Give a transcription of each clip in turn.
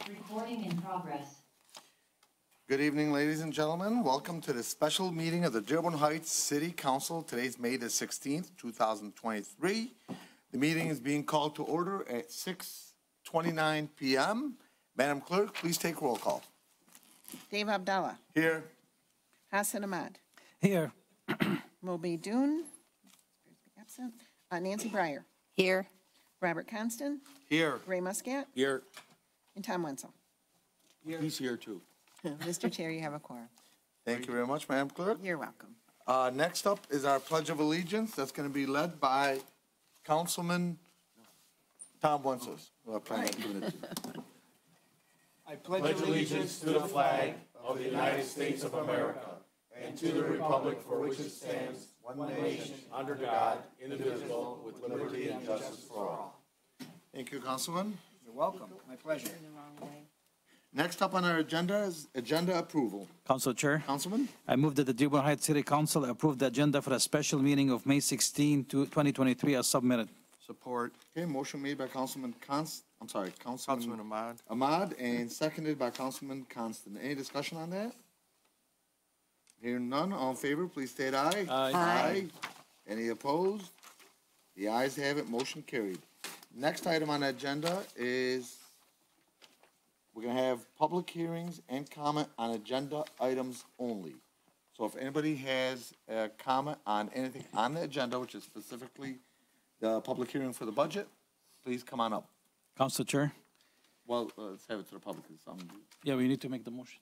Recording in progress. Good evening, ladies and gentlemen. Welcome to the special meeting of the Dearborn Heights City Council. Today's May the 16th, 2023. The meeting is being called to order at 6:29 p.m. Madam Clerk, please take roll call. Dave Abdallah. Here. Hassan Ahmad. Here. Moby Dune. Absent. Nancy Breyer. Here. Robert Constant. Here. Ray Muscat. Here. And Tom Wenzel. He's here too. Mr. Chair, you have a quorum. Thank you very much, Madam Clerk. You're welcome. Next up is our Pledge of Allegiance. That's going to be led by Councilman Tom Wenzel. I pledge allegiance to the flag of the United States of America and to the republic for which it stands, one nation, under God, indivisible, with liberty and justice for all. Thank you, Councilman. You're welcome. My pleasure. Next up on our agenda is agenda approval. Council Chair, Councilman? I move that the Dearborn Heights City Council approve the agenda for a special meeting of May 16, 2023 as submitted. Support. Okay, motion made by Councilman Councilman Ahmad. Ahmad and seconded by Councilman Constant. Any discussion on that? Hearing none, all in favor, please state aye. Aye. Any opposed? The ayes have it, motion carried. Next item on the agenda is we're going to have public hearings and comment on agenda items only. So if anybody has a comment on anything on the agenda, which is specifically the public hearing for the budget, please come on up. Council Chair? Well, let's have it to the public. Yeah, we need to make the motion.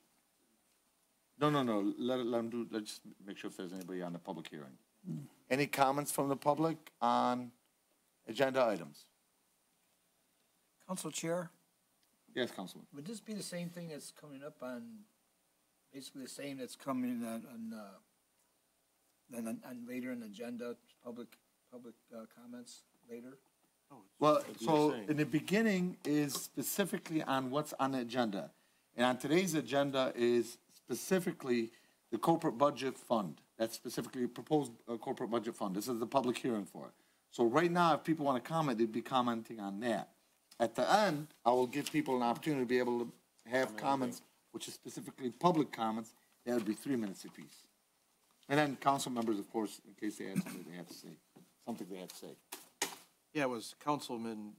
No. Let them do. Let's just make sure if there's anybody on the public hearing. Any comments from the public on agenda items? Council Chair, Yes, Councilman. would this be the same thing that's coming up on, basically the same that's coming on later in the agenda, public comments later? Well, so in the beginning is specifically on what's on the agenda. And on today's agenda is specifically the corporate budget fund. That's specifically proposed corporate budget fund. This is the public hearing for it. So right now, if people want to comment, they'd be commenting on that. At the end, I will give people an opportunity to be able to have comments, which is specifically public comments. That would be 3 minutes apiece. And then council members, of course, in case they have something they have to say. Yeah, it was Councilman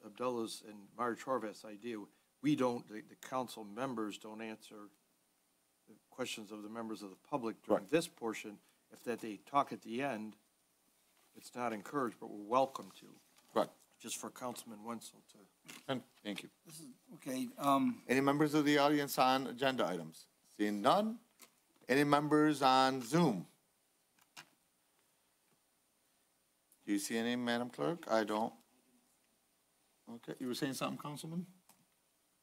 Abdullah's and Marge Horvath's idea. We don't, the council members don't answer the questions of the members of the public during this portion. If that they talk at the end, it's not encouraged, but we're welcome to. Right. Just for Councilman Wenzel to. And thank you. Okay, Any members of the audience on agenda items? Seeing none? Any members on Zoom? Do you see any, Madam Clerk? I don't. Okay, you were saying something, Councilman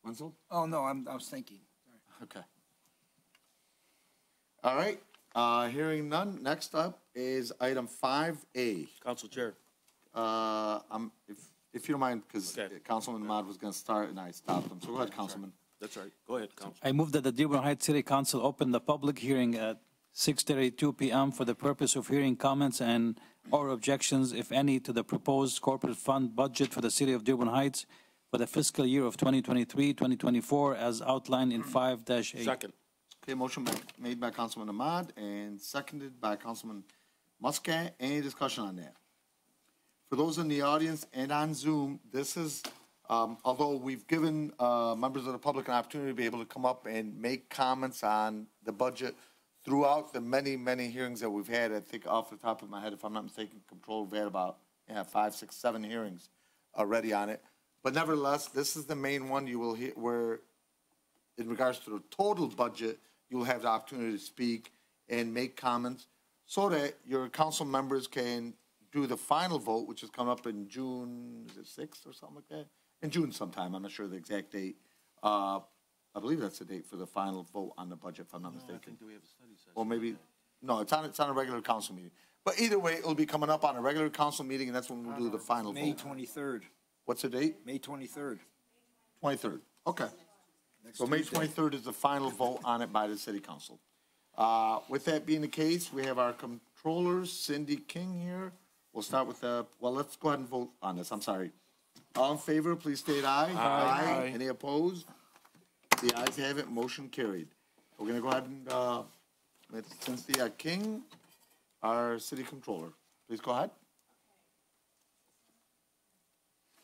Wenzel? oh, no, I was thinking. Okay. All right, hearing none. Next up is item 5A. Council Chair. If you don't mind, because Okay. Councilman Ahmad was going to start and I stopped him. So go ahead, Councilman. That's right. Go ahead, Council. I move that the Dearborn Heights City Council open the public hearing at 6:32 p.m. for the purpose of hearing comments and or objections, if any, to the proposed corporate fund budget for the city of Dearborn Heights for the fiscal year of 2023-2024 as outlined in 5-8. Second. Okay, motion made by Councilman Ahmad and seconded by Councilman Muscat. Any discussion on that? For those in the audience and on Zoom, this is, although we've given members of the public an opportunity to be able to come up and make comments on the budget throughout the many, many hearings that we've had. I think off the top of my head, if I'm not mistaken, Control, we've had about 5, 6, 7 hearings already on it. But nevertheless, this is the main one you will hear where, in regards to the total budget, you will have the opportunity to speak and make comments so that your council members can do the final vote, which is coming up in June, is it 6th or something like that? In June sometime, I'm not sure the exact date. I believe that's the date for the final vote on the budget, if I'm not mistaken. I think we have a study session. Or maybe, no, it's on a regular council meeting. But either way, it'll be coming up on a regular council meeting, and that's when we'll do the final May vote. 23rd. What's the date? May 23rd. 23rd, okay. So May 23rd is the final vote on it by the city council. With that being the case, we have our controller, Cindy King, here. We'll start with well, let's go ahead and vote on this. I'm sorry. All in favor, please state aye. Aye. Any opposed? The ayes have it, motion carried. We're gonna go ahead and, let Cynthia King, our city controller, please go ahead.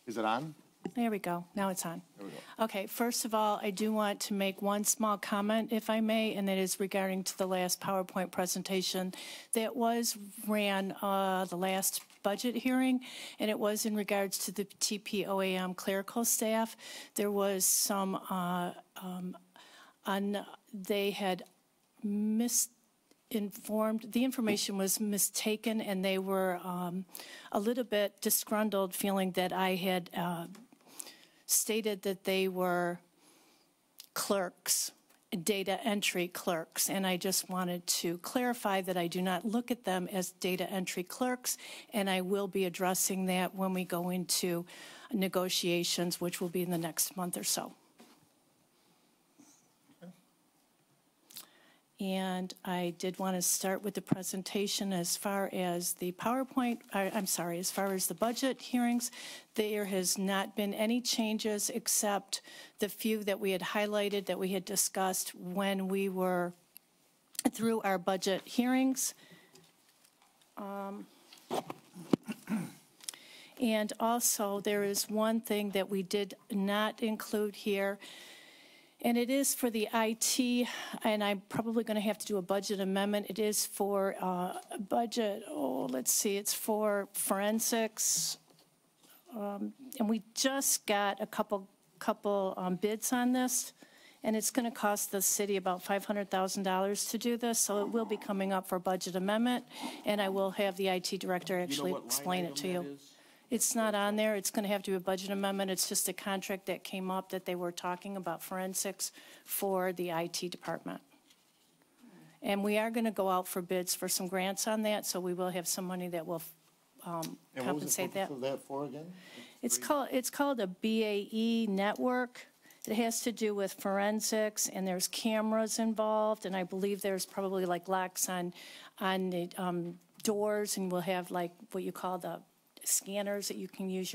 Is it on? There we go. Now it's on. There we go. Okay, first of all, I do want to make one small comment, if I may, and that is regarding to the last PowerPoint presentation that was ran the last budget hearing, and it was in regards to the TPOAM clerical staff. There was some, they had misinformed, the information was mistaken, and they were a little bit disgruntled, feeling that I had stated that they were clerks, data entry clerks, and I just wanted to clarify that I do not look at them as data entry clerks, and I will be addressing that when we go into negotiations, which will be in the next month or so. And I did want to start with the presentation as far as the PowerPoint, as far as the budget hearings. There has not been any changes except the few that we had highlighted that we had discussed when we were through our budget hearings. And also, there is one thing that we did not include here, and it is for the IT, and I'm probably going to have to do a budget amendment. It is for budget, it's for forensics. And we just got a couple bids on this, and it's going to cost the city about $500,000 to do this, so it will be coming up for budget amendment, and I will have the IT director actually explain it to you. It's not on there. It's going to have to be a budget amendment. It's just a contract that came up that they were talking about forensics for the IT department. And we are going to go out for bids for some grants on that, so we will have some money that will compensate that. And what was the purpose of that for again? It's called a BAE network. It has to do with forensics, and there's cameras involved, and I believe there's probably like locks on the doors, and we'll have like what you call the scanners that you can use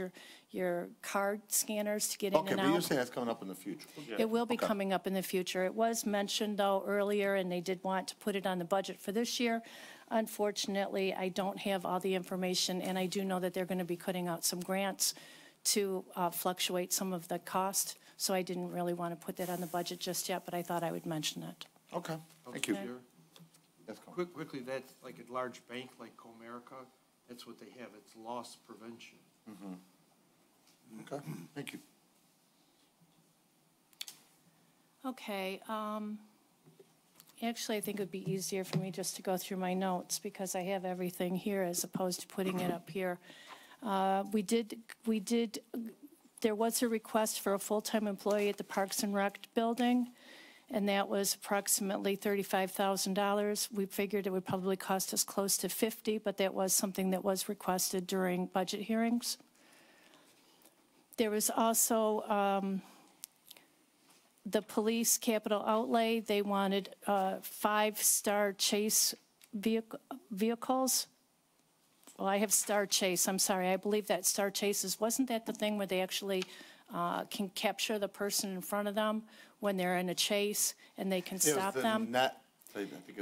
your card scanners to get in and out. Okay, but you're saying that's coming up in the future? It will be coming up in the future. It was mentioned, though, earlier, and they did want to put it on the budget for this year. Unfortunately, I don't have all the information, and I do know that they're going to be putting out some grants to fluctuate some of the cost, so I didn't really want to put that on the budget just yet, but I thought I would mention it. Okay, thank you. Okay. Yes, Colin. Quickly, that's like a large bank like Comerica, that's what they have, it's loss prevention. Okay, thank you. Okay. Actually, I think it would be easier for me just to go through my notes because I have everything here as opposed to putting it up here. There was a request for a full-time employee at the Parks and Rec building, and that was approximately $35,000. We figured it would probably cost us close to $50,000, but that was something that was requested during budget hearings. There was also the police capital outlay. They wanted 5-star chase vehicles. Well, I have Star Chase. I'm sorry. I believe that Star Chases, wasn't that the thing where they actually can capture the person in front of them when they're in a chase and they can stop them?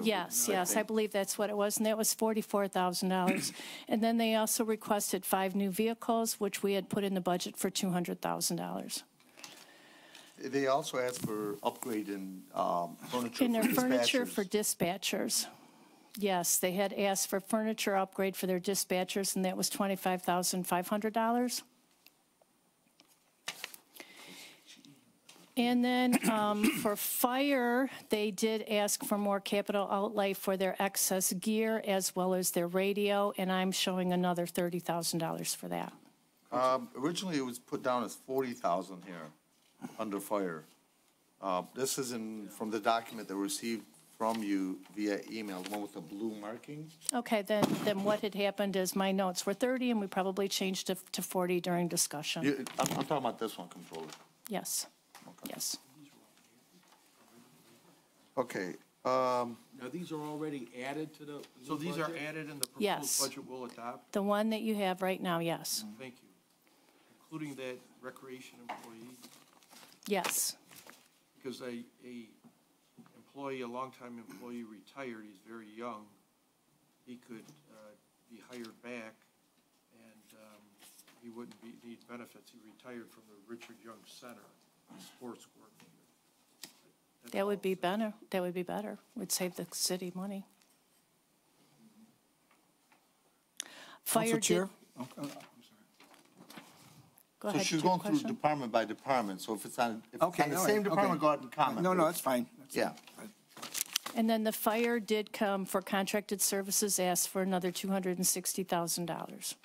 Yes, I believe that's what it was, and that was $44,000. And then they also requested 5 new vehicles, which we had put in the budget for $200,000. They also asked for upgrade in furniture In their for furniture dispatchers. for dispatchers. Yes, they had asked for furniture upgrade for their dispatchers, and that was $25,500. And then for fire, they did ask for more capital outlay for their excess gear as well as their radio, and I'm showing another $30,000 for that. Originally, it was put down as 40,000 here under fire. This is from the document that we received from you via email, the one with the blue marking. Okay, then what had happened is my notes were 30, and we probably changed it to 40 during discussion. I'm talking about this one, Controller. Yes, Okay. yes. Okay, Now, these are already added to the So new these are budget? added in the Yes. proposed budget we'll adopt? The one that you have right now, yes, Thank you. Including that recreation employee? yes. because a employee, a longtime employee retired, he's very young, he could be hired back, and he wouldn't need benefits. He retired from the Richard Young Center, sports coordinator. That's That all would be I'm saying. better. That would be better. Would save the city money. Fire Council did, Chair? go So ahead. she's do you going have a through question? department by department, so if it's on the all same right, department, okay. go ahead and comment. No, that's fine. Yeah. And then the fire did come for contracted services, asked for another $260,000.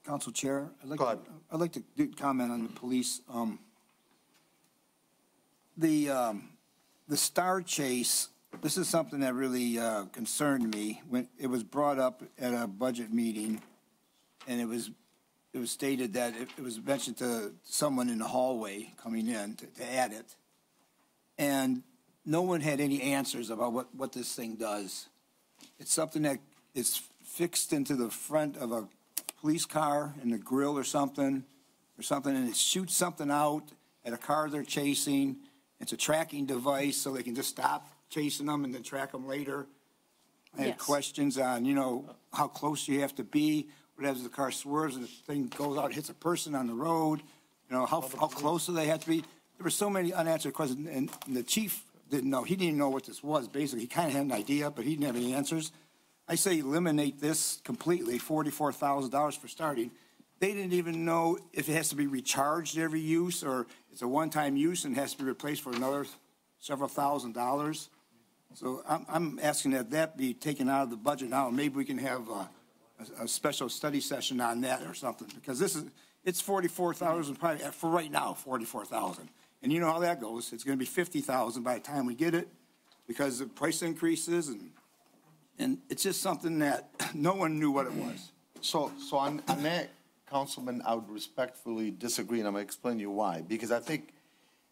Council Chair, Go ahead. I'd like to comment on the police. The Star Chase, this is something that really concerned me when it was brought up at a budget meeting, and it was stated that it was mentioned to someone in the hallway coming in to add it, and no one had any answers about what this thing does. It's something that is fixed into the front of a police car in the grill or something, and it shoots something out at a car they're chasing. It's a tracking device, so they can just stop chasing them and then track them later. I had Yes. questions on, how close you have to be. What happens if the car swerves and the thing goes out, hits a person on the road? How close do they have to be? There were so many unanswered questions, and the chief didn't know. He didn't know what this was, basically. He kind of had an idea, but he didn't have any answers. I say eliminate this completely, $44,000 for starting. They didn't even know if it has to be recharged every use or it's a one-time use and has to be replaced for another several $1,000s. So I'm asking that be taken out of the budget now. Maybe we can have a special study session on that or something, because it's 44,000 probably for right now, 44,000. And you know how that goes. It's going to be 50,000 by the time we get it because the price increases and it's just something that no one knew what it was. So on that, Councilman, I would respectfully disagree, and I'm going to explain to you why. Because I think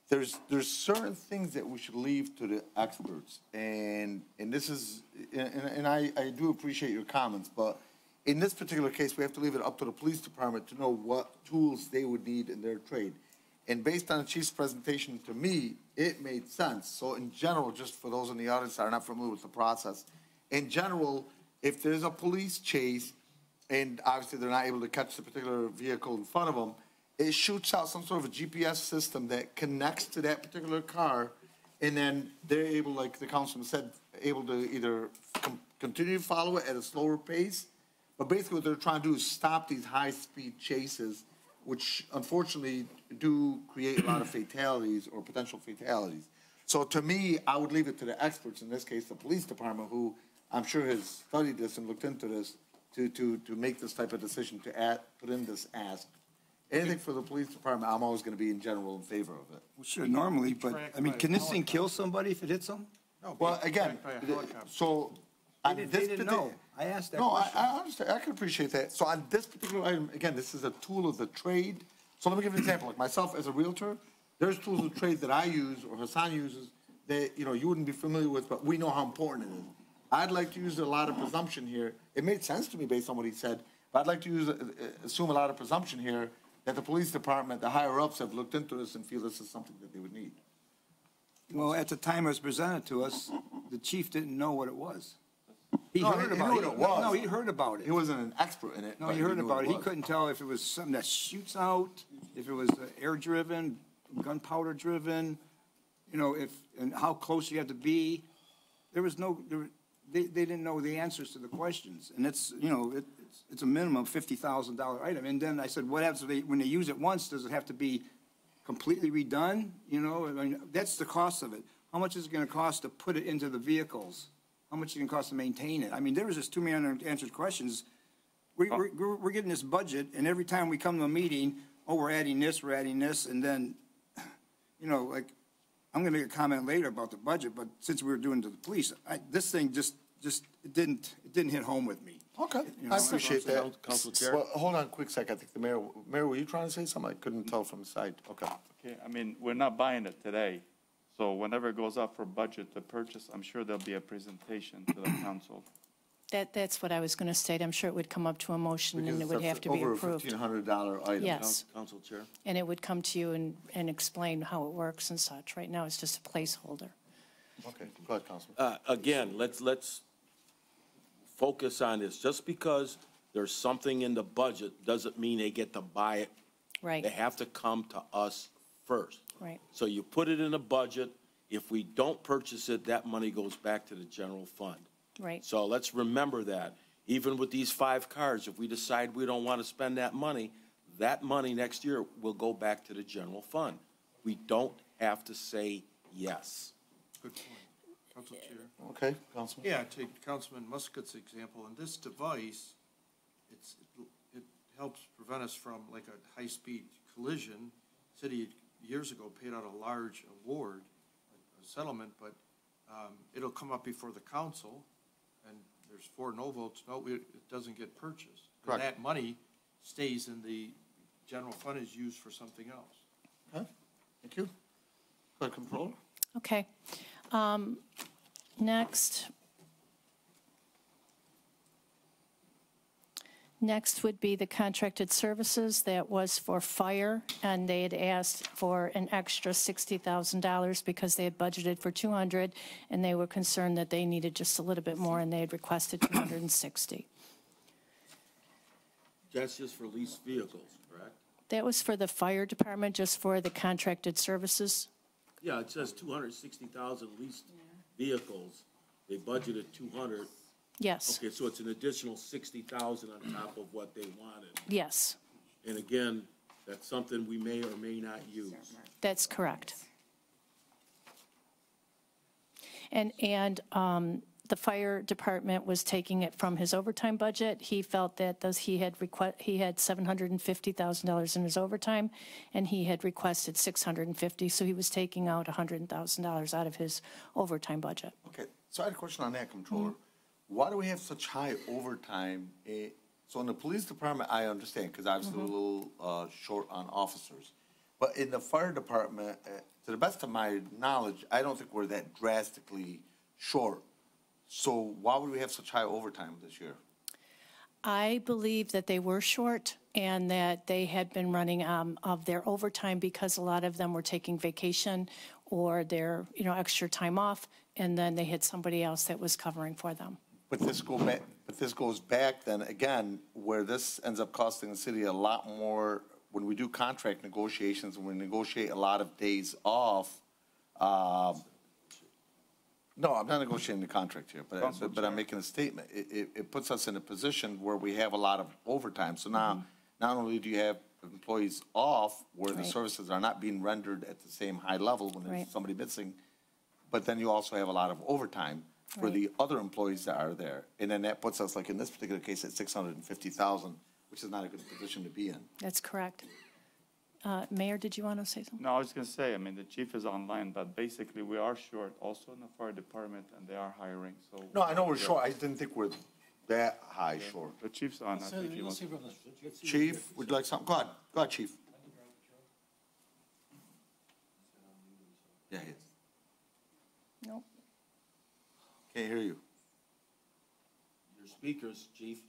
there's certain things that we should leave to the experts, and this is, and I do appreciate your comments, but in this particular case, we have to leave it up to the police department to know what tools they would need in their trade. And based on the chief's presentation to me, it made sense. So in general, just for those in the audience that are not familiar with the process, in general, if there's a police chase, and obviously they're not able to catch the particular vehicle in front of them, it shoots out some sort of a GPS system that connects to that particular car, and then they're able, like the councilman said, able to either continue to follow it at a slower pace, but basically what they're trying to do is stop these high-speed chases, which unfortunately do create a lot of fatalities or potential fatalities. So to me, I would leave it to the experts, in this case, the police department, who I'm sure has studied this and looked into this, to make this type of decision to put in this ask. Anything for the police department, I'm always going to be in general in favor of it. Well, sure, normally, but, I mean, can this thing kill somebody if it hits them? No, Well, being again, attacked by a helicopter. so They on didn't, this they didn't particular, know. I asked that no, question. I understand. I can appreciate that. So on this particular item, again, this is a tool of the trade. So let me give you an example. Like myself as a realtor, there's tools of trade that I use or Hassan uses that, you wouldn't be familiar with, but we know how important it is. I'd like to use a lot of presumption here. It made sense to me based on what he said, but I'd like to assume a lot of presumption here that the police department, the higher-ups have looked into this and feel this is something that they would need. Well, at the time it was presented to us, the chief didn't know what it was. He No, heard he about knew it. what it was. No, he heard about it. He wasn't an expert in it. No, but he heard knew about what it. He was. couldn't tell if it was something that shoots out, if it was air-driven, gunpowder-driven, and how close you have to be. There was they didn't know the answers to the questions. And it's a minimum $50,000 item. And then I said, what happens when they use it once? Does it have to be completely redone? I mean, that's the cost of it. How much is it going to cost to put it into the vehicles? How much is it going to cost to maintain it? I mean, there was just too many unanswered questions. We're getting this budget, and every time we come to a meeting, we're adding this, and then, like, I'm going to make a comment later about the budget, but since we were doing to the police, this thing just it didn't hit home with me. Okay, You know, I appreciate that. Council Chair? Well, hold on a quick sec. I think the mayor, were you trying to say something? I couldn't tell from the side. Okay. Okay, I mean, we're not buying it today, so whenever it goes up for budget to purchase, I'm sure there'll be a presentation to the council. That's what I was going to state. I'm sure it would come up to a motion and Because it would that's have to be over a approved. $1,500 item. Yes. Council Chair. And it would come to you and explain how it works and such. Right now, it's just a placeholder. Okay, go ahead, Councilman. Again, let's focus on this. Just because there's something in the budget doesn't mean they get to buy it. Right, They have to come to us first. right. So you put it in a budget. If we don't purchase it, that money goes back to the general fund. Right. So let's remember that. Even with these 5 cars, if we decide we don't want to spend that money next year will go back to the general fund. We don't have to say yes. Good point. Council Chair. Okay, Councilman. Yeah, take Councilman Muscat's example, in this device, it helps prevent us from like a high-speed collision. City years ago paid out a large award, a settlement, but it'll come up before the council, and there's 4 no votes, no, it doesn't get purchased. And Correct. that money stays in the general fund, is used for something else. Okay, thank you. Go ahead, Controller. Okay. Next would be the contracted services. That was for fire, and they had asked for an extra $60,000 because they had budgeted for 200, and they were concerned that they needed just a little bit more, and they had requested 260. That's just for leased vehicles, correct? That was for the fire department, just for the contracted services. Yeah, it says 260,000 leased vehicles. They budgeted 200. Yes, Okay, so it's an additional 60,000 on top of what they wanted. yes, And again, that's something we may or may not use. that's correct. And the fire department was taking it from his overtime budget. He felt that he had $750,000 in his overtime, and he had requested $650, so he was taking out $100,000 out of his overtime budget. Okay, so I had a question on that, Controller. Why do we have such high overtime? So in the police department, I understand, because obviously we're a little short on officers. But in the fire department, to the best of my knowledge, I don't think we're that drastically short. So why would we have such high overtime this year? I believe that they were short and that they had been running of their overtime because a lot of them were taking vacation or their, extra time off, and then they had somebody else that was covering for them. But this goes back then, again, where this ends up costing the city a lot more when we do contract negotiations, and we negotiate a lot of days off. No, I'm not negotiating the contract here, but I'm making a statement. It puts us in a position where we have a lot of overtime. So now, not only do you have employees off where the Right. services are not being rendered at the same high level when there's Right. somebody missing, but then you also have a lot of overtime for Right. the other employees that are there. And then that puts us, like in this particular case, at 650,000, which is not a good position to be in. That's correct. Mayor, did you want to say something? No, I was going to say, I mean, the chief is online, but basically we are short also in the fire department and they are hiring, so. No, I know we're short. I didn't think we're that high short. The chief's on, I think he wants. Chief, would you like something? Go ahead, Chief. Yeah, he is. Nope. Can't hear you. Your speakers, chief.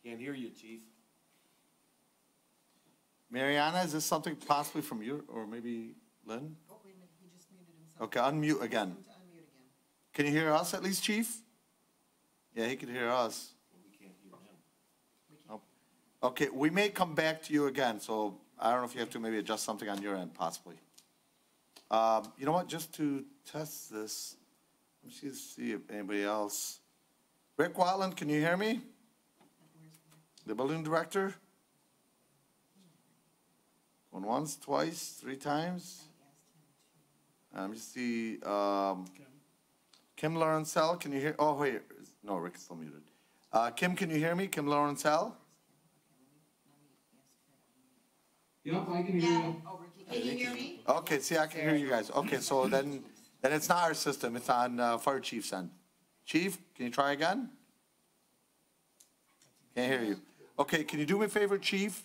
Can't hear you, chief. Mariana, is this something possibly from you, or maybe Lynn? Oh, wait a minute, he just muted himself. Okay, unmute again. To unmute again. Can you hear us at least, Chief? Yeah, he can hear us. We can't hear him. Okay, we may come back to you again, so I don't know if you have to maybe adjust something on your end, possibly. You know what, just to test this, let me see if anybody else. Rick Watland, can you hear me? The balloon director? Going once, twice, 3 times? Let me see, Kim Lawrencell, can you hear, oh, wait, no, Rick's still muted. Kim, can you hear me? Kim Lawrencell? Yep, I can hear you. Can you hear me? Okay, see, I can hear you guys. Okay, so then it's not our system, it's on Fire Chief's end. Chief, can you try again? Can't hear you. Okay, can you do me a favor, Chief?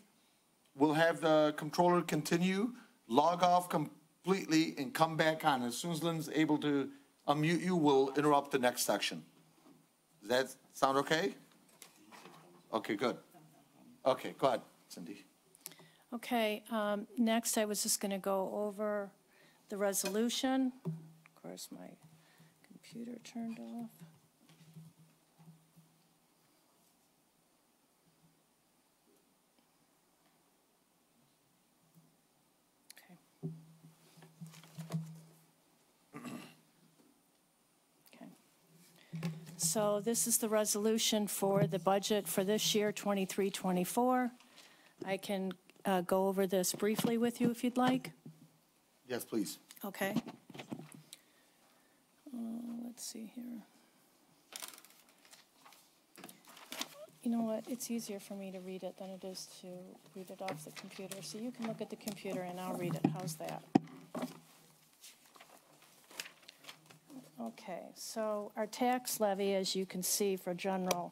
We'll have the controller continue, log off completely, and come back on. As soon as Lynn's able to You will interrupt the next section. Does that sound okay? Okay, good. Okay, go ahead, Cindy. Okay, next I was just going to go over the resolution. Of course, my computer turned off. Okay. Okay. So this is the resolution for the budget for this year, 23-24. I can go over this briefly with you if you'd like. Yes, please. Okay. Let's see here. You know what? It's easier for me to read it than it is to read it off the computer. So you can look at the computer and I'll read it. How's that? Okay. So our tax levy, as you can see, for general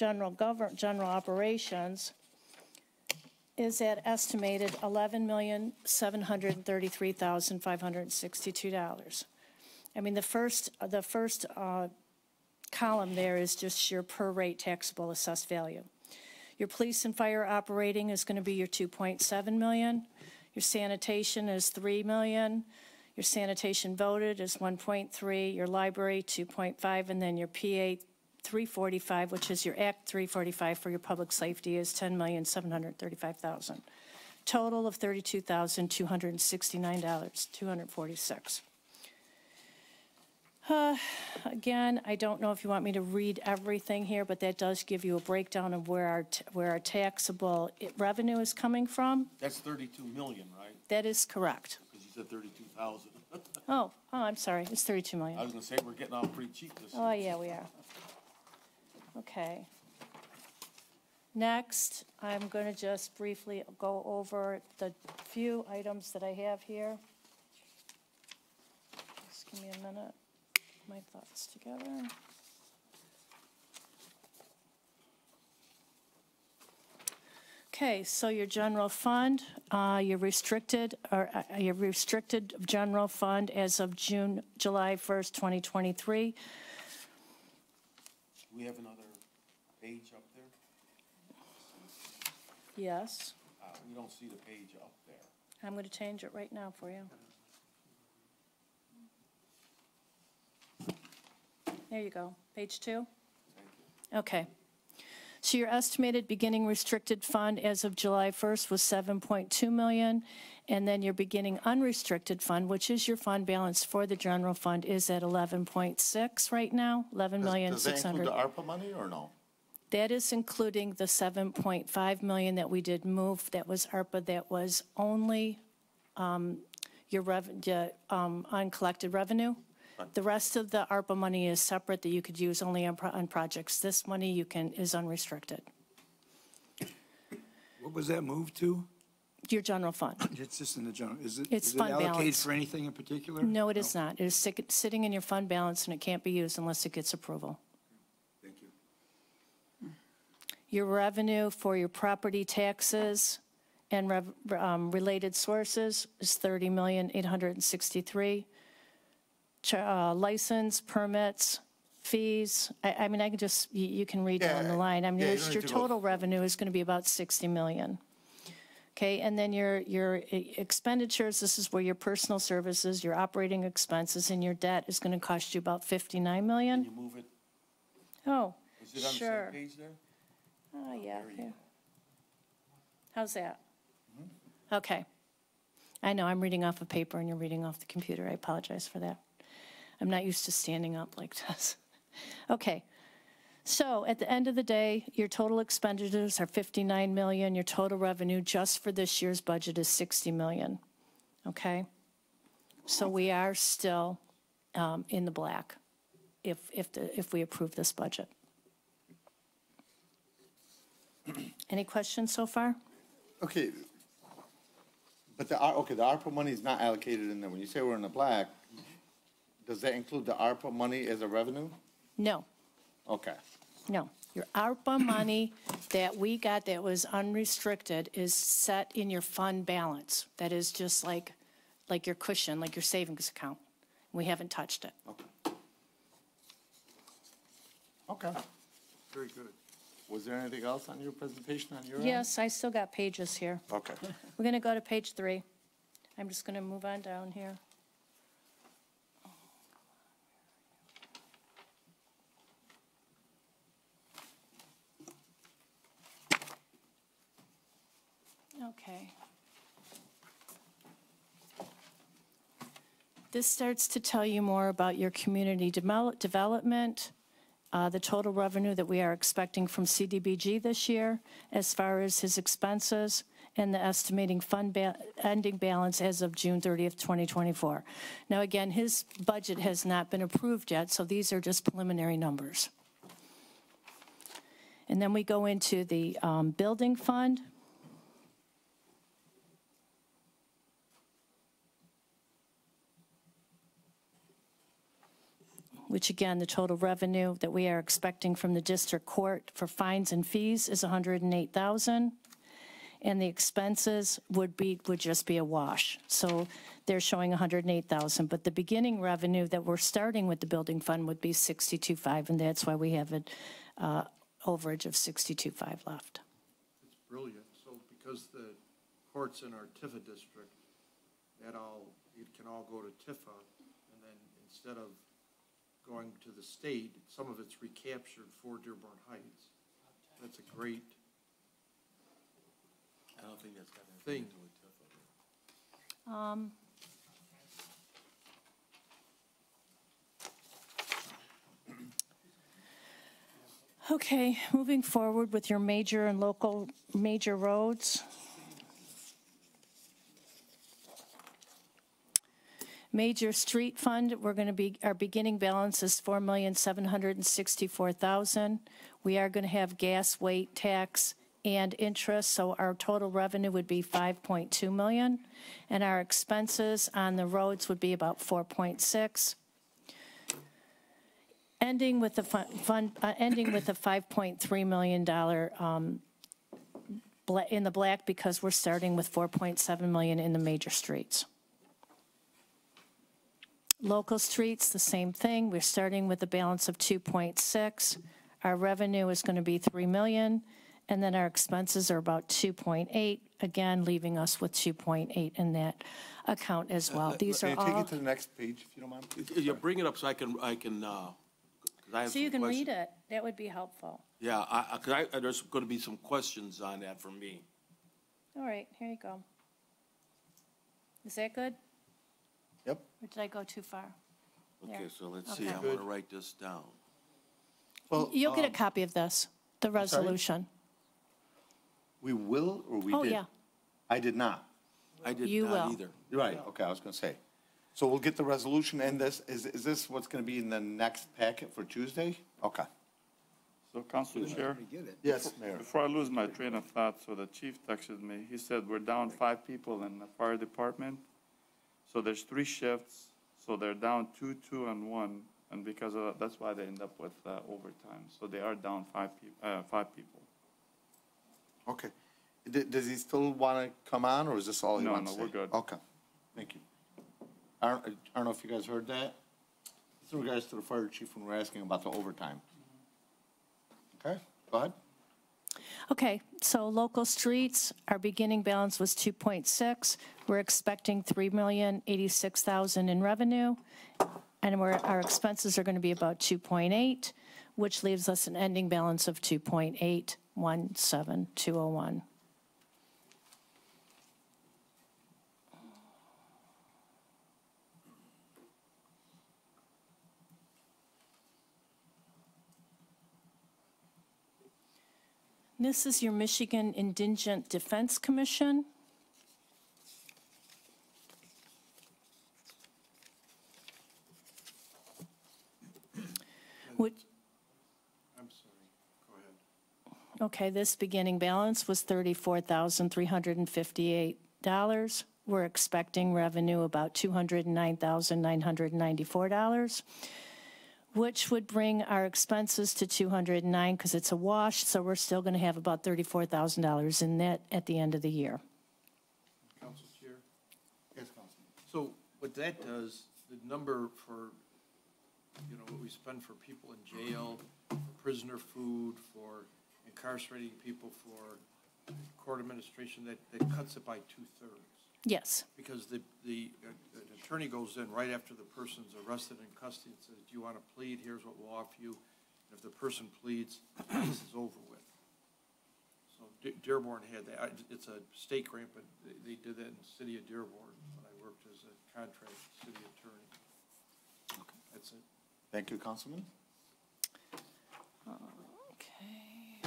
operations is at estimated $11,733,562. I mean, the first column there is just your per rate taxable assessed value. Your police and fire operating is going to be your 2.7 million. Your sanitation is 3 million. Your sanitation voted is 1.3. Your library 2.5, and then your PA 345, which is your Act 345 for your public safety, is $10,735,000. Total of $32,269.246. Again, I don't know if you want me to read everything here, but that does give you a breakdown of where our taxable revenue is coming from. That's 32 million, right? That is correct. Because you said 32,000. Oh, I'm sorry. It's 32 million. I was going to say, we're getting off pretty cheap this year. Oh, yeah, we are. Okay. Next, I'm going to just briefly go over the few items that I have here. Just give me a minute. My thoughts together. Okay, so your general fund, your restricted general fund as of July 1st, 2023. We have another page up there? Yes. We don't see the page up there. I'm going to change it right now for you. There you go. Page 2. Thank you. Okay. So your estimated beginning restricted fund as of July 1st was 7.2 million, and then your beginning unrestricted fund, which is your fund balance for the general fund, is at 11.6 right now. 11,600,000. Does that include the ARPA money or no? That is including the 7.5 million that we did move. That was ARPA. That was only your uncollected revenue. The rest of the ARPA money is separate that you could use only on projects. This money is unrestricted. What was that moved to? Your general fund. It's just in the general, is it fund allocated balance. for anything in particular? No, it is not. It is sitting in your fund balance, and it can't be used unless it gets approval. Thank you. Your revenue for your property taxes and related sources is $30,863,000. License, permits, fees. I mean, I can just, you can read down the line. I mean, your total revenue is going to be about 60 million. Okay, and then your expenditures, this is where your personal services, your operating expenses, and your debt is going to cost you about 59 million. Can you move it? Oh, Is it on sure. the same page there? Oh, yeah. How's that? Okay. I know, I'm reading off a paper and you're reading off the computer. I apologize for that. I'm not used to standing up like this. Okay. So at the end of the day, your total expenditures are 59 million. Your total revenue just for this year's budget is 60 million. Okay? So we are still in the black if we approve this budget. Any questions so far? Okay. But the ARPA money is not allocated in there. When you say we're in the black, does that include the ARPA money as a revenue? No. Okay. No. Your ARPA money that we got that was unrestricted is set in your fund balance. That is just like your cushion, like your savings account. We haven't touched it. Okay. Very good. Was there anything else on your presentation on your end? Yes, I still got pages here. Okay. We're going to go to page 3. I'm just going to move on down here. Okay. This starts to tell you more about your community development, the total revenue that we are expecting from CDBG this year, as far as his expenses, and the estimating fund ending balance as of June 30th, 2024. Now, again, his budget has not been approved yet, so these are just preliminary numbers. And then we go into the building fund. Which again, the total revenue that we are expecting from the district court for fines and fees is $108,000, and the expenses would just be a wash. So they're showing $108,000, but the beginning revenue that we're starting with the building fund would be $62,500, and that's why we have an overage of $62,500 left. It's brilliant. So because the courts in our Tifa district, it can all go to Tifa, and then instead of going to the state, some of it's recaptured for Dearborn Heights. That's a great I don't think that's got anything thing. to do with TIFA. Okay, moving forward with your major and local major roads. Major street fund, our beginning balance is $4,764,000. We are going to have gas, weight, tax, and interest, so our total revenue would be $5.2 million, and our expenses on the roads would be about $4.6. Ending with the $5.3 million in the black, because we're starting with $4.7 million in the major streets. Local streets, the same thing. We're starting with a balance of 2.6. Our revenue is going to be $3 million, and then our expenses are about 2.8, again, leaving us with 2.8 in that account as well. These are Can you take all, it to the next page, if you don't mind? You bring it up so I can, 'cause I have so you some can read questions. it. That would be helpful. Yeah, there's going to be some questions on that from me. All right, here you go. Is that good? Yep. Or did I go too far? Okay, There. so let's see, Okay. I'm going to write this down. Well, You'll get a copy of this, the sorry? resolution. We will, or we Oh, did? yeah. I did not. I did You not will. either. You're right, okay, I was gonna say. So we'll get the resolution and this, is this what's gonna be in the next packet for Tuesday? Okay. So, Council Chair, Yes, Mayor. before I lose my train of thought, so the chief texted me, he said we're down 5 people in the fire department. So there's 3 shifts, so they're down 2, 2, and 1, and because of that, that's why they end up with overtime. So they are down 5 people. Okay. Does he still wanna come on, or is this all he No, wants to no, say? we're good. Okay, thank you. I don't know if you guys heard that. It's in regards to the fire chief when we're asking about the overtime. Okay, go ahead. Okay, so local streets, our beginning balance was 2.6. We're expecting $3,086,000 in revenue, and our expenses are going to be about 2.8, which leaves us an ending balance of 2.817201. This is your Michigan Indigent Defense Commission. Which, I'm sorry, go ahead. okay, this beginning balance was $34,358. We're expecting revenue about $209,994, which would bring our expenses to $209 because it's a wash, so we're still going to have about $34,000 in net at the end of the year. Council Chair? Yes, Councilman. So what that does, the number for, what we spend for people in jail, for prisoner food, for incarcerating people, for court administration, that cuts it by 2/3. Yes. Because the attorney goes in right after the person's arrested in custody and says, do you want to plead? Here's what we'll offer you. And if the person pleads, this is over with. So Dearborn had that. It's a state grant, but they did that in the city of Dearborn when I worked as a contract city attorney. Okay. That's it. Thank you, Councilman. Okay.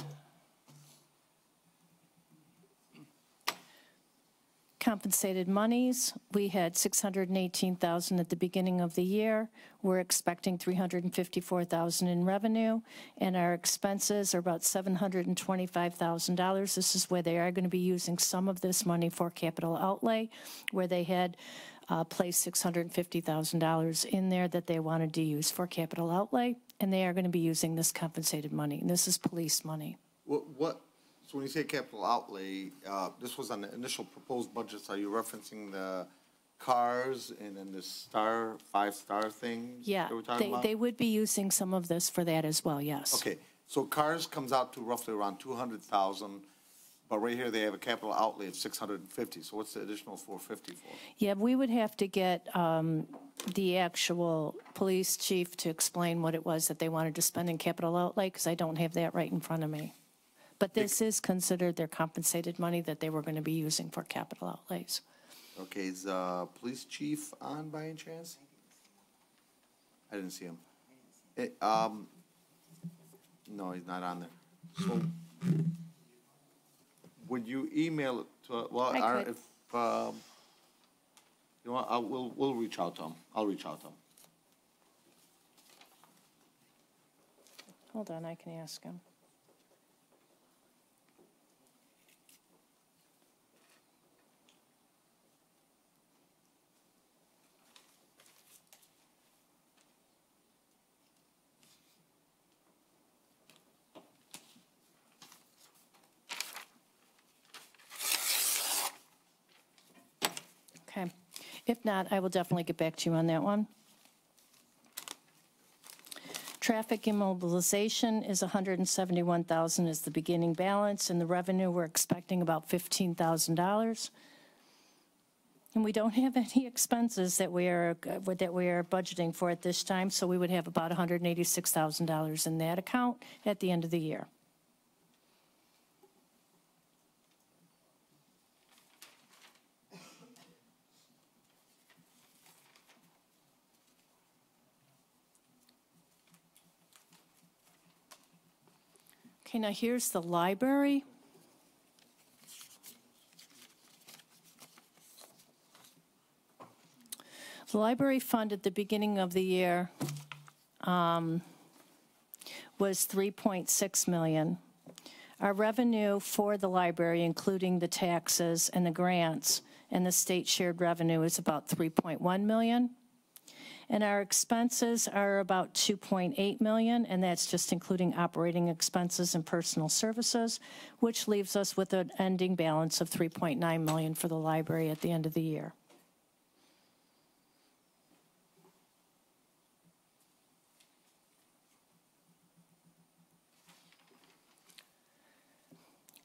Compensated monies, we had $618,000 at the beginning of the year. We're expecting $354,000 in revenue, and our expenses are about $725,000. This is where they are going to be using some of this money for capital outlay, where they had placed $650,000 in there that they wanted to use for capital outlay, and they are going to be using this compensated money. And this is police money. So when you say capital outlay, this was on the initial proposed budgets. Are you referencing the cars and then the five-star thing? Yeah, that we're talking about? they would be using some of this for that as well, yes. Okay, so cars comes out to roughly around 200,000, but right here they have a capital outlay of 650. So what's the additional 450 for? Yeah, we would have to get the actual police chief to explain what it was that they wanted to spend in capital outlay, because I don't have that right in front of me. But this is considered their compensated money that they were going to be using for capital outlays. Okay, is police chief on by any chance? I didn't see him. No, he's not on there. So would you email it to, well, I could. if, you know what, we'll reach out to him. I'll reach out to him. Hold on, I can ask him. Okay. If not, I will definitely get back to you on that one. Traffic immobilization is $171,000 is the beginning balance, and the revenue, we're expecting about $15,000. And we don't have any expenses that we are budgeting for at this time, so we would have about $186,000 in that account at the end of the year. Okay, now here's the library. The library fund at the beginning of the year was $3.6 million. Our revenue for the library, including the taxes and the grants and the state shared revenue, is about $3.1 million. And our expenses are about $2.8 million, and that's just including operating expenses and personal services, which leaves us with an ending balance of $3.9 million for the library at the end of the year.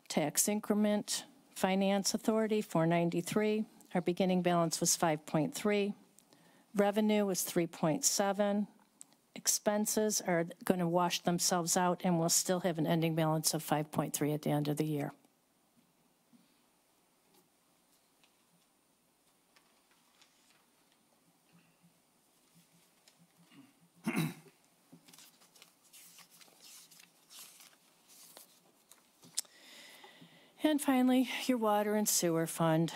Tax increment, finance authority, $493. Our beginning balance was $5.3. Revenue was 3.7. Expenses are going to wash themselves out, and we'll still have an ending balance of 5.3 at the end of the year. And finally, your water and sewer fund.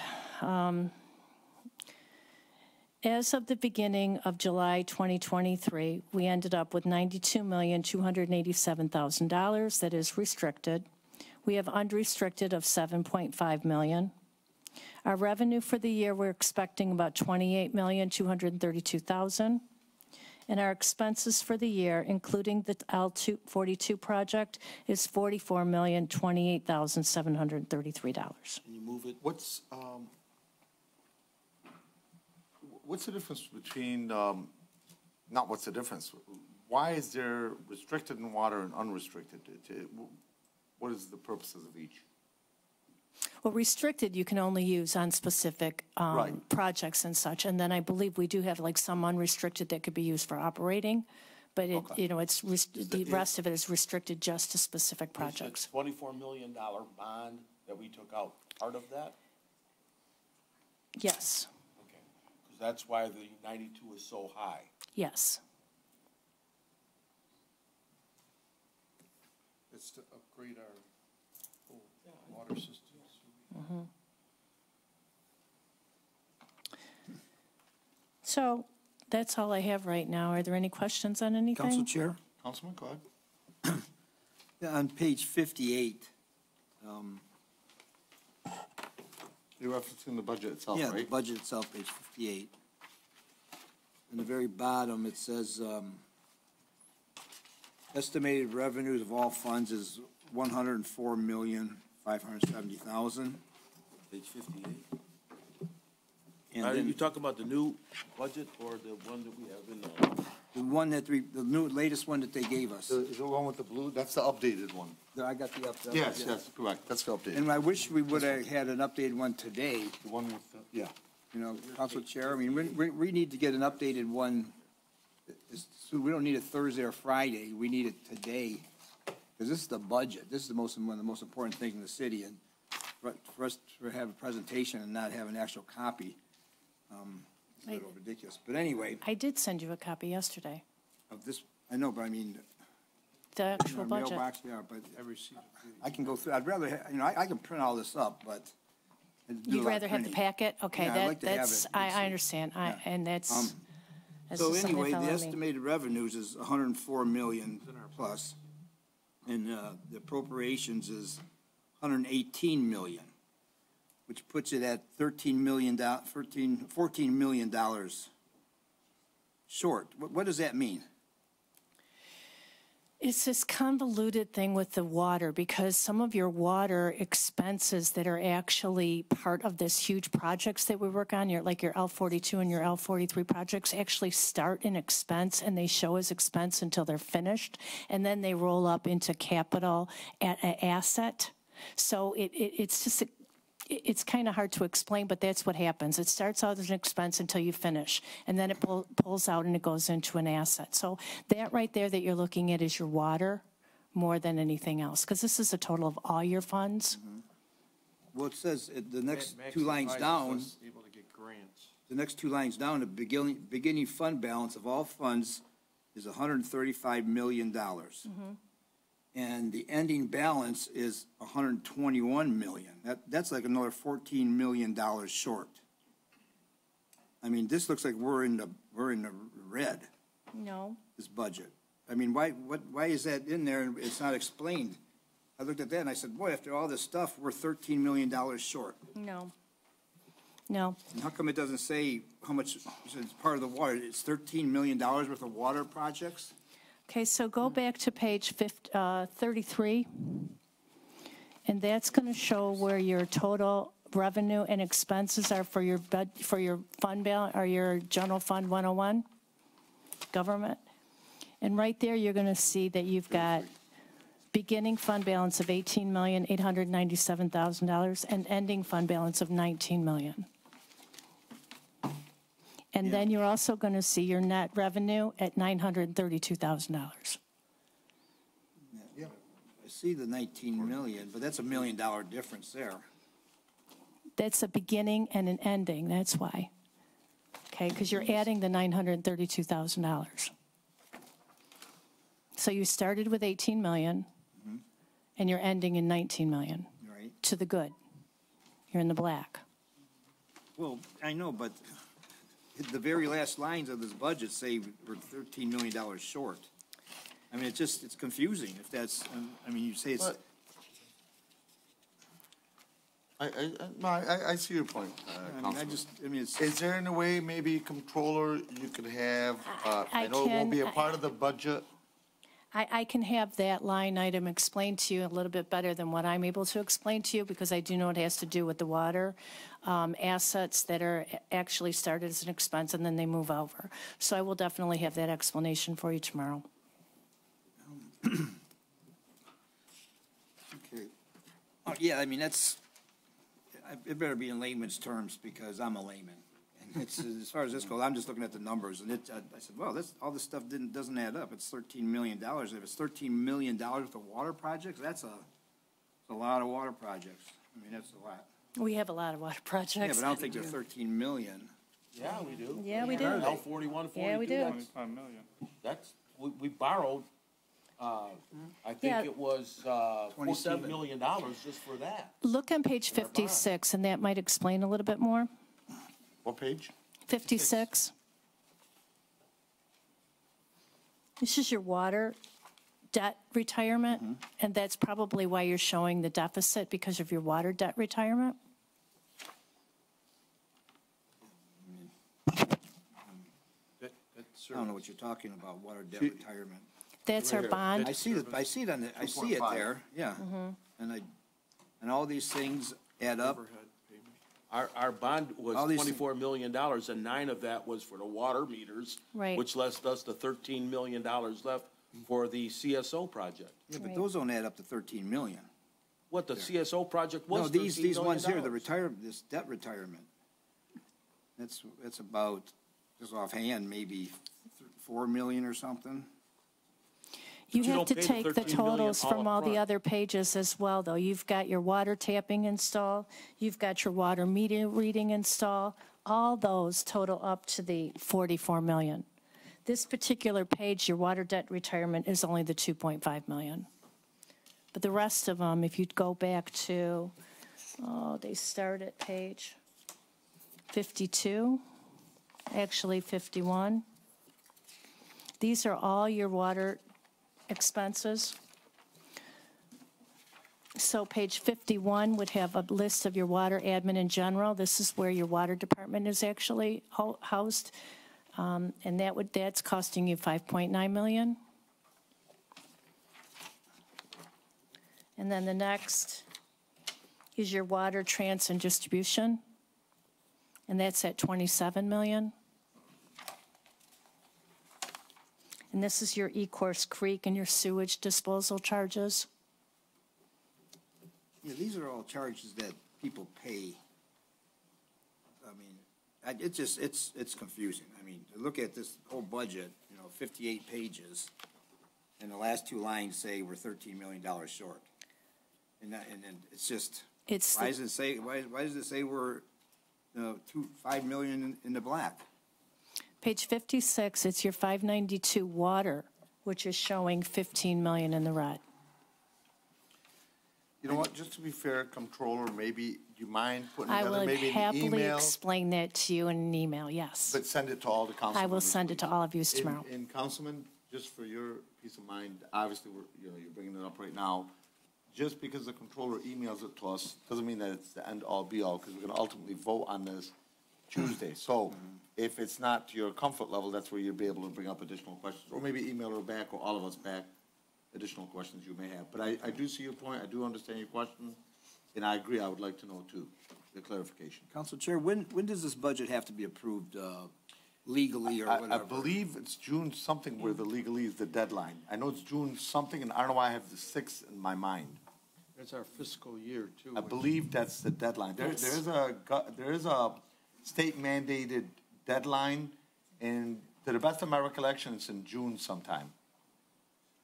As of the beginning of July 2023, we ended up with $92,287,000 that is restricted. We have unrestricted of $7.5 million. Our revenue for the year, we're expecting about $28,232,000. And our expenses for the year, including the L242 project, is $44,028,733. Can you move it? what's the difference between, not what's the difference? Why is there restricted in water and unrestricted? What is the purposes of each? Well, restricted, you can only use on specific Right. projects and such. And then I believe we do have like some unrestricted that could be used for operating. But it, Okay. the rest of it is restricted just to specific projects. $24 million bond that we took out, part of that? Yes, Okay. Because that's why the 92 is so high. yes. It's to upgrade our whole water systems. So that's all I have right now. Are there any questions on anything? Council Chair? Councilman, go ahead. Yeah, on page 58, You're referencing the budget itself, yeah, the right? budget itself, page 58. In the very bottom, it says, estimated revenues of all funds is 104,570,000, page 58. And Are you then talking about the new budget or the one that we have in the one that the latest one that they gave us. Is the one with the blue? That's the updated one. I got the update. Yes, yes, correct. That's the updated. And I wish we would have had an updated one today, The one with the, yeah. you know, Council Chair. I mean, we need to get an updated one. So we don't need it Thursday or Friday. We need it today. Because this is the budget. This is one of the most important things in the city. And for us to have a presentation and not have an actual copy, it's a little ridiculous. But anyway, I did send you a copy yesterday, of this, I know, but I mean, the in actual our budget. mailbox, yeah, but I can go through, I'd rather, I can print all this up, but. I do a You'd lot of rather have the printing. packet? Okay, Yeah, I'd like to have that's, it. I understand. Yeah. And that's So something anyway, that the fell on me. estimated revenues is 104 million plus, and the appropriations is 118 million, which puts it at $14 million short. What does that mean? It's this convoluted thing with the water, because some of your water expenses that are actually part of this huge projects that we work on, like your L42 and your L43 projects, actually start in expense and they show as expense until they're finished, and then they roll up into capital asset. So it's just it's kind of hard to explain, but that's what happens. It starts out as an expense until you finish, and then it pulls out and it goes into an asset. So that right there that you're looking at is your water more than anything else, because this is a total of all your funds. Well, it says the next That two lines maximizes down, us able to get grants. the next two lines down, the beginning fund balance of all funds is $135 million. And the ending balance is 121 million. That's like another $14 million short. I mean, this looks like we're in the red, No. this budget. I mean, why is that in there and it's not explained? I looked at that and I said, boy, after all this stuff, we're $13 million short. No. No. And how come it doesn't say how much, it's part of the water, it's $13 million worth of water projects? Okay, so go back to page 33, and that's going to show where your total revenue and expenses are for your fund balance, or your general fund 101, government. And right there, you're going to see that you've got beginning fund balance of $18,897,000 and ending fund balance of $19 million. And then you're also going to see your net revenue at $932,000. Yeah, I see the 19 million, but that's $1 million difference there. That's a beginning and an ending, that's why. Okay, because you're adding the $932,000. So you started with 18 million, and you're ending in 19 million. Right. To the good. You're in the black. Well, I know, but the very last lines of this budget say we're $13 million short. I mean, it's confusing if that's, I mean, you say it's, But- I see your point, Councilman. it's. Is there in a way, maybe, Controller, you could have, I I know it won't be a can- part of the budget, I can have that line item explained to you a little bit better than what I'm able to explain to you, because I do know it has to do with the water assets that are actually started as an expense and then they move over. So I will definitely have that explanation for you tomorrow. Okay. Yeah, I mean, it better be in layman's terms because I'm a layman. And it's, as far as this goes, I'm just looking at the numbers, and I said, well, all this stuff doesn't add up. It's $13 million. If it's $13 million worth of water projects, that's a lot of water projects. I mean, that's a lot. We have a lot of water projects. Yeah, but I don't think they're 13 million. Yeah, we do. Yeah, we do. L 41, 42. Yeah, we do. 25 million. That's, we borrowed, I Yeah. think it was, $14 27 million just for that. Look on page 56, and that might explain a little bit more. What page? 56. This is your water debt retirement, and that's probably why you're showing the deficit, because of your water debt retirement. I don't know what you're talking about, water debt retirement. That's our bond. I see it there, yeah. And all these things add up. Our bond was All these- $24 million, and 9 of that was for the water meters. Right. Which left us the $13 million left for the CSO project. Yeah, but Right. those don't add up to 13 million. What, the CSO project No, was $13 million? these ones here, this debt retirement. It's about, just offhand, maybe 4 million or something. You you have don't to pay the take the 13 million totals all from up all the front. other pages as well, though. You've got your water tapping install, you've got your water meter reading install, all those total up to the 44 million. This particular page, your water debt retirement, is only the 2.5 million. But the rest of them, if you go back to, they start at page 52, actually 51. These are all your water expenses. So page 51 would have a list of your water admin in general. This is where your water department is actually housed. And that's costing you 5.9 million. And then the next is your water trans and distribution. And that's at 27 million. And this is your Ecorse Creek and your sewage disposal charges. Yeah, these are all charges that people pay. I mean, it's confusing. I mean, to look at this whole budget, 58 pages, and the last 2 lines say we're $13 million short. And then it's just, why does it say we're, 5 million in the black? Page 56, it's your 592 water, which is showing 15 million in the red. You know what, just to be fair, Comptroller, maybe, do you mind putting I together will maybe an happily email? explain that to you in an email, yes. But send it to all the council I will members, send it to please. all of you tomorrow. And Councilman, just for your peace of mind, obviously, you're bringing it up right now. Just because the Comptroller emails it to us, doesn't mean that it's the end all be all, because we're gonna ultimately vote on this Tuesday. So if it's not to your comfort level, that's where you'll be able to bring up additional questions, or maybe email her back, or all of us back, additional questions you may have. But I do see your point, I do understand your question, and I agree, I would like to know too, the clarification. Council Chair, when does this budget have to be approved legally or whatever? I believe it's June something where the legally is the deadline. I know it's June something, and I don't know why I have the 6th in my mind. It's our fiscal year, too. I believe that's the deadline. There is a state mandated deadline, and to the best of my recollection, it's in June sometime.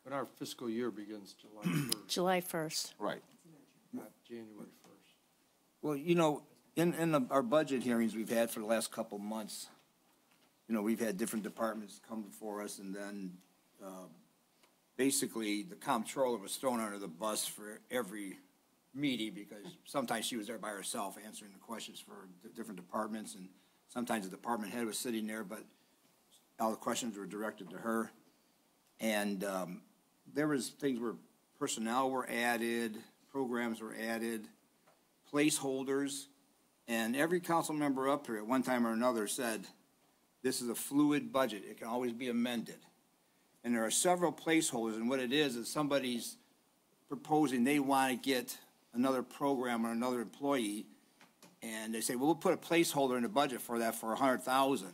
But our fiscal year begins July 1st, July 1st. Right. not January 1st. Well, in our budget hearings we've had for the last couple months, we've had different departments come before us, and then basically the comptroller was thrown under the bus for every meeting because sometimes she was there by herself answering the questions for different departments, and sometimes the department head was sitting there, but all the questions were directed to her. And there was things where personnel were added, programs were added, placeholders, and every council member up here at one time or another said, this is a fluid budget. It can always be amended. and there are several placeholders, and what it is somebody's proposing they want to get another program or another employee, and they say, well, we'll put a placeholder in the budget for that for 100,000.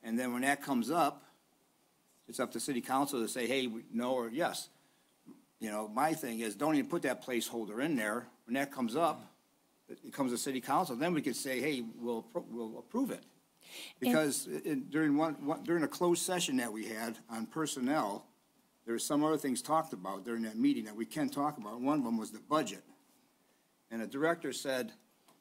And then when that comes up, it's up to city council to say, hey, no or yes. You know, my thing is, don't even put that placeholder in there. When that comes up, it comes to city council, then we could say, hey, we'll approve it. Because during a closed session that we had on personnel, there were some other things talked about during that meeting that we can talk about. One of them was the budget. And the director said,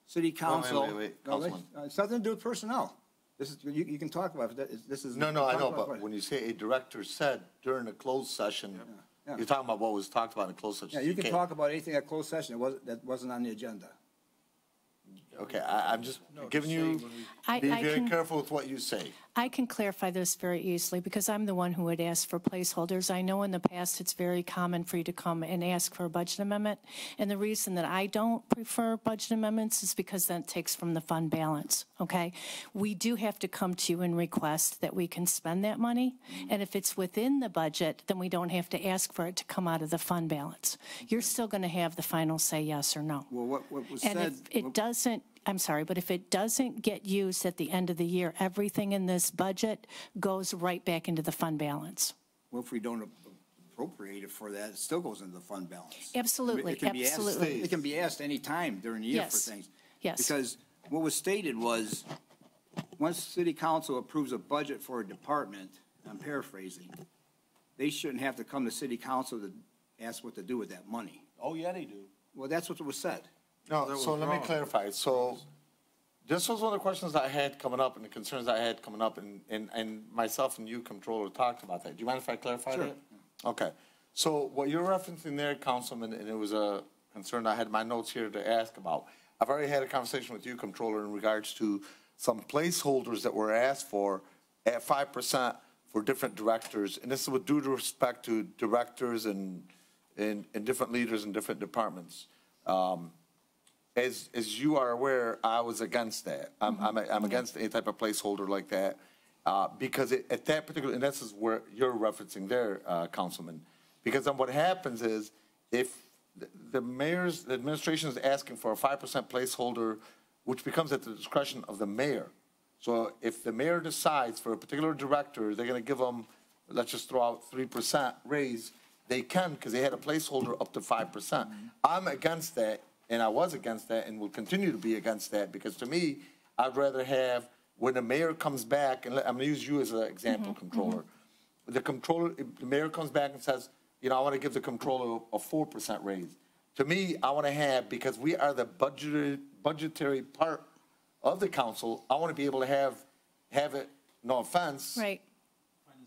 city council. Wait, Councilman. It's nothing to do with personnel. This is, you can talk about it. This is. No, I know, but when you say a director said during a closed session, Yeah. you're talking about what was talked about in closed session. Yeah, you can talk about anything at closed session that wasn't on the agenda. Okay, I'm just giving you, I be very can- careful with what you say. I can clarify this very easily because I'm the one who would ask for placeholders. I know in the past it's very common for you to come and ask for a budget amendment. And the reason that I don't prefer budget amendments is because then it takes from the fund balance, okay? We do have to come to you and request that we can spend that money. And if it's within the budget, then we don't have to ask for it to come out of the fund balance. You're still going to have the final say yes or no. Well, what was And said. if it doesn't, I'm sorry, but if it doesn't get used at the end of the year, everything in this budget goes right back into the fund balance. Well, if we don't appropriate it for that, it still goes into the fund balance. Absolutely, It can be asked- absolutely. It can be asked any time during the year for Yes, things. yes. Because what was stated was, once city council approves a budget for a department, I'm paraphrasing, they shouldn't have to come to city council to ask what to do with that money. Oh, yeah, they do. Well, that's what was said. No, so let me clarify. So this was one of the questions I had coming up and the concerns I had coming up, and myself and you, Controller, talked about that. Do you mind if I clarify that? Okay. So what you're referencing there, Councilman, and it was a concern I had in my notes here to ask about. I've already had a conversation with you, Controller, in regards to some placeholders that were asked for at 5% for different directors. And this is with due respect to directors and different leaders in different departments. As you are aware, I was against that. I'm against any type of placeholder like that because at that particular, and this is where you're referencing there, Councilman, because then what happens is if the administration is asking for a 5% placeholder, which becomes at the discretion of the mayor. So if the mayor decides for a particular director, they're going to give them, let's just throw out 3% raise, they can because they had a placeholder up to 5%. I'm against that. And I was against that and will continue to be against that because to me, I'd rather have, when the mayor comes back, and I'm going to use you as an example, Controller. The mayor comes back and says, you know, I want to give the Controller a 4% raise. To me, I want to have, because we are the budgetary part of the council, I want to be able to have it, no offense. Right.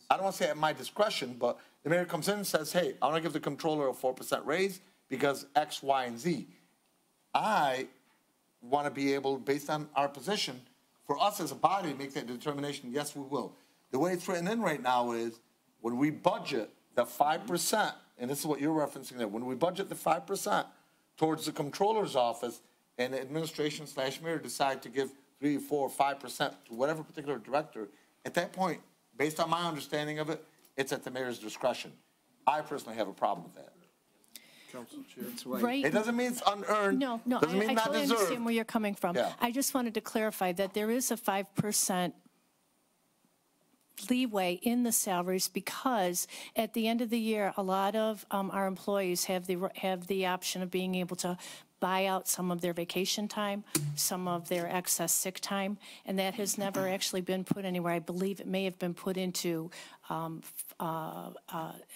I don't want to say at my discretion, but the mayor comes in and says, hey, I want to give the Controller a 4% raise because X, Y, and Z. I want to be able, based on our position, for us as a body to make that determination, yes, we will. The way it's written in right now is when we budget the 5%, and this is what you're referencing there, when we budget the 5% towards the Controller's office and the administration / mayor decide to give 3, 4, 5% to whatever particular director, at that point, based on my understanding of it, it's at the mayor's discretion. I personally have a problem with that. Right. It doesn't mean it's unearned. No, Doesn't mean I not totally deserved. understand where you're coming from. Yeah. I just wanted to clarify that there is a 5% leeway in the salaries because at the end of the year, a lot of our employees have the option of being able to buy out some of their vacation time, some of their excess sick time, and that has never actually been put anywhere. I believe it may have been put into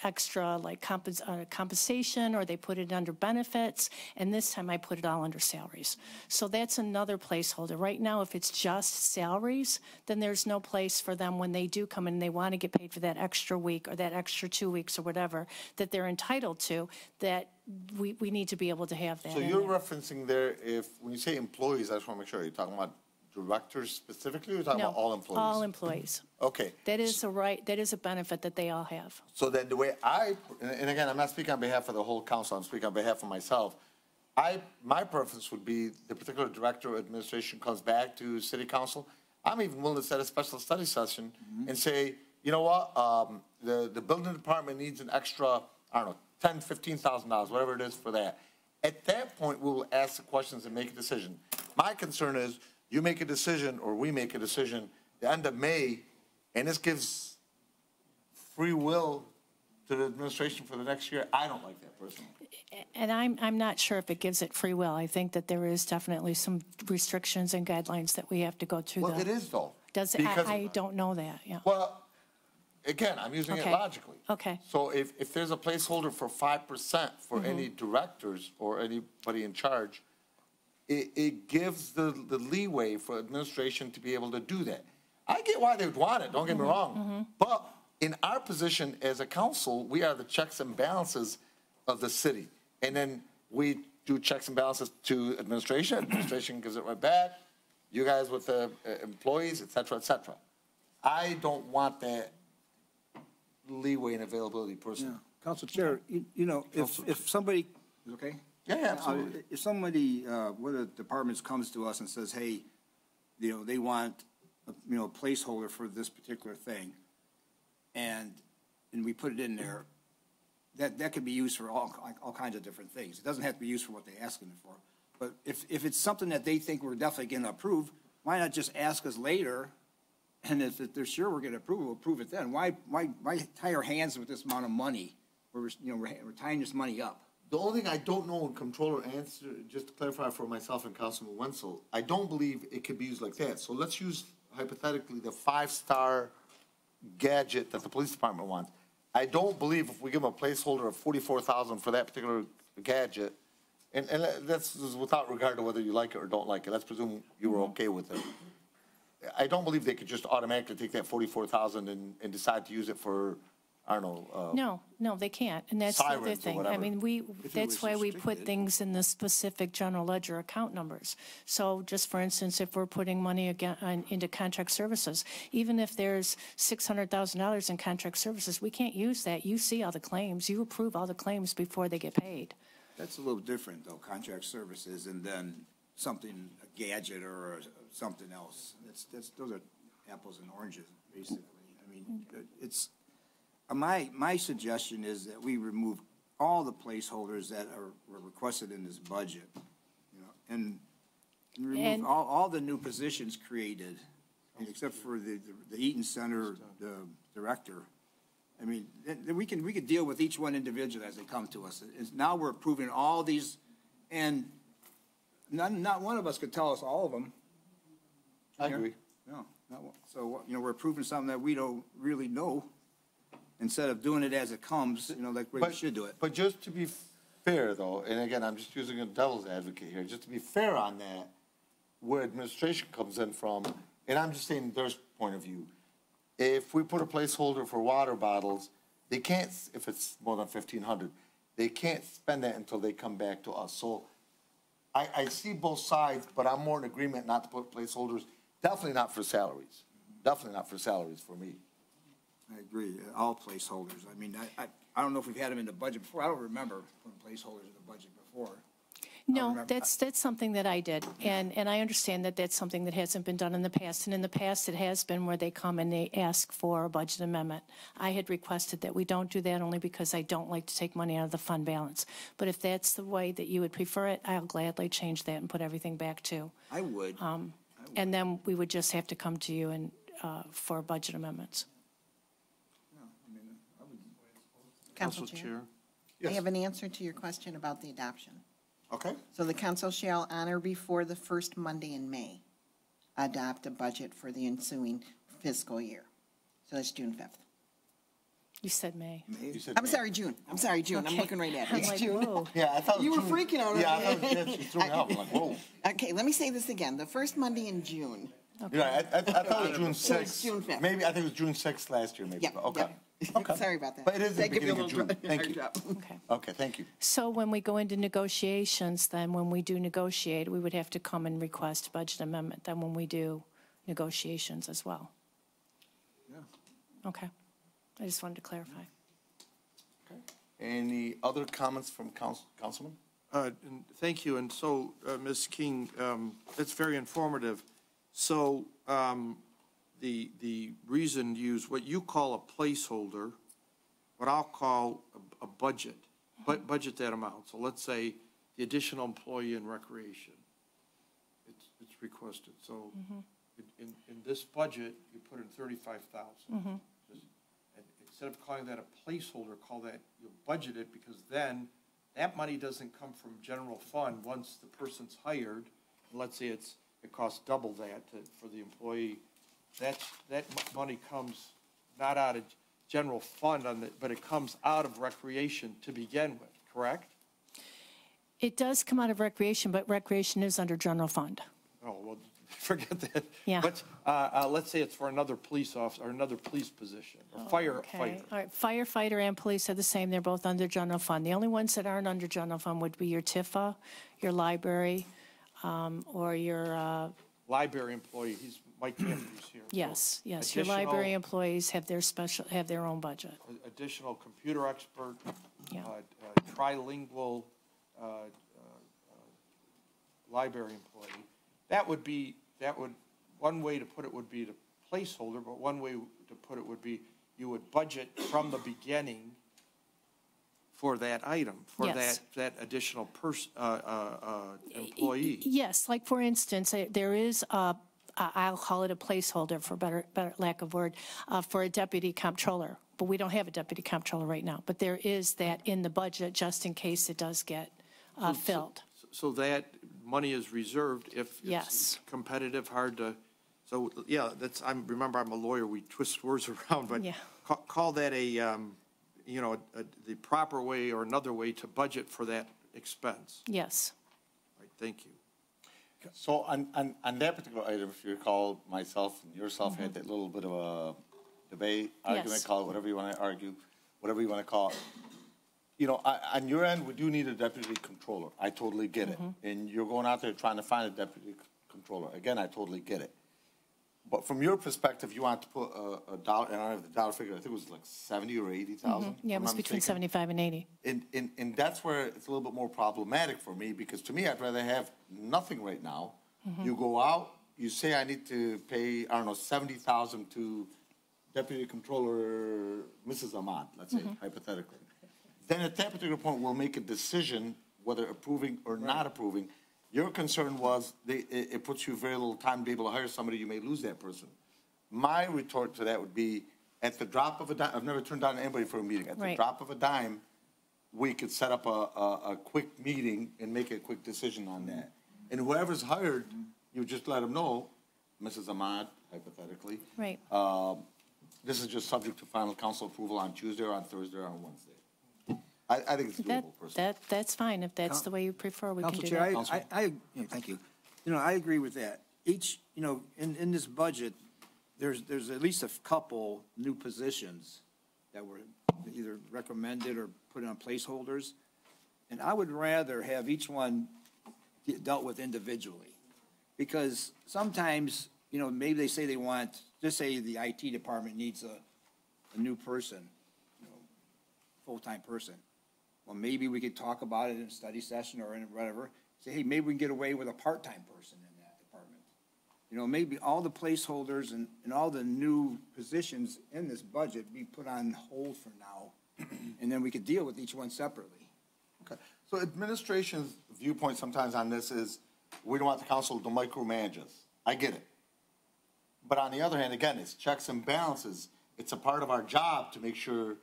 extra like compensation, or they put it under benefits, and this time I put it all under salaries. So that's another placeholder. Right now, if it's just salaries, then there's no place for them when they do come in and they want to get paid for that extra week or that extra 2 weeks or whatever that they're entitled to, that we need to be able to have that. So in you're there. referencing there, when you say employees, I just want to make sure, you're talking about directors specifically, or you're talking No, about all employees? all employees. Okay. That is a right, that is a benefit that they all have. So then the way and again, I'm not speaking on behalf of the whole council, I'm speaking on behalf of myself. My preference would be the particular director or administration comes back to city council. I'm even willing to set a special study session and say, you know what, the building department needs an extra, I don't know, $10,000, $15,000, whatever it is for that. At that point, we will ask the questions and make a decision. My concern is you make a decision or we make a decision the end of May, and this gives free will to the administration for the next year. I don't like that personally. And I'm not sure if it gives it free will. I think that there is definitely some restrictions and guidelines that we have to go through. Well, it is though. Does it? Because- I don't know that, yeah. Well, again, I'm using it Okay. logically. Okay. So if there's a placeholder for 5% for any directors or anybody in charge, it gives the leeway for administration to be able to do that. I get why they would want it, don't get me wrong. But in our position as a council, we are the checks and balances of the city. And then we do checks and balances to administration. Administration gives it right back. You guys with the employees, et cetera, et cetera. I don't want that leeway and availability personally. Council Chair, you know, if somebody, is it okay? Yeah, absolutely. If somebody, one of the departments comes to us and says, hey, you know, they want, a placeholder for this particular thing, and we put it in there, that could be used for all kinds of different things. It doesn't have to be used for what they're asking it for. But if it's something that they think we're definitely going to approve, why not just ask us later? And if they're sure we're going to approve it, we'll approve it then. Why tie our hands with this amount of money? We're tying this money up. The only thing I don't know, and Controller answer, just to clarify for myself and Councilman Wenzel, I don't believe it could be used like that. So let's use hypothetically the 5-star gadget that the police department wants. I don't believe if we give them a placeholder of $44,000 for that particular gadget, and that's without regard to whether you like it or don't like it. Let's presume you were okay with it. I don't believe they could just automatically take that $44,000 and decide to use it for, I don't know. No, they can't, and that's the other Sirens or thing. I whatever. mean, that's was why we put restricted. things in the specific general ledger account numbers. So just for instance, if we're putting money again into contract services, even if there's $600,000 in contract services, we can't use that. You see all the claims. You approve all the claims before they get paid. That's a little different, though, contract services, and then something, a gadget or something else. Those are apples and oranges, basically. I mean, it's, my suggestion is that we remove all the placeholders that were requested in this budget, and remove all the new positions created, except for the Eaton Center, the director. I mean, we can deal with each one individually as they come to us. Now we're approving all these, and not one of us could tell us all of them. I agree. No, not one. So, we're approving something that we don't really know, instead of doing it as it comes, like we should do it. But just to be fair, though, and again, I'm just using a devil's advocate here, just to be fair on that, where administration comes in from, and I'm just saying their point of view, if we put a placeholder for water bottles, they can't, if it's more than 1,500, they can't spend that until they come back to us. So I see both sides, but I'm more in agreement not to put placeholders, definitely not for salaries. Definitely not for salaries for me. I agree, all placeholders. I mean, I don't know if we've had them in the budget before. I don't remember putting placeholders in the budget before. No, that's something that I did, and I understand that that's something that hasn't been done in the past, and in the past it has been where they come and they ask for a budget amendment. I had requested that we don't do that only because I don't like to take money out of the fund balance. But if that's the way that you would prefer it, I'll gladly change that and put everything back too. I would. And then we would just have to come to you and for budget amendments. Council Chair, I have an answer to your question about the adoption. Okay? So the council shall honor before the first Monday in May, adopt a budget for the ensuing fiscal year. So that's June 5th. You said May. You said I'm May. sorry, June. I'm sorry, June. I'm Okay. looking right at it. I'm It's like, June. whoa. Yeah, I thought You were June- freaking out. Yeah, I thought you threw me off. I'm like, whoa. Okay, let me say this again. The first Monday in June. Yeah, I thought it was June So 6th. it's June 5th. Maybe, I think it was June 6th last year, maybe. Yeah. but Okay. yeah. Okay. Sorry about that. But it is the That gave me a beginning of little June. Thank hard you. job. Okay. Okay, thank you. So when we go into negotiations, then when we do negotiate, we would have to come and request budget amendment then when we do negotiations as well. Yeah. Okay. I just wanted to clarify. Any other comments from Councilman? And thank you. And so, Ms. King, it's very informative. So the reason used, what you call a placeholder, what I'll call a budget, but budget that amount. So let's say the additional employee in recreation, it's requested. So in this budget, you put in 35,000. And instead of calling that a placeholder, call that, you budget it, because then that money doesn't come from general fund once the person's hired. And let's say it costs double that for the employee. That money comes not out of general fund, but it comes out of recreation to begin with, correct? It does come out of recreation, but recreation is under general fund. Oh, well, forget that. Yeah. But let's say it's for another police officer or another police position, or firefighter. Okay. All right, firefighter and police are the same. They're both under general fund. The only ones that aren't under general fund would be your TIFA, your library, or your, Library employee, Mike Campi's here. yes, So yes. Your library employees have their own budget. Additional computer expert, Yeah. Trilingual library employee. One way to put it would be the placeholder, but one way to put it would be you would budget from the beginning for that item, for Yes. that additional employee. Yes, like for instance, there is I'll call it a placeholder for better lack of word, for a deputy comptroller. But we don't have a deputy comptroller right now. But there is that in the budget just in case it does get filled. So that money is reserved if Yes. it's competitive, hard to, so, yeah, remember, I'm a lawyer, we twist words around, but Yeah. call that the proper way or another way to budget for that expense. Yes. All right, thank you. So on that particular item, if you recall, myself and yourself had that little bit of a debate, argument, Yes. call it whatever you want to argue, whatever you want to call it. On your end, we do need a deputy controller. I totally get it. And you're going out there trying to find a deputy controller. Again, I totally get it. But from your perspective, you want to put a dollar, and I don't have the dollar figure, I think it was like 70 or 80,000. Yeah, it was between 75 and 80. And that's where it's a little bit more problematic for me, because to me, I'd rather have nothing right now. You go out, you say I need to pay, I don't know, 70,000 to Deputy Controller Mrs. Ahmad, let's say, hypothetically. Then at that particular point, we'll make a decision whether approving or not approving. Your concern was it puts you very little time to be able to hire somebody, you may lose that person. My retort to that would be, at the drop of a dime, I've never turned down anybody for a meeting. At the drop of a dime, we could set up a quick meeting and make a quick decision on that. And whoever's hired, you just let them know, Mrs. Ahmad, hypothetically. Right. This is just subject to final council approval on Tuesday or on Thursday or on Wednesday. I think it's doable, personally. That's fine. If that's the way you prefer, we can Council do Chair, that. thank you. I agree with that. In this budget, there's at least a couple new positions that were either recommended or put on placeholders. And I would rather have each one dealt with individually. Because sometimes, maybe they say they want, just say the IT department needs a new person, full-time person. Well, maybe we could talk about it in a study session or in whatever. Say, hey, maybe we can get away with a part-time person in that department. Maybe all the placeholders and all the new positions in this budget be put on hold for now, and then we could deal with each one separately. Okay. So administration's viewpoint sometimes on this is, we don't want the council to micromanage us. I get it. But on the other hand, again, it's checks and balances. It's a part of our job to make sure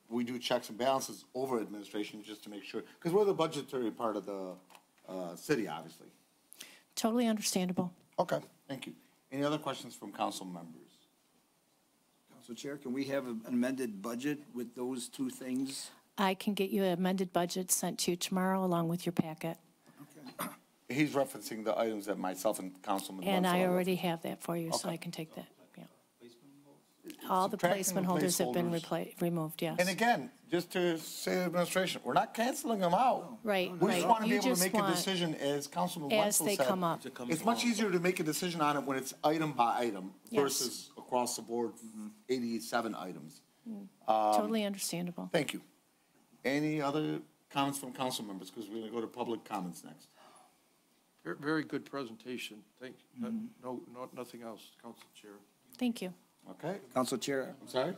we do checks and balances over administration, just to make sure, because we're the budgetary part of the city, obviously. Totally understandable. Okay, thank you. Any other questions from council members? Council Chair, can we have an amended budget with those two things? I can get you an amended budget sent to you tomorrow along with your packet. Okay. He's referencing the items that myself and Councilman And Wenzel I are already have that for you, so Okay. I can take that. Yeah. All the Subtracting placement the holders have been placeholders. removed, yes. And again, just to say to the administration, we're not canceling them out. Right, We just right. want to be You able to just make a want- decision, as Councilman As Wenzel they said. come up. It's much easier to make a decision on it when it's item by item Yes. versus across the board, 87 items. Totally understandable. Thank you. Any other comments from council members? Because we're going to go to public comments next. Very good presentation. Thank you. No, nothing else, Council Chair. Thank you. Okay, Council Chair, I'm sorry?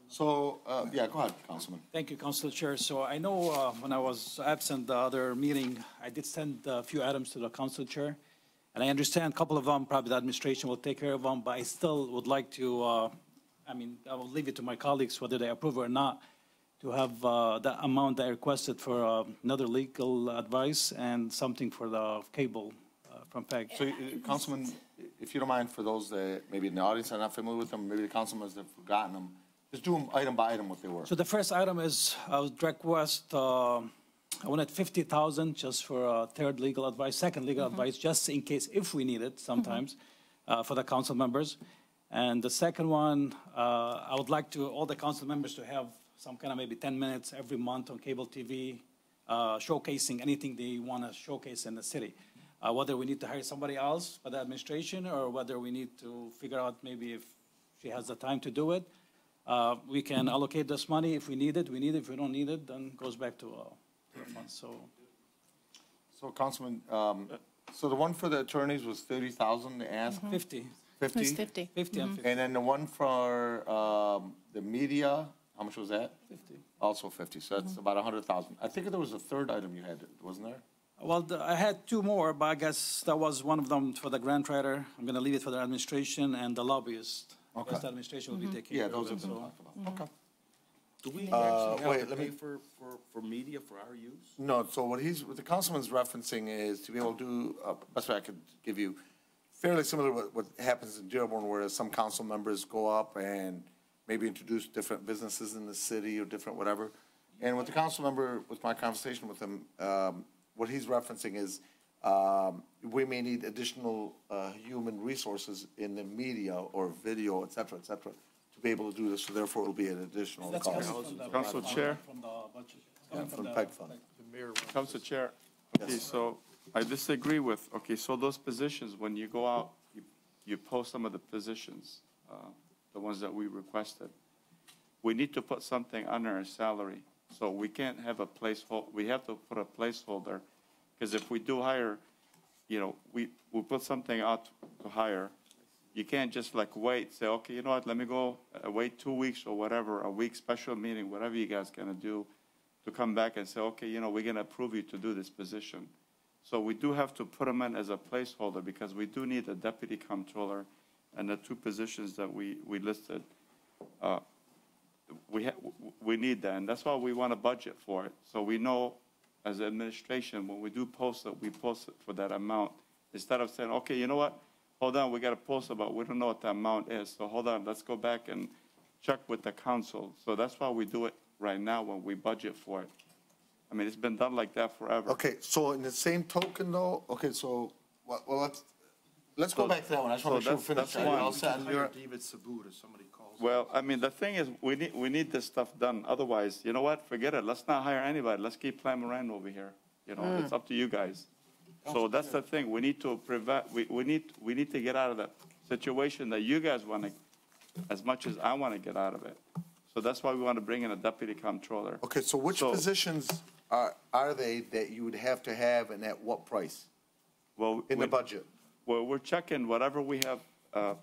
So, yeah, go ahead, Councilman. Thank you, Council Chair. So I know when I was absent the other meeting, I did send a few items to the Council Chair. And I understand a couple of them, probably the administration will take care of them, but I still would like to, I will leave it to my colleagues whether they approve or not, to have the amount that I requested for another legal advice and something for the cable from PEG. So, Councilman, if you don't mind, for those that maybe in the audience are not familiar with them, maybe the councilmen have forgotten them, just do them item by item what they were. So the first item is, I would request, I wanted 50,000 just for third legal advice, second legal advice, just in case if we need it sometimes for the council members. And the second one, I would like to all the council members to have some kind of maybe 10 minutes every month on cable TV, showcasing anything they want to showcase in the city. Whether we need to hire somebody else for the administration or whether we need to figure out maybe if she has the time to do it. We can allocate this money. If we need it, we need it. If we don't need it, then it goes back to the fund. So, Councilman, so the one for the attorneys was 30,000 they asked? 50. 50? It was 50. 50 and 50. And then the one for the media, how much was that? 50. Also 50, so that's about 100,000. I think there was a third item you had, wasn't there? Well, I had two more, but I guess that was one of them for the grant writer. I'm going to leave it for the administration and the lobbyist. Okay. Because the administration will be taking Yeah, care of those it. have been So talked about. Okay. Do we actually wait, have to let pay me- for media for our use? No, so what the councilman's referencing is to be able to do, best way I could give you, fairly similar to what happens in Dearborn, where some council members go up and maybe introduce different businesses in the city or different whatever. And with the council member, with my conversation with him, what he's referencing is we may need additional human resources in the media or video, et cetera, to be able to do this, so therefore it'll be an additional That's cost. coming from the- Council Chair? From the budget. Yeah, Coming from the- PEG fund. Council Chair, okay, so I disagree with, okay, so those positions, when you go out, you post some of the positions, the ones that we requested. We need to put something under our salary, so we can't have a placeholder, we have to put a placeholder, because if we do hire, we put something out to hire, you can't just like wait, say, okay, you know what, let me go, wait 2 weeks or whatever, a week special meeting, whatever you guys gonna do, to come back and say, okay, we're gonna approve you to do this position. So we do have to put them in as a placeholder, because we do need a deputy comptroller and the two positions that we listed. We need that, and that's why we want a budget for it. So we know, as administration, when we do post it, we post it for that amount. Instead of saying, okay, you know what, hold on, we got to post it, but we don't know what the amount is. So hold on, let's go back and check with the council. So that's why we do it right now when we budget for it. I mean, it's been done like that forever. Okay, so in the same token though, okay, so, well, let's go back to that one. I just want to so make sure we're that's finished. one. All set on your- David Sabut if somebody calls. Well, I mean, the thing is, we need this stuff done. Otherwise, you know what? Forget it. Let's not hire anybody. Let's keep Plan Moran over here. It's up to you guys. So that's the thing. We need to prevent. We need to get out of that situation that you guys want to, as much as I want to get out of it. So that's why we want to bring in a deputy comptroller. Okay, so which positions are they that you would have to have and at what price Well, in the budget? Well, we're checking whatever we have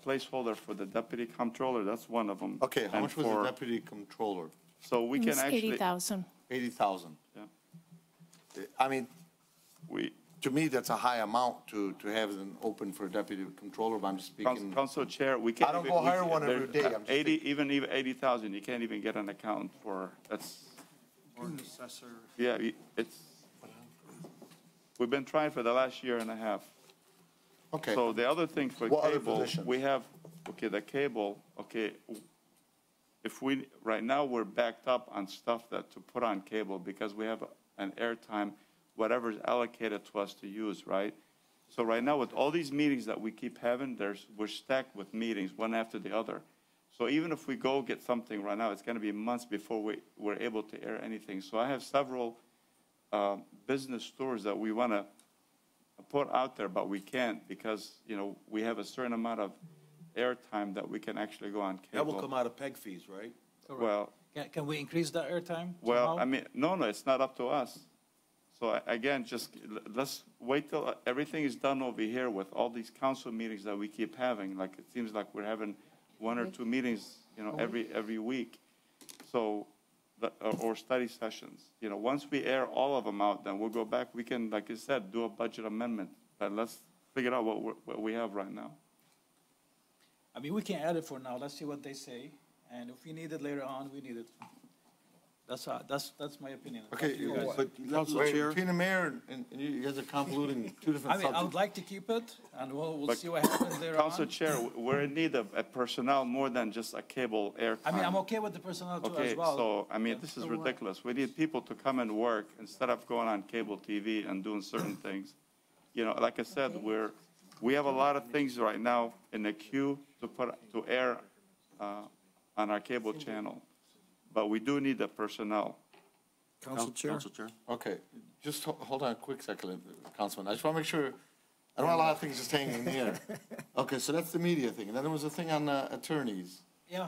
placeholder for the deputy comptroller. That's one of them. Okay, how And much was the for- deputy controller? So we It can was actually. 80,000. 80,000. Yeah. I mean, We, to me, that's a high amount to have an open for deputy controller, but I'm just speaking. Council Chair, we can't. I don't even- go hire we- one every there- day. I'm just 80, even 80,000, you can't even get an account for, that's, Or an assessor. yeah, it's, we've been trying for the last year and a half. Okay, So the other thing for What other cable, positions? we have, okay, the cable, okay, if we, right now, we're backed up on stuff that to put on cable because we have an airtime, whatever's allocated to us to use, right? So right now, with all these meetings that we keep having, we're stacked with meetings, one after the other. So even if we go get something right now, it's gonna be months before we're able to air anything. So I have several business stores that we wanna put out there, but we can't because, we have a certain amount of airtime that we can actually go on That will cable. come out of PEG fees, right? Well, Can we increase that airtime? well, somehow? I mean, no, it's not up to us. So again, just let's wait till everything is done over here with all these council meetings that we keep having. Like, it seems like we're having one or two meetings, every week. So, or study sessions. Once we air all of them out, then we'll go back. We can, like I said, do a budget amendment. But let's figure out what we have right now. I mean, we can add it for now. Let's see what they say. And if we need it later on, we need it. That's my opinion. Okay, You guys. but Council wait, Chair? between the mayor and you guys are convoluting two different I mean, I would subjects. like to keep it, and we'll But see what happens later Council on. Chair, we're in need of a personnel more than just a cable air I mean, I'm time. okay with the personnel too Okay, as well. so, I mean, this is ridiculous. We need people to come and work instead of going on cable TV and doing certain things. Like I said, we have a lot of things right now in the queue to air on our cable channel. But we do need the personnel. Council Chair? Okay, just hold on a quick second, Councilman. I just want to make sure, I don't want a lot of things just hanging in the air. Okay, so that's the media thing. And then there was a thing on attorneys. Yeah,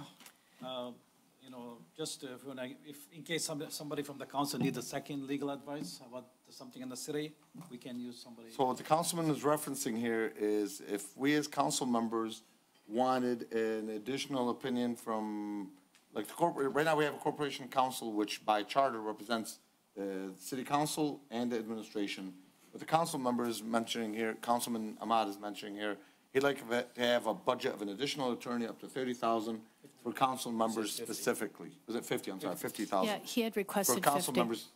just if in case somebody from the council needs a second legal advice about something in the city, we can use somebody. So what the councilman is referencing here is if we as council members wanted an additional opinion from, like the corporate, right now we have a corporation council which by charter represents the city council and the administration. But the council member is mentioning here, Councilman Ahmad is mentioning here, he'd like to have a budget of an additional attorney up to 30,000 for council members specifically. Was it 50? I'm sorry, 50,000. Yeah, he had For requested council 50. members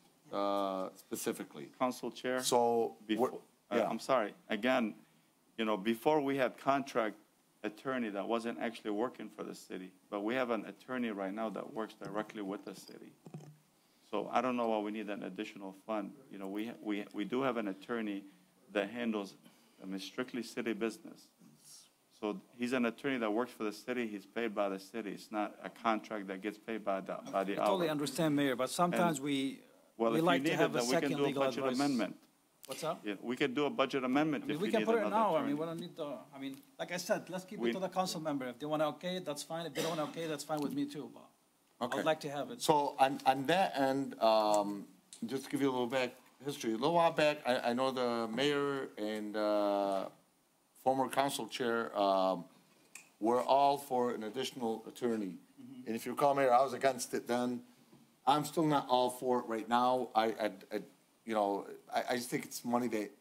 specifically. Council Chair? So, Before, yeah. I'm sorry, again, before we had contract attorney that wasn't actually working for the city, but we have an attorney right now that works directly with the city. So I don't know why we need an additional fund. We do have an attorney that handles, strictly city business. So he's an attorney that works for the city, he's paid by the city. It's not a contract that gets paid by the I totally hour. understand, Mayor, but sometimes we Well, if you like need to it, have a then we can second do a legal budget advice. amendment. What's up? Yeah, we could do a budget amendment I mean, if we you can need put it another now. I attorney. mean, we don't need to, I mean, like I said, let's keep We- it to the council member. If they want to okay it, that's fine. If they don't want to okay it, that's fine with me too, but I Okay. would like to have it. So on that end, just to give you a little back history, a little while back, I know the mayor and former council chair were all for an additional attorney. And if you recall, Mayor, I was against it then. I'm still not all for it right now. I just think it's money that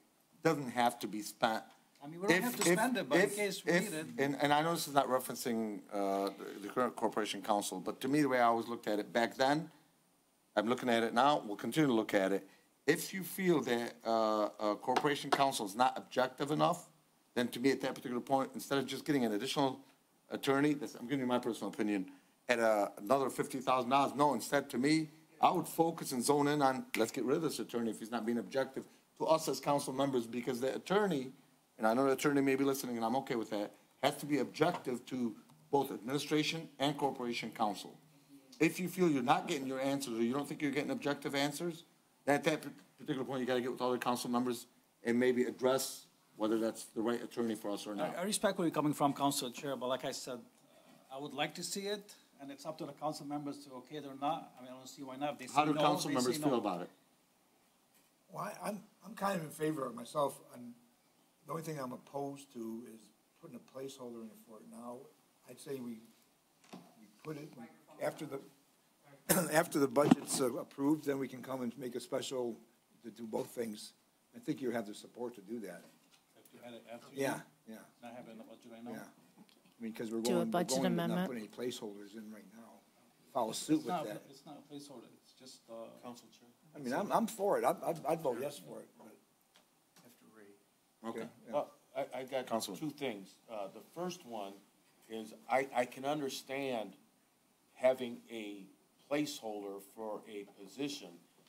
doesn't have to be spent. I mean, we don't have to spend it, but in case we need it. And I know this is not referencing the current corporation council, but to me, the way I always looked at it back then, I'm looking at it now, we'll continue to look at it. If you feel that a corporation council is not objective enough, then to me, at that particular point, instead of just getting an additional attorney, I'm giving you my personal opinion, at another $50,000, no, instead, to me, I would focus and zone in on, let's get rid of this attorney if he's not being objective to us as council members, because the attorney, and I know the attorney may be listening, and I'm okay with that, has to be objective to both administration and corporation council. If you feel you're not getting your answers, or you don't think you're getting objective answers, then at that particular point, you gotta get with other council members and maybe address whether that's the right attorney for us or not. I respect where you're coming from, Council Chair, but like I said, I would like to see it, and it's up to the council members to okay it or not. I mean, I don't see why not. If they say How do no, council they members say feel no. about it? Well, I'm kind of in favor of myself, and the only thing I'm opposed to is putting a placeholder in it for it now. I'd say we put it, after the budget's approved, then we can come and make a special, to do both things. I think you have the support to do that. If you had it after you Yeah, yeah, not having the budget right now. yeah. I mean, because we're Do a going to budget not amendment. put any placeholders in right now. Follow suit It's with not, that. it's not a placeholder, it's just, Council Chair? I mean, I'm for it. I'd vote yes for it, but. Okay. Yeah. Well, I got Councilman. two things. The first one is I can understand having a placeholder for a position,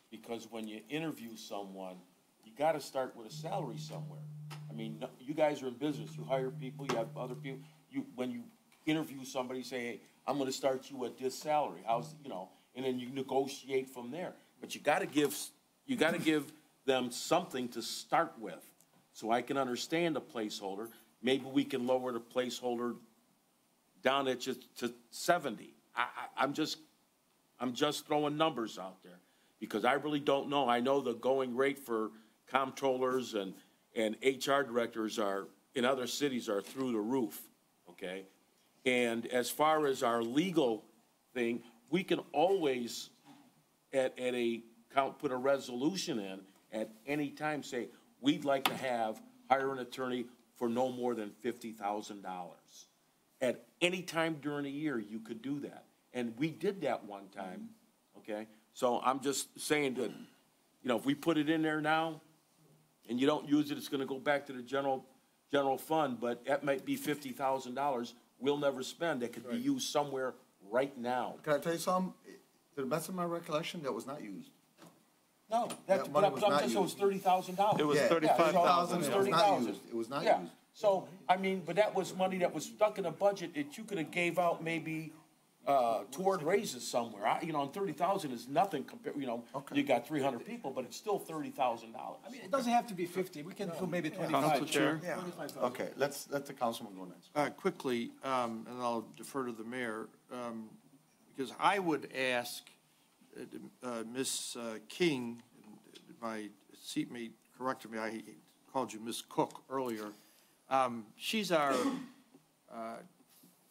because when you interview someone, you gotta start with a salary somewhere. I mean, you guys are in business, you hire people, you have other people, when you interview somebody, say, hey, I'm gonna start you at this salary, and then you negotiate from there. But you gotta give them something to start with. So I can understand a placeholder. Maybe we can lower the placeholder down at just to 70. I'm just throwing numbers out there, because I really don't know. I know the going rate for comptrollers and HR directors in other cities are through the roof, okay? And as far as our legal thing, we can always, put a resolution in at any time, say, we'd like to hire an attorney for no more than $50,000. At any time during the year, you could do that. And we did that one time, okay? So I'm just saying that, if we put it in there now and you don't use it, it's gonna go back to the general fund, but that might be $50,000 we'll never spend that could be used somewhere right now. Can I tell you something? To the best of my recollection, that was not used. No, That money was not it was $30,000. It was Yeah, 35,000. It was not used. It was not Yeah, used. so, but that was money that was stuck in a budget that you could have gave out maybe, toward raises somewhere. And 30,000 is nothing compared, you got 300 people, but it's still $30,000. I mean, it doesn't have to be 50, we can do maybe 25. Council Chair. Okay, let the councilman go next. Quickly, and I'll defer to the mayor, because I would ask Ms. King, my seatmate corrected me, I called you Ms. Cook earlier. She's our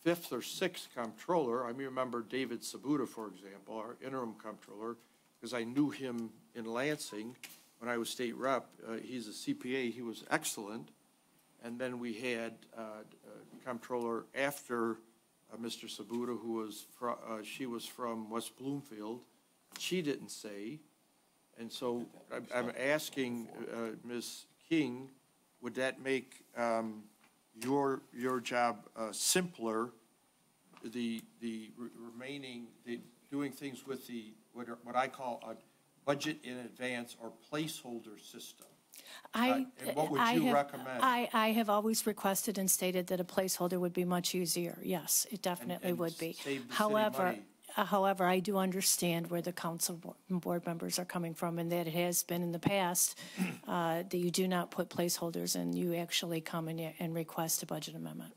fifth or sixth comptroller. I remember David Sabuda, for example, our interim comptroller, because I knew him in Lansing when I was state rep. He's a CPA. He was excellent. And then we had a comptroller after Mr. Sabuda, who was she was from West Bloomfield. She didn't say. And so I'm asking Ms. King, would that make your job simpler, the remaining, doing things with what I call a budget in advance or placeholder system? And what would you recommend? I have always requested and stated that a placeholder would be much easier. Yes, it definitely would be. Save the city money. However, I do understand where the council board members are coming from, and that it has been in the past that you do not put placeholders and you actually come and request a budget amendment,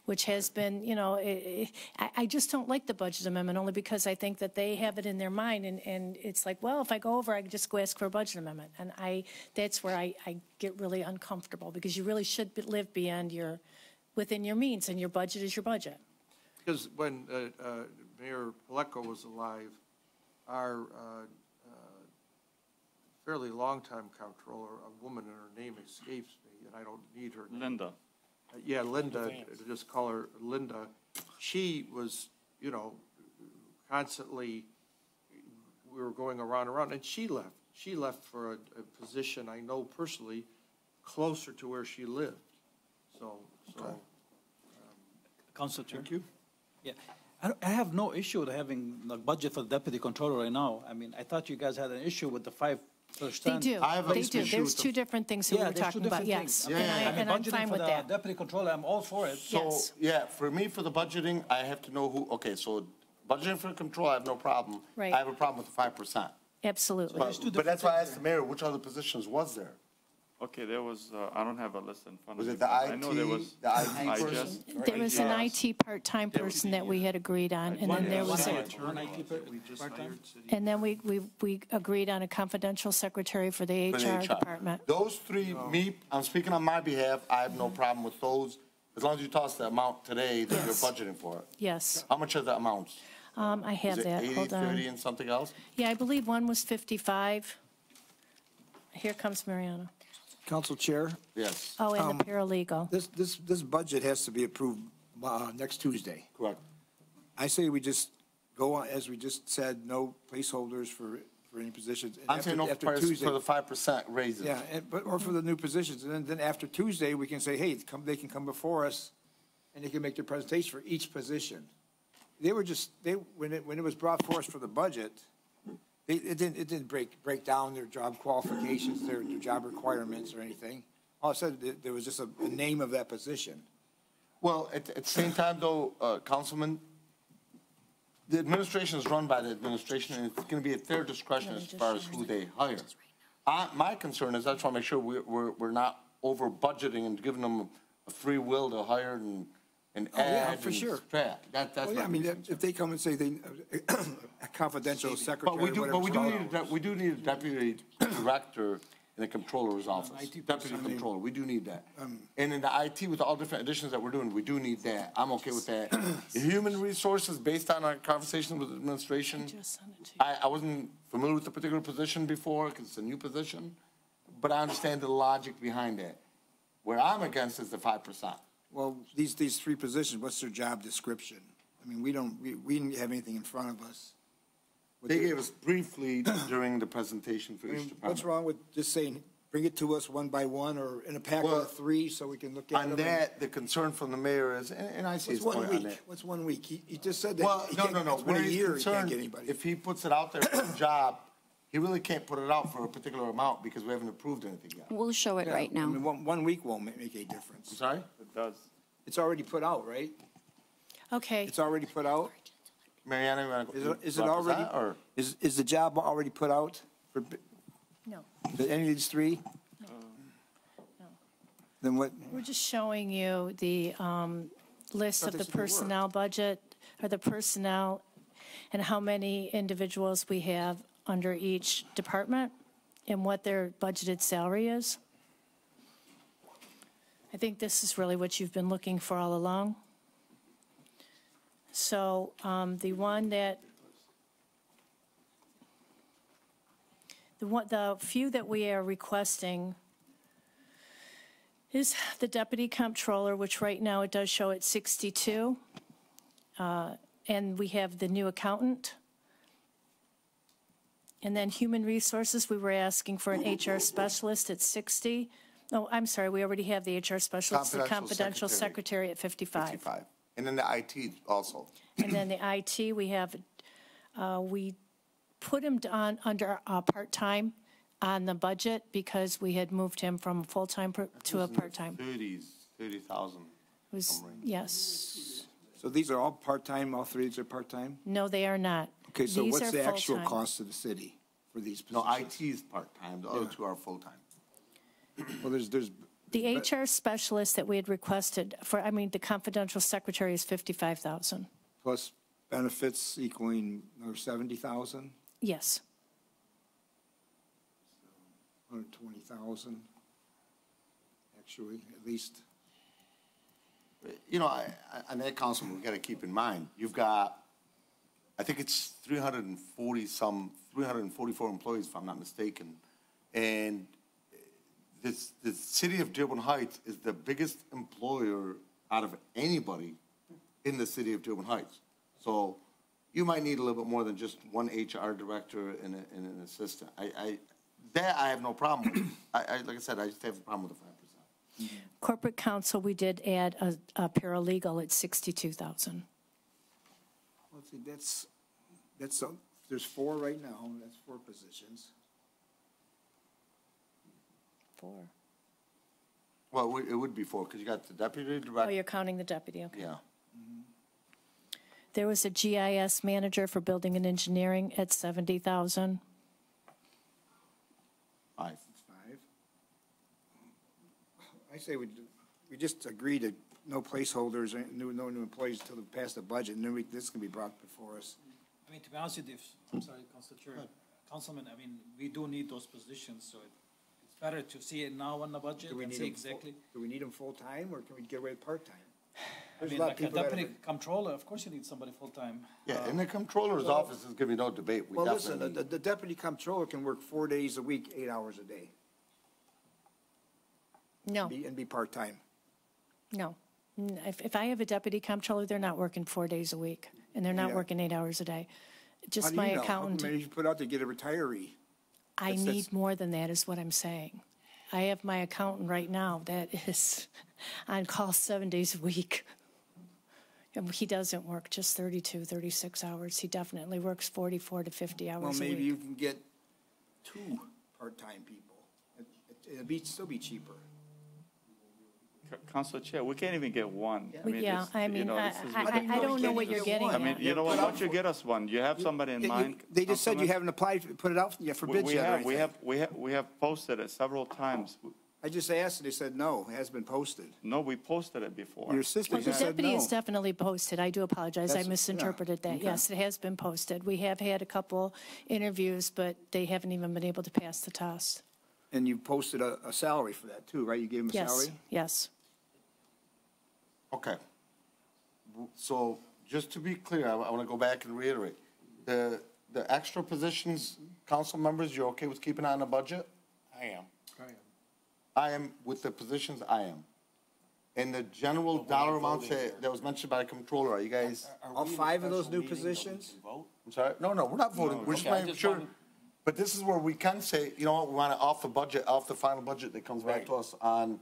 which has been, I just don't like the budget amendment only because I think that they have it in their mind, and it's like, well, if I go over, I can just go ask for a budget amendment, and that's where I get really uncomfortable, because you really should live within your means, and your budget is your budget. Because when Mayor Paleko was alive, our fairly long-time comptroller, a woman, and her name escapes me, and I don't need her name. Linda. Yeah, Linda, just call her Linda. She was, constantly, we were going around, and she left. She left for a position, I know personally, closer to where she lived. So. Council Chair. Thank you. Yeah, I have no issue with having the budget for the deputy controller right now. I mean, I thought you guys had an issue with the 5%. They do. They do. There's two different things that we were talking about, yes. And I'm fine with that. Deputy controller, I'm all for it. So, yeah, for me, for the budgeting, I have to know who, okay, so budgeting for control, I have no problem. Right. I have a problem with the 5%. Absolutely. But that's why I asked the mayor, which other positions was there? Okay, there was, I don't have a list in front of Was me. it the but I know there was. IT, the IT person? There was an IT part-time person that we had agreed on, and then there was and then we agreed on a confidential secretary for the For the HR department. Those three, I'm speaking on my behalf, I have no problem with those, as long as you tell us the amount today that you're Yes. budgeting for it. Yes, How much are the amounts? I have Is it that, 80, hold 30, on. and something else? Yeah, I believe one was 55. Here comes Mariana. Council Chair, Yes, Oh, and the paralegal. this budget has to be approved next Tuesday. correct. I say we just go on, as we just said, no placeholders for any positions. And I'm saying no after price Tuesday- for the 5% raises. Yeah, or for the new positions, and then after Tuesday, we can say, hey, they can come before us, and they can make their presentation for each position. They were just, when it was brought forth for the budget, it didn't break down their job qualifications, their job requirements or anything. All of a sudden, there was just a name of that position. Well, at the same time, though, Councilman, the administration is run by the administration, and it's going to be at their discretion as far as who they hire. My concern is I just want to make sure we're not over budgeting and giving them a free will to hire and add for and sure. subtract. That's Well, yeah, I my mean, concern. if they come and say a confidential secretary, But we do whatever it's called. need a deputy director in the controller's office, IT deputy person. controller, we do need that. And in the IT, with all different additions that we're doing, we do need that. I'm okay with that. The human resources, based on our conversation with the administration, Just send it to you. I wasn't familiar with the particular position before, because it's a new position, but I understand the logic behind that. Where I'm against is the 5%. Well, these three positions, what's their job description? I mean, we didn't have anything in front of us. They gave us briefly during the presentation for I each mean, department. what's wrong with just saying, bring it to us one by one or in a packet Well, of three so we can look at them? On that, the concern from the mayor is, and I see his What's point 1 on week? that. What's 1 week? He just said that. Well, he no, can't- no, no. It's been Where a he's year, he can't concerned, get anybody. if he puts it out there for a job, he really can't put it out for a particular amount because we haven't approved anything yet. We'll show it right I now. mean, 1 week won't make a difference. I'm sorry? It does. It's already put out, right? Okay, It's already put out? Mariana, you want to? Is it already, Or, is the job already put out for no, any of these three? Then what, we're just showing you the list Thought of they the said they were. personnel budget, or the personnel, and how many individuals we have under each department, and what their budgeted salary is. I think this is really what you've been looking for all along. So the one that, the few that we are requesting is the deputy comptroller, which right now it does show at 62. And we have the new accountant. And then human resources, we were asking for an HR specialist at 60. Oh, I'm sorry, we already have the HR specialist, the confidential secretary at 55. 55. And then the IT also. And then the IT, we have, we put him on under part-time on the budget because we had moved him from full-time to a part-time. 30,000. Was, yes. so these are all part-time, all three of these are part-time? No, they are not. Okay, so These what's are the actual full-time. cost to the city for these No, positions? IT is part-time, the other two are full-time. Well, there's, The HR specialist that we had requested for, I mean, the confidential secretary is 55,000. plus benefits equaling another 70,000, Yes. 120,000, actually, at least. You know, on that, Councilman, we got to keep in mind, you've got, I think it's 344 employees, if I'm not mistaken. And the city of Dearborn Heights is the biggest employer out of anybody in the city of Dearborn Heights. So you might need a little bit more than just one HR director and an assistant. That I have no problem with. Like I said, I just have a problem with the 5%. Corporate counsel, we did add a paralegal at 62,000. Let's see, there's 4 right now, that's 4 positions. 4. Well, it would be 4, because you got the deputy Oh, director. you're counting the deputy, okay. Yeah. There was a GIS manager for building and engineering at 70,000. 5. 5. I say we just agree to no placeholders, no new employees until we pass the budget, and then this can be brought before us. I mean, to be honest with you, I'm sorry, Council Chair, Councilman, I mean, we do need those positions, so it's better to see it now on the budget Do we and need see them exactly. Do we need them full-time, or can we get away with part-time? I There's mean, a lot of like a people that deputy are- comptroller, of course you need somebody full-time. Yeah, in the controller's office is going to be no debate. We Well, listen, definitely the deputy comptroller can work 4 days a week, 8 hours a day, No, and be part-time. no. If I have a deputy comptroller, they're not working 4 days a week, and they're not Yeah. working 8 hours a day. How Just do my you know? How come accountant. maybe you put out to get a retiree? I That's- need more than that, is what I'm saying. I have my accountant right now that is on call 7 days a week. And he doesn't work just 32, 36 hours. He definitely works 44 to 50 Well, hours a maybe week. you can get 2 part-time people. It'd still be cheaper. Council Chair, we can't even get one. I mean, Yeah, this- I you mean, know, I this is I ridiculous. don't know what Can't you're even get getting one. I mean, at. you know what, put why out don't you for- get us one? You have somebody in mind? They just said you Councilman? haven't applied, put it out for bids yet or anything. We have posted it several times. I just asked, and they said, no, it hasn't been posted. No, we posted it before. Your assistant Well, the just said deputy no. is definitely posted. I do apologize. I That's- misinterpreted yeah, that. okay. Yes, it has been posted. We have had a couple interviews, but they haven't even been able to pass the test. And you posted a salary for that too, right? You gave him a Yes, salary? yes. Okay. So just to be clear, I want to go back and reiterate. The extra positions, council members, you're okay with keeping on the budget? I am. I am, with the positions, I am. And the general dollar amounts that was mentioned by the controller, are you guys, All 5 of those new positions? I'm sorry? No, we're not voting. We're just Okay, I making just sure. wanted- But this is where we can say, you know what, we want it off the budget, off the final budget that comes back Right. to us on,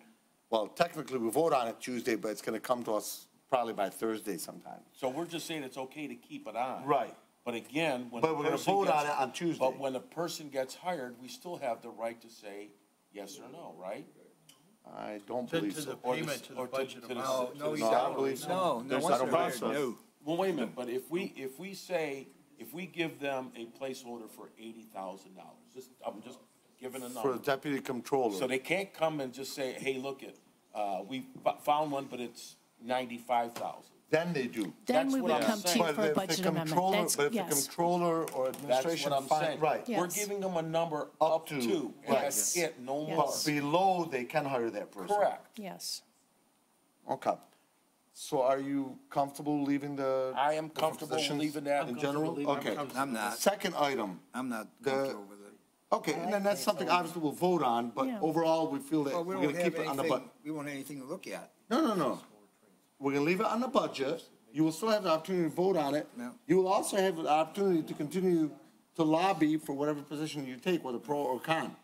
well, technically, we vote on it Tuesday, but it's going to come to us probably by Thursday sometime. So we're just saying it's okay to keep it on. Right. But again, when. But a we're gonna person vote on gets- it on Tuesday. But when a person gets hired, we still have the right to say yes or no, right? I don't To believe the so. Or payment to the or budget to the- amount. No, to you the- I don't believe so. No, There's once not a they're hired, process. no. Well, wait a minute, but if we say, if we give them a placeholder for $80,000, I'm just giving a For number. the deputy controller. So they can't come and just say, hey, look it, we found one, but it's 95,000. Then they do. Then That's we what would I'm come to saying. you But for a if the budget amendment. controller, That's, but if the yes. controller or That's administration what I'm find, saying. right. Yeah. We're Yes. giving them a number Up up to, to, and right. that's it, no Yes. more. But below, they can hire that person. Correct. Yes. Okay. So are you comfortable leaving the? I am different comfortable positions leaving that. In general? Okay. I'm not. Second item. I'm not The- comfortable with it. Okay, and then that's something obviously we'll vote on, but Yeah. overall, we feel that Well, we're we gonna won't keep have it on the anything, budget. we won't have anything to look at. No. We're gonna leave it on the budget. You will still have the opportunity to vote on it. Yeah. You will also have the opportunity to continue to lobby for whatever position you take, whether pro or con.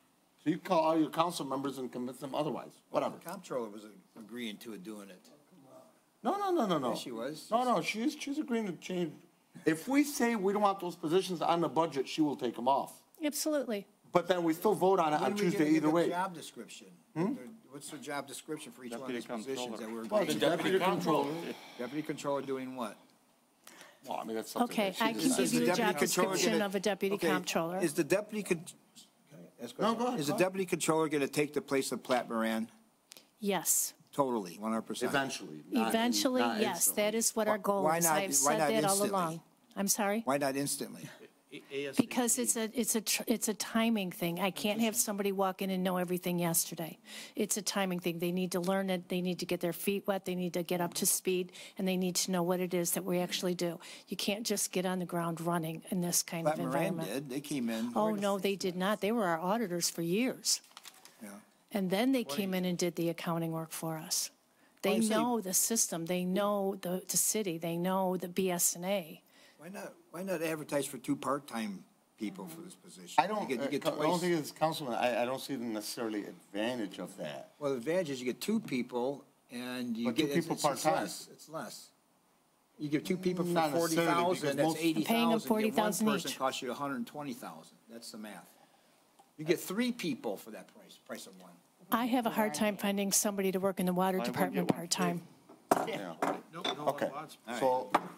So you call all your council members and convince them otherwise, whatever. The comptroller was agreeing to it, doing it. No. Yes, she was. No, she's agreeing to change. If we say we don't want those positions on the budget, she will take them off. Absolutely. But then we still vote on it When on are we gonna Tuesday get either the way. job description? What's the job description for each one of these Deputy positions controller. that we're Well, agreeing the to? deputy controller. Deputy controller doing what? Well, I mean, that's something. Okay, that I she can decides. give you a Is the job deputy controller description gonna- of a deputy Okay, comptroller. Is the deputy, No, go ahead, is the go ahead. deputy controller going to take the place of Platt Moran? Yes. Totally, 100%. Eventually. Eventually, yes, that is what our goal Why is. not- I've why said not that all instantly? along. I'm sorry? Why not instantly? Because it's a timing thing. I can't have somebody walk in and know everything yesterday. It's a timing thing. They need to learn it. They need to get their feet wet. They need to get up to speed, and they need to know what it is that we actually do. You can't just get on the ground running in this kind of Platt Moran environment. did, they came in. Oh, no, they did not. They were our auditors for years. Yeah. And then they came in and did the accounting work for us. They I'm saying- know the system. They know the city. They know the BSNA. Why not advertise for 2 part-time people for this position? I don't, You get I don't twice. think it's Councilman, I don't see the necessarily advantage of that. Well, the advantage is you get 2 people and you But 2 get. people it's part-time. less. It's less. You give 2 people for Not necessarily, 40,000, because that's most- 80,000. Paying them Get 40,000 one person each. costs you 120,000. That's the math. You get 3 people for that price of 1. I have a hard time finding somebody to work in the water department part-time. Yeah. No Okay, one wants.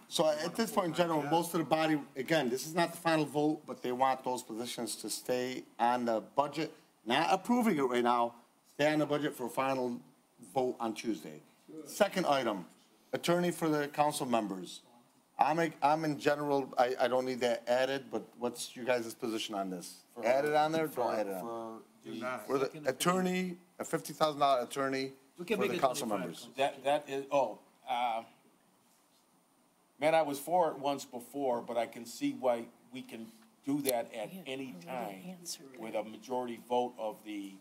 so at this point in general, most of the body, again, this is not the final vote, but they want those positions to stay on the budget, not approving it right now, stay on the budget for final vote on Tuesday. Second item, attorney for the council members. I'm in general, I don't need that added, but what's you guys' position on this? Add it on there, don't add it on? For the attorney, a $50,000 attorney for the council members. That is, man, I was for it once before, but I can see why we can do that at any time with a majority vote of the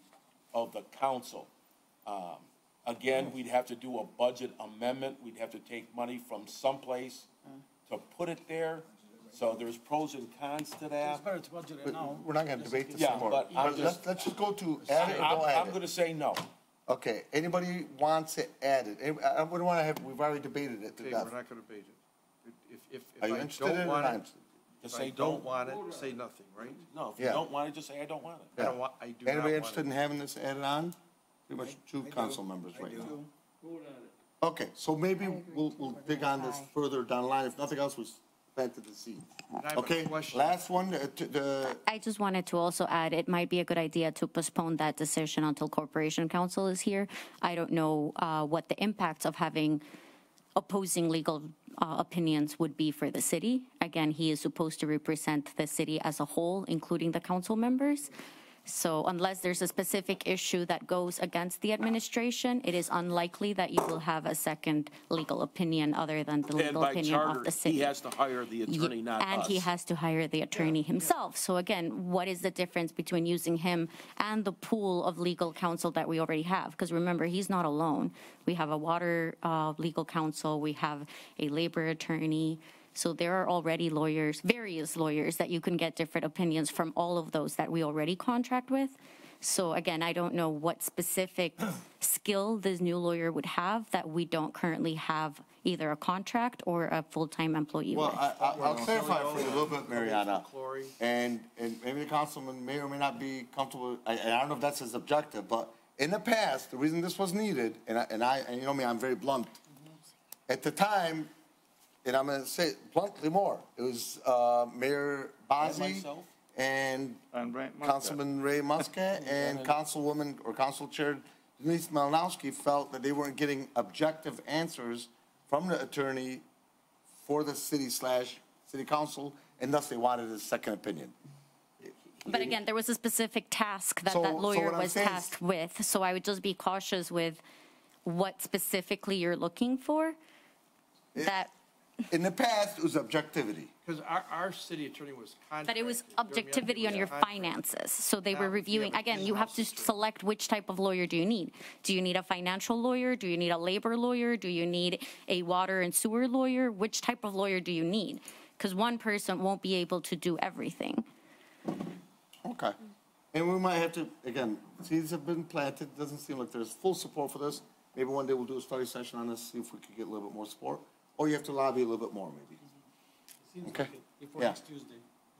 council. Again, we'd have to do a budget amendment. We'd have to take money from someplace to put it there. So there's pros and cons to that. better to budget it now. We're not gonna debate this Yeah, anymore. but I'm just- Let's just go to add it or don't add I'm it. gonna say no. Okay, anybody wants it added? I wouldn't want to have, we've already debated it to Okay, death. we're not gonna debate it. If Are you I interested in it don't or want not it, interested? Just if say I don't don't. want it, say nothing, right? No, if you Yeah. don't want it, just say I don't want it. I don't want, I do not Anybody want interested in it. having this added on? Pretty much 2 council members right now. Okay, so maybe we'll dig on this further down the line. If nothing else, was planted the seed. And I have a Okay, question. last one, the, I just wanted to also add, it might be a good idea to postpone that decision until Corporation Counsel is here. I don't know what the impacts of having opposing legal opinions would be for the city. Again, he is supposed to represent the city as a whole, including the council members. So unless there's a specific issue that goes against the administration, it is unlikely that you will have a second legal opinion other than the And legal by opinion of charter, the city. he has to hire the attorney, not us. And he has to hire the attorney himself. So again, what is the difference between using him and the pool of legal counsel that we already have? Because remember, he's not alone. We have a water legal counsel, we have a labor attorney. So there are already lawyers, various lawyers, that you can get different opinions from all of those that we already contract with. So again, I don't know what specific skill this new lawyer would have that we don't currently have either a contract or a full-time employee Well, with. I'll clarify for you a little bit, Mariana. And maybe the councilman may or may not be comfortable, I don't know if that's his objective, but in the past, the reason this was needed, and you know me, I'm very blunt. At the time, and I'm going to say it bluntly more, it was Mayor Bazzi and Councilman Ray Muscat and Councilwoman or Council Chair Denise Malinowski felt that they weren't getting objective answers from the attorney for the city/city council, and thus they wanted a second opinion. But again, there was a specific task that So that lawyer what I'm was saying is- tasked with. So I would just be cautious with what specifically you're looking for. That, In the past, it was objectivity. Because our city attorney was contracted. but it was Jeremy, I think objectivity it on was your contracted. finances. So they Now, were you reviewing, have a again, you have to in-house attorney. select which type of lawyer do you need. Do you need a financial lawyer? Do you need a labor lawyer? Do you need a water and sewer lawyer? Which type of lawyer do you need? Because one person won't be able to do everything. Okay. And we might have to, again, seeds have been planted, doesn't seem like there's full support for this. Maybe one day we'll do a study session on this, see if we could get a little bit more support. Or you have to lobby a little bit more, maybe. Okay. Before Yeah. next Tuesday.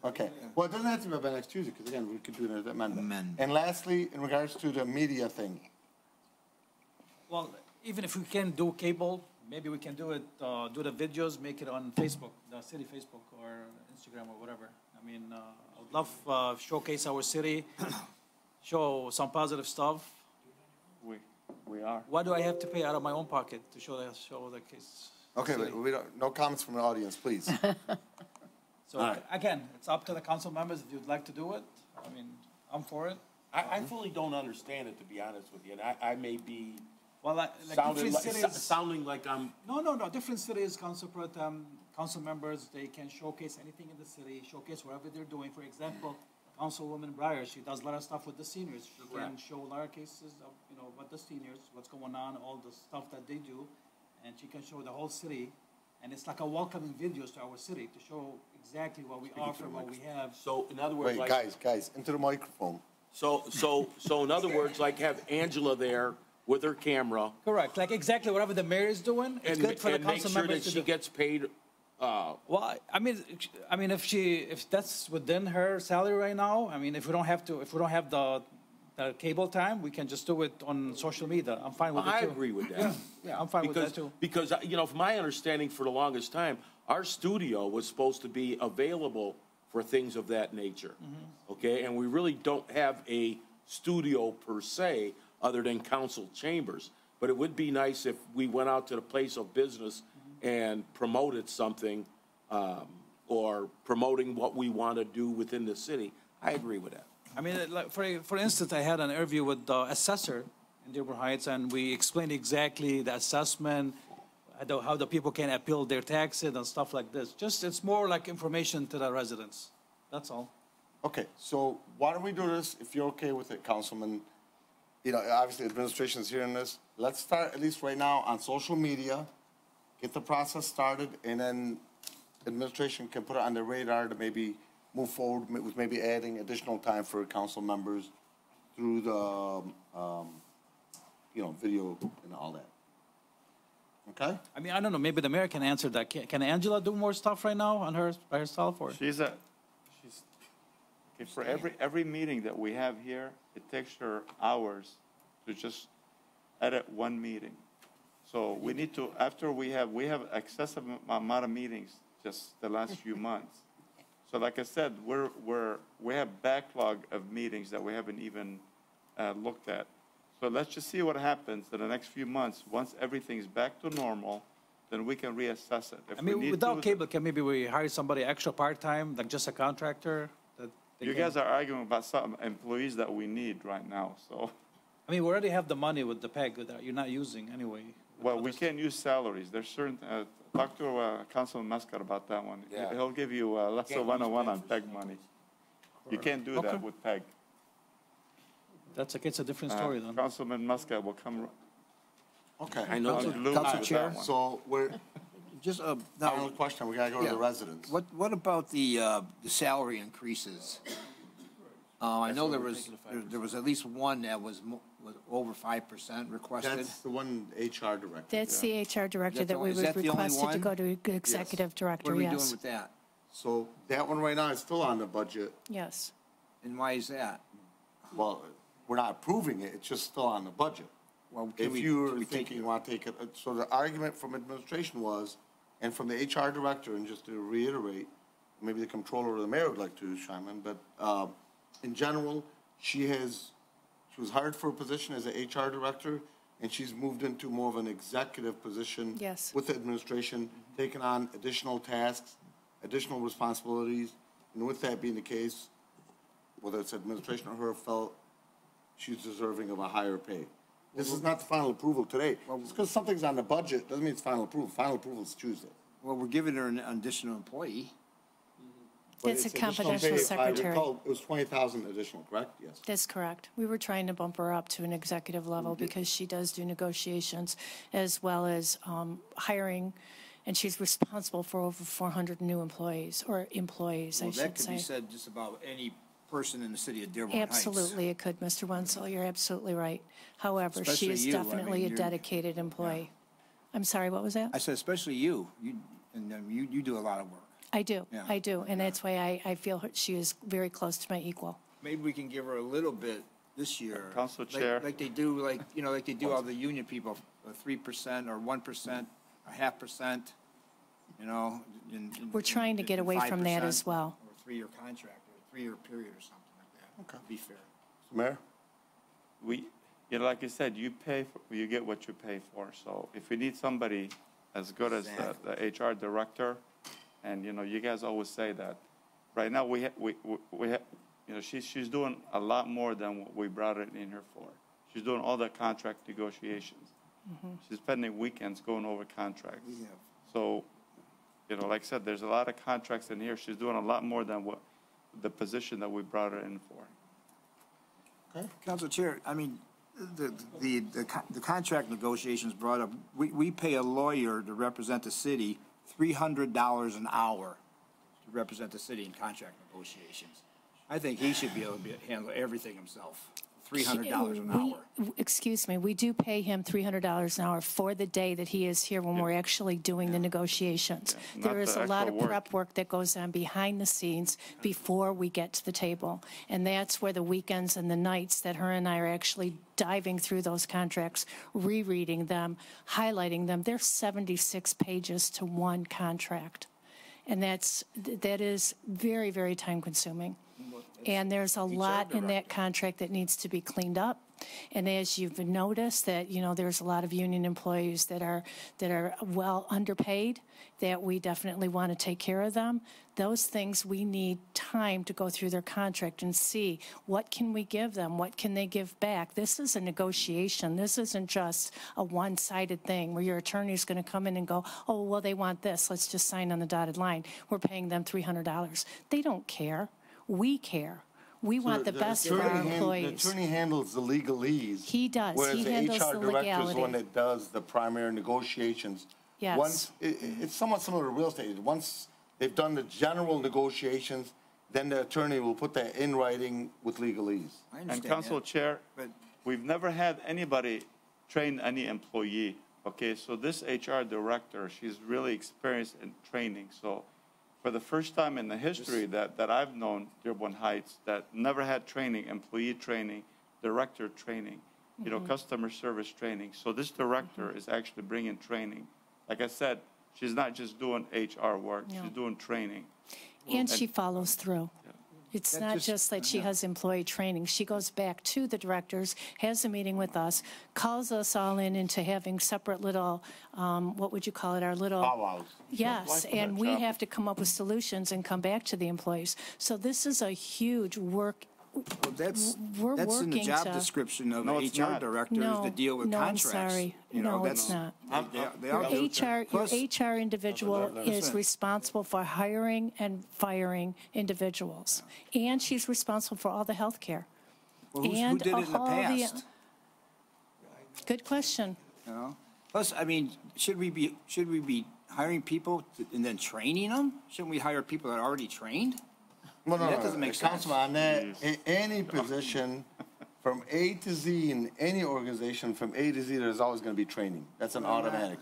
Okay. Well, it doesn't have to be by next Tuesday, because again, we could do an amendment. And lastly, in regards to the media thing, Well, even if we can do cable, maybe we can do it, do the videos, make it on Facebook, the city Facebook or Instagram or whatever. I mean, I would love showcase our city, show some positive stuff. We are. Why do I have to pay out of my own pocket to show the case? okay, city? but we don't, no comments from the audience, please. So All right. again, it's up to the council members if you'd like to do it. I mean, I'm for it. I fully don't understand it, to be honest with you, and I may be Well, like sounding different like, cities. sounding like I'm, No. Different cities, council pro tem, council members, they can showcase anything in the city, showcase whatever they're doing. For example, Councilwoman Breyer, she does a lot of stuff with the seniors. She can show a lot of cases of, what the seniors, what's going on, all the stuff that they do. And she can show the whole city. And it's like a welcoming videos to our city to show exactly what we offer, what we have. so in other words, Wait, like. guys, into the microphone. So in other words, like have Angela there with her camera. Correct, like exactly whatever the mayor is doing, it's good for the And make council sure that members to she do. gets paid, Well, I mean, if that's within her salary right now, I mean, if we don't have the cable time, we can just do it on social media. I'm fine with it too. I agree with that. Yeah, I'm fine with that too. Because, from my understanding for the longest time, our studio was supposed to be available for things of that nature. Mm-hmm. Okay, and we really don't have a studio per se, other than council chambers. But it would be nice if we went out to the place of business and promoted something, or promoting what we want to do within the city. I agree with that. I mean, like, for instance, I had an interview with the assessor in Dearborn Heights, and we explained exactly the assessment, how the people can appeal their taxes and stuff like this. Just, it's more like information to the residents. That's all. Okay, so why don't we do this, if you're okay with it, Councilman? Obviously, the administration is hearing this. Let's start, at least right now, on social media, get the process started, and then administration can put it on the radar to maybe move forward with maybe adding additional time for council members through the, video and all that. Okay? I mean, I don't know, maybe the mayor can answer that. Can Angela do more stuff right now by herself, or? She's okay, for every meeting that we have here, it takes her hours to just edit one meeting. So we need to, after we have excessive amount of meetings just the last few months. So like I said, we have backlog of meetings that we haven't even looked at. So let's just see what happens in the next few months. Once everything's back to normal, then we can reassess it. If I we mean, need without to- cable, can maybe we hire somebody extra part-time, like just a contractor that You guys are arguing about some employees that we need right now, so. I mean, we already have the money with the PEG that you're not using anyway. Well, we can't use salaries. There's certain, talk to Councilman Muscat about that one. Yeah. He'll give you a lesson 101 on PEG money. You can't do that with PEG. That's it's a different story then. Councilman Muscat will come. Okay. I know. Council Chair? So we're, Just, final question, we gotta go to the residents. What about the salary increases? I know there was at least one that was over 5% requested. That's the one HR director. That's the HR director Is that the that we only- is that would the only requested to one? go to executive What director, are we doing yes. with that? So that one right now is still on the budget. Yes. And why is that? Well, we're not approving it, it's just still on the budget. Well, If you were thinking you want to take it, so the argument from administration was, and from the HR director, and just to reiterate, maybe the controller or the mayor would like to chime in, but in general, she was hired for a position as an HR director, and she's moved into more of an executive position. Yes. With the administration, taking on additional tasks, additional responsibilities, and with that being the case, whether it's administration or her, felt she's deserving of a higher pay. This is not the final approval today. Just because something's on the budget doesn't mean it's final approval. Final approval is Tuesday. Well, we're giving her an additional employee. But It's a additional confidential pay, if I secretary. recall, it was 20,000 additional, correct? Yes. That's correct. We were trying to bump her up to an executive level because she does do negotiations as well as hiring, and she's responsible for over 400 new employees, or employees, I Well, that should could be say. said just about any person in the city of Dearborn Heights. Absolutely, it could, Mr. Wenzel, you're absolutely right. However, she Especially is you, I definitely mean, a you're- dedicated employee. I'm sorry, what was that? I said, especially you, you do a lot of work. I do, Yeah. I do, and that's why I feel she is very close to my equal. Maybe we can give her a little bit this year. Council Like- Chair. Like they do, like they do all the union people, 3% or 1%, a 0.5%, We're trying to get away from that as well. Or a 3-year contract, or a 3-year period or something like that. Okay. Be fair. Mayor? Like I said, you get what you pay for. So if you need somebody as good as the HR director, and, you guys always say that, right now, she's doing a lot more than what we brought her in here for. She's doing all the contract negotiations. She's spending weekends going over contracts. We have. So, like I said, there's a lot of contracts in here. She's doing a lot more than what the position that we brought her in for. Okay. Council Chair, I mean, the contract negotiations brought up, we pay a lawyer to represent the city $300 an hour to represent the city in contract negotiations. I think he should be able to handle everything himself. $300 an hour. Excuse me, we do pay him $300 an hour for the day that he is here when we're actually doing the negotiations. Yeah, There not is the a lot of actual prep work that goes on behind the scenes before we get to the table. And that's where the weekends and the nights that her and I are actually diving through those contracts, rereading them, highlighting them. There's 76 pages to one contract. And that is very, very time consuming. And there's a lot in that contract that needs to be cleaned up. And as you've noticed that, there's a lot of union employees that are well underpaid, that we definitely want to take care of them. Those things, we need time to go through their contract and see what can we give them, what can they give back. This is a negotiation. This isn't just a one-sided thing where your attorney's going to come in and go, oh, well, they want this. Let's just sign on the dotted line. We're paying them $300. They don't care. We care. We want the best for our employees. The attorney handles the legalese. He does. Whereas He the handles HR the director is the legality. one that does the primary negotiations. Yes. It's somewhat similar to real estate. Once they've done the general negotiations, then the attorney will put that in writing with legalese. I And understand Council that, Chair, but we've never had anybody train any employee, okay? So this HR director, she's really experienced in training. So for the first time in the history that I've known Dearborn Heights, that never had training, employee training, director training, customer service training. So this director is actually bringing training. Like I said, she's not just doing HR work, No. she's doing training. And she follows through. It's That not just that she has employee training. She goes back to the directors, has a meeting with us, calls us all in into having separate little, what would you call it, our little. Powwows. Yes, and we have to come up with solutions and come back to the employees. So this is a huge work. Well, that's We're in the working job to- description of No, an it's HR not. director is No, to deal with no, I'm contracts. sorry. You know, No, that's- it's not. They Your all do. HR, Plus- your HR individual is Listen. responsible for hiring and firing individuals. And she's responsible for all the health care. Well, who And did it in the all the- past? Good question. You know? Plus, I mean, should we be hiring people and then training them? Shouldn't we hire people that are already trained? Well, no, That doesn't make sense. Councilman, on that, any position from A to Z in any organization, from A to Z, there's always going to be training. That's an automatic.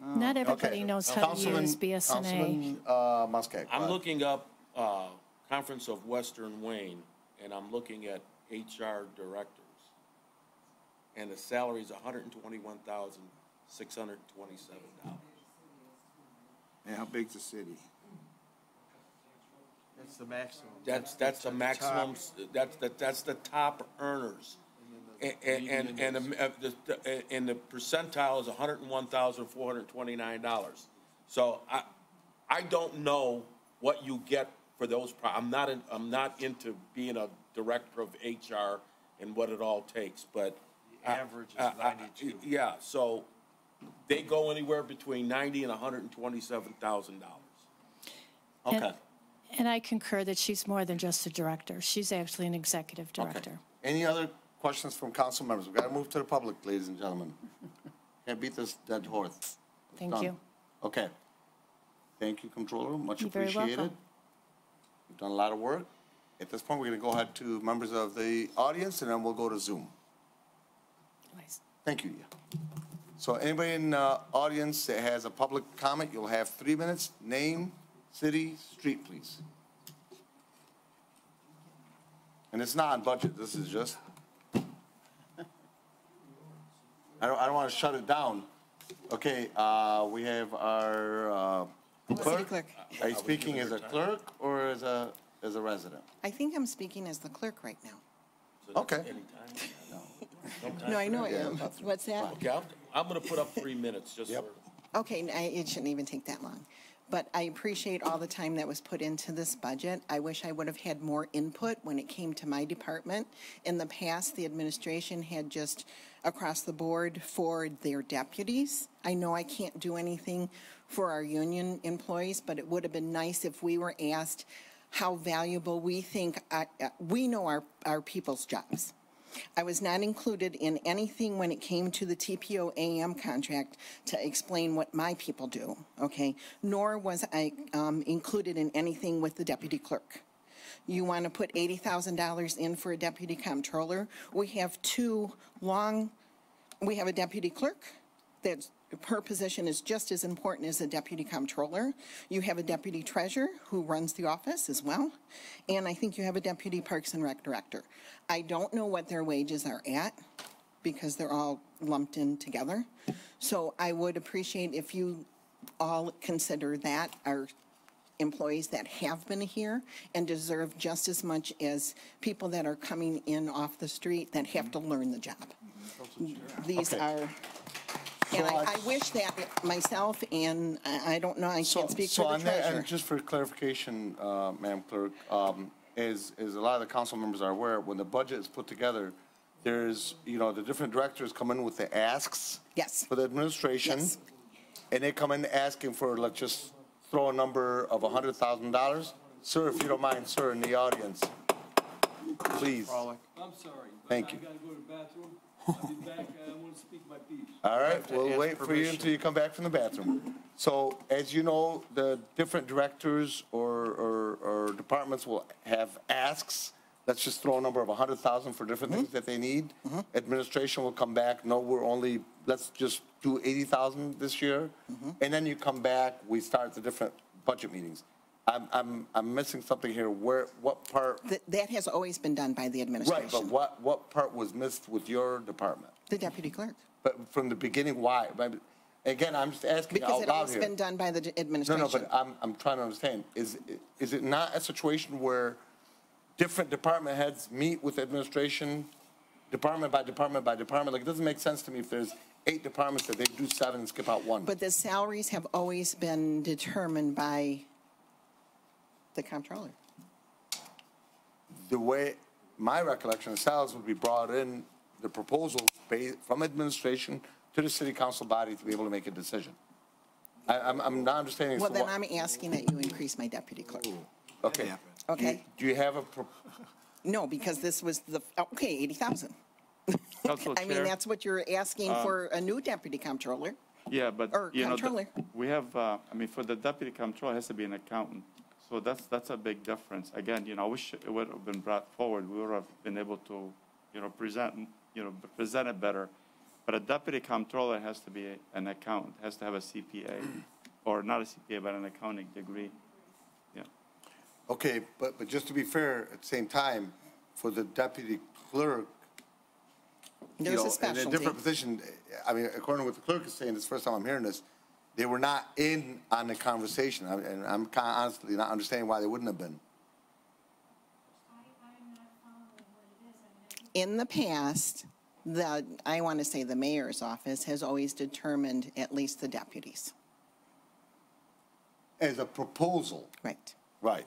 Not everybody Okay. knows how to Councilman- use BSNA. Councilman Muscat. go I'm ahead. looking up Conference of Western Wayne, and I'm looking at HR directors. And the salary is $121,627. Yeah, how big's the city? That's the maximum. That's the maximum, that's the top earners. And the percentile is $101,429. So I don't know what you get for those, I'm not into being a director of HR and what it all takes, but. Average is 92. Yeah, so they go anywhere between $90,000 and $127,000. Okay. And I concur that she's more than just a director. She's actually an executive Okay. director. Any other questions from council members? We've got to move to the public, ladies and gentlemen. Can't beat this dead horse. It's Thank done. you. Okay. Thank you, Controller. Much You're very appreciated. welcome. You've done a lot of work. At this point, we're going to go ahead to members of the audience, and then we'll go to Zoom. Nice. Thank you. So anybody in the audience that has a public comment, you'll have 3 minutes. Name, city, street, please. And it's not on budget. This is just. I don't want to shut it down. Okay, we have our clerk. clerk. Are you speaking as a clerk or as a resident? I think I'm speaking as the clerk right now. Okay. No, I know I am. What's that? Okay, I'm going to put up 3 minutes just for. Okay, it shouldn't even take that long. But I appreciate all the time that was put into this budget. I wish I would have had more input when it came to my department. In the past, the administration had just across the board for their deputies. I know I can't do anything for our union employees, but it would have been nice if we were asked how valuable we think, we know our people's jobs. I was not included in anything when it came to the TPO AM contract to explain what my people do, okay? Nor was I included in anything with the deputy clerk. You want to put $80,000 in for a deputy comptroller? We have we have a deputy clerk that's her position is just as important as a deputy comptroller. You have a deputy treasurer who runs the office as well. And I think you have a deputy Parks and Rec director. I don't know what their wages are at because they're all lumped in together. So I would appreciate if you all consider that our employees that have been here and deserve just as much as people that are coming in off the street that have to learn the job. These are... And I wish that myself, and I don't know, I can't speak for the on that, treasurer. and just for clarification, Madam Clerk, as a lot of the council members are aware, when the budget is put together, there's, the different directors come in with the asks. Yes. For the administration. Yes. And they come in asking for, let's just throw a number of $100,000. Sir, if you don't mind, sir, in the audience, please. I'm sorry. Thank you. I gotta go to the bathroom. I'll be back. I want to speak my piece. All right, have to we'll ask wait for you permission. until you come back from the bathroom. So, as you know, the different directors or departments will have asks. Let's just throw a number of 100,000 for different things that they need. Administration will come back, no, let's just do 80,000 this year. And then you come back, we start the different budget meetings. I'm missing something here. What part? That has always been done by the Right, administration. but what part was missed with your department? The deputy clerk. But from the beginning, why? Again, I'm just asking Because out it loud always here. been done by the No, administration. but I'm trying to understand. Is it not a situation where different department heads meet with administration, department by department by department? Like, it doesn't make sense to me if there's 8 departments that they do 7 and skip out 1. But the salaries have always been determined by the comptroller. The way, my recollection of salaries would be brought in, the proposals from administration to the city council body to be able to make a decision. I'm not understanding. Well, then I'm asking that you increase my deputy clerk. Okay. Okay. Do you have a, No, because this was okay, 80,000. Council I mean, Chair. that's what you're asking for a new deputy comptroller. Yeah, but, or you know, comptroller. we have, I mean, for the deputy comptroller, it has to be an accountant. So that's a big difference. Again, you know, I wish it would have been brought forward. We would have been able to, you know, present it better. But a deputy comptroller has to be an accountant, has to have a CPA, or not a CPA, but an accounting degree. Yeah. okay, but just to be fair, at the same time, for the deputy clerk, There's you know, a in specialty. a different position, I mean, according to what the clerk is saying, this is the first time I'm hearing this, they were not in on the conversation, and I'm kind of honestly not understanding why they wouldn't have been. In the past, I want to say the mayor's office has always determined at least the deputies. As a proposal, Right. right.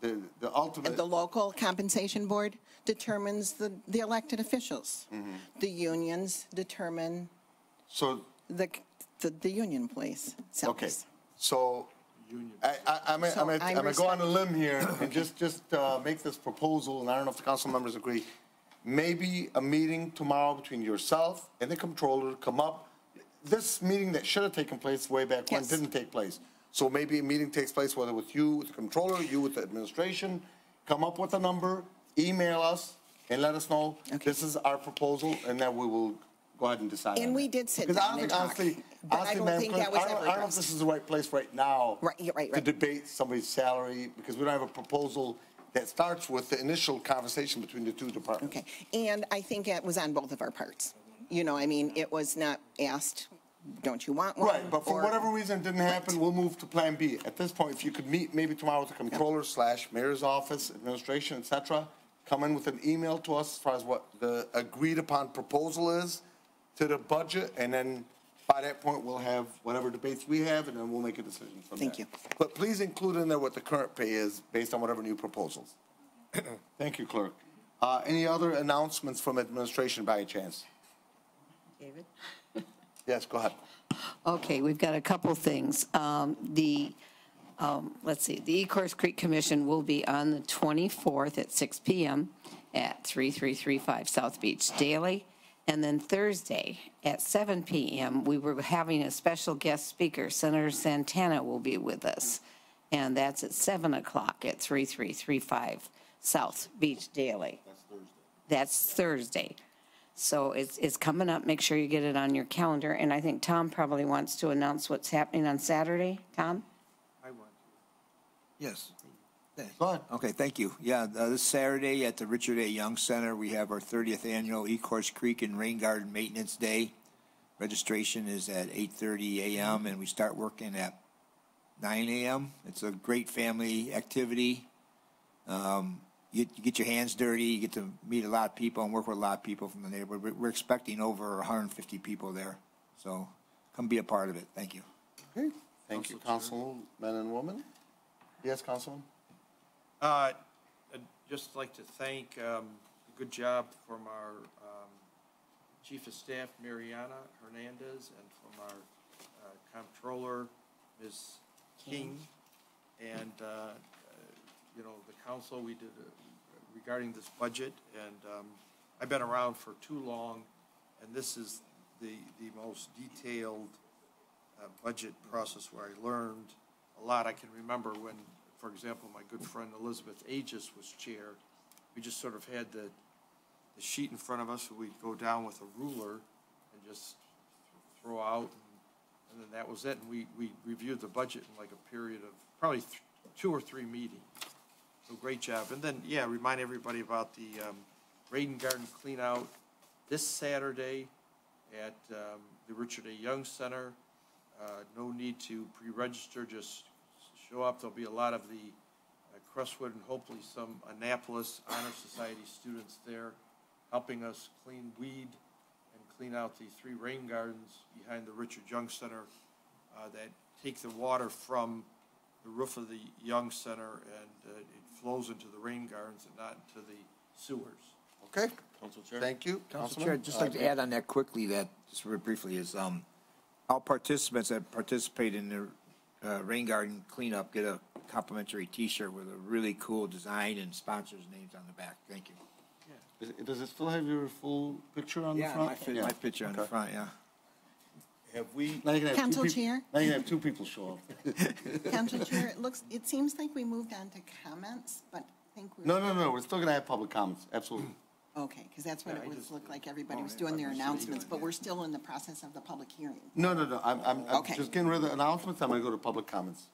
The ultimate. The local compensation board determines the elected officials. The unions determine So, the union employees' okay, salaries. so I'm So gonna go on a limb here and just make this proposal, and I don't know if the council members agree. Maybe a meeting tomorrow between yourself and the comptroller to come up. This meeting that should have taken place way back when Yes. didn't take place. So maybe a meeting takes place, whether with you, with the controller, you with the administration, come up with a number, email us, and let us know, Okay. this is our proposal, and then we will go ahead and decide on And we that. did sit Because I down don't and think, talk, honestly, but I don't Madam think Clerk, that was I don't ever know if addressed. this is the right place right now. Right, yeah, right, To right. debate somebody's salary, because we don't have a proposal that starts with the initial conversation between the two departments. Okay, and I think it was on both of our parts. You know, I mean, it was not asked, don't you want one? Right, but for or- whatever reason it didn't happen, we'll move to Plan B. At this point, if you could meet maybe tomorrow with the controller / mayor's office, administration, et cetera, come in with an email to us as far as what the agreed upon proposal is to the budget, and then by that point, we'll have whatever debates we have, and then we'll make a decision from there. Thank you. But please include in there what the current pay is based on whatever new proposals. Thank you, clerk. Any other announcements from administration by chance? David? Yes, go ahead. Okay, we've got a couple things. Let's see, the Ecorse Creek Commission will be on the 24th at 6 p.m. at 3335 South Beach Daily. And then Thursday at 7 p.m., we were having a special guest speaker. Senator Santana will be with us. And that's at 7 o'clock at 3335 South Beach Daily. That's Thursday. So it's coming up. Make sure you get it on your calendar. And I think Tom probably wants to announce what's happening on Saturday. Tom? I want Yes. Go ahead. Okay, thank you. Yeah, this Saturday at the Richard A. Young Center, we have our 30th annual Ecorse Creek and Rain Garden Maintenance Day. Registration is at 8:30 a.m. and we start working at 9 a.m. It's a great family activity. You get your hands dirty, you get to meet a lot of people and work with a lot of people from the neighborhood. We're expecting over 150 people there, so come be a part of it. Thank you. Okay, thank you, councilmen and women. Yes, Councilman? I'd just like to thank a good job from our Chief of Staff, Mariana Hernandez, and from our Comptroller, Ms. King, and, you know, the council, we did regarding this budget, and I've been around for too long, and this is the most detailed budget process where I learned a lot. I can remember when, for example, my good friend Elizabeth Aegis was chair. We just sort of had the sheet in front of us, and we'd go down with a ruler and just throw out, and then that was it. And we reviewed the budget in like a period of probably 2 or 3 meetings. So great job. And then, yeah, remind everybody about the Rain Garden clean out this Saturday at the Richard A. Young Center. No need to pre-register, just show up. There'll be a lot of the Crestwood and hopefully some Annapolis Honor Society students there, helping us clean weed and clean out the 3 rain gardens behind the Richard Young Center that take the water from the roof of the Young Center and it flows into the rain gardens and not into the sewers. Okay, Council Chair? thank you. Council Chair, just like to add on that quickly, that, just very briefly, is all participants that participate in the rain garden cleanup get a complimentary T-shirt with a really cool design and sponsors' names on the back. Thank you. Does it still have your full picture on the front? My picture on the front, yeah. Have we, Now you can have Council 2 people. Chair? Now you can have 2 people show up. Council Chair, it seems like we moved on to comments, but I think we're. No, we're still gonna have public comments, absolutely. Okay, because that's what it would look like, everybody was doing their announcements, but we're still in the process of the public hearing. No, I'm Okay. just getting rid of the announcements, I'm gonna go to public comments.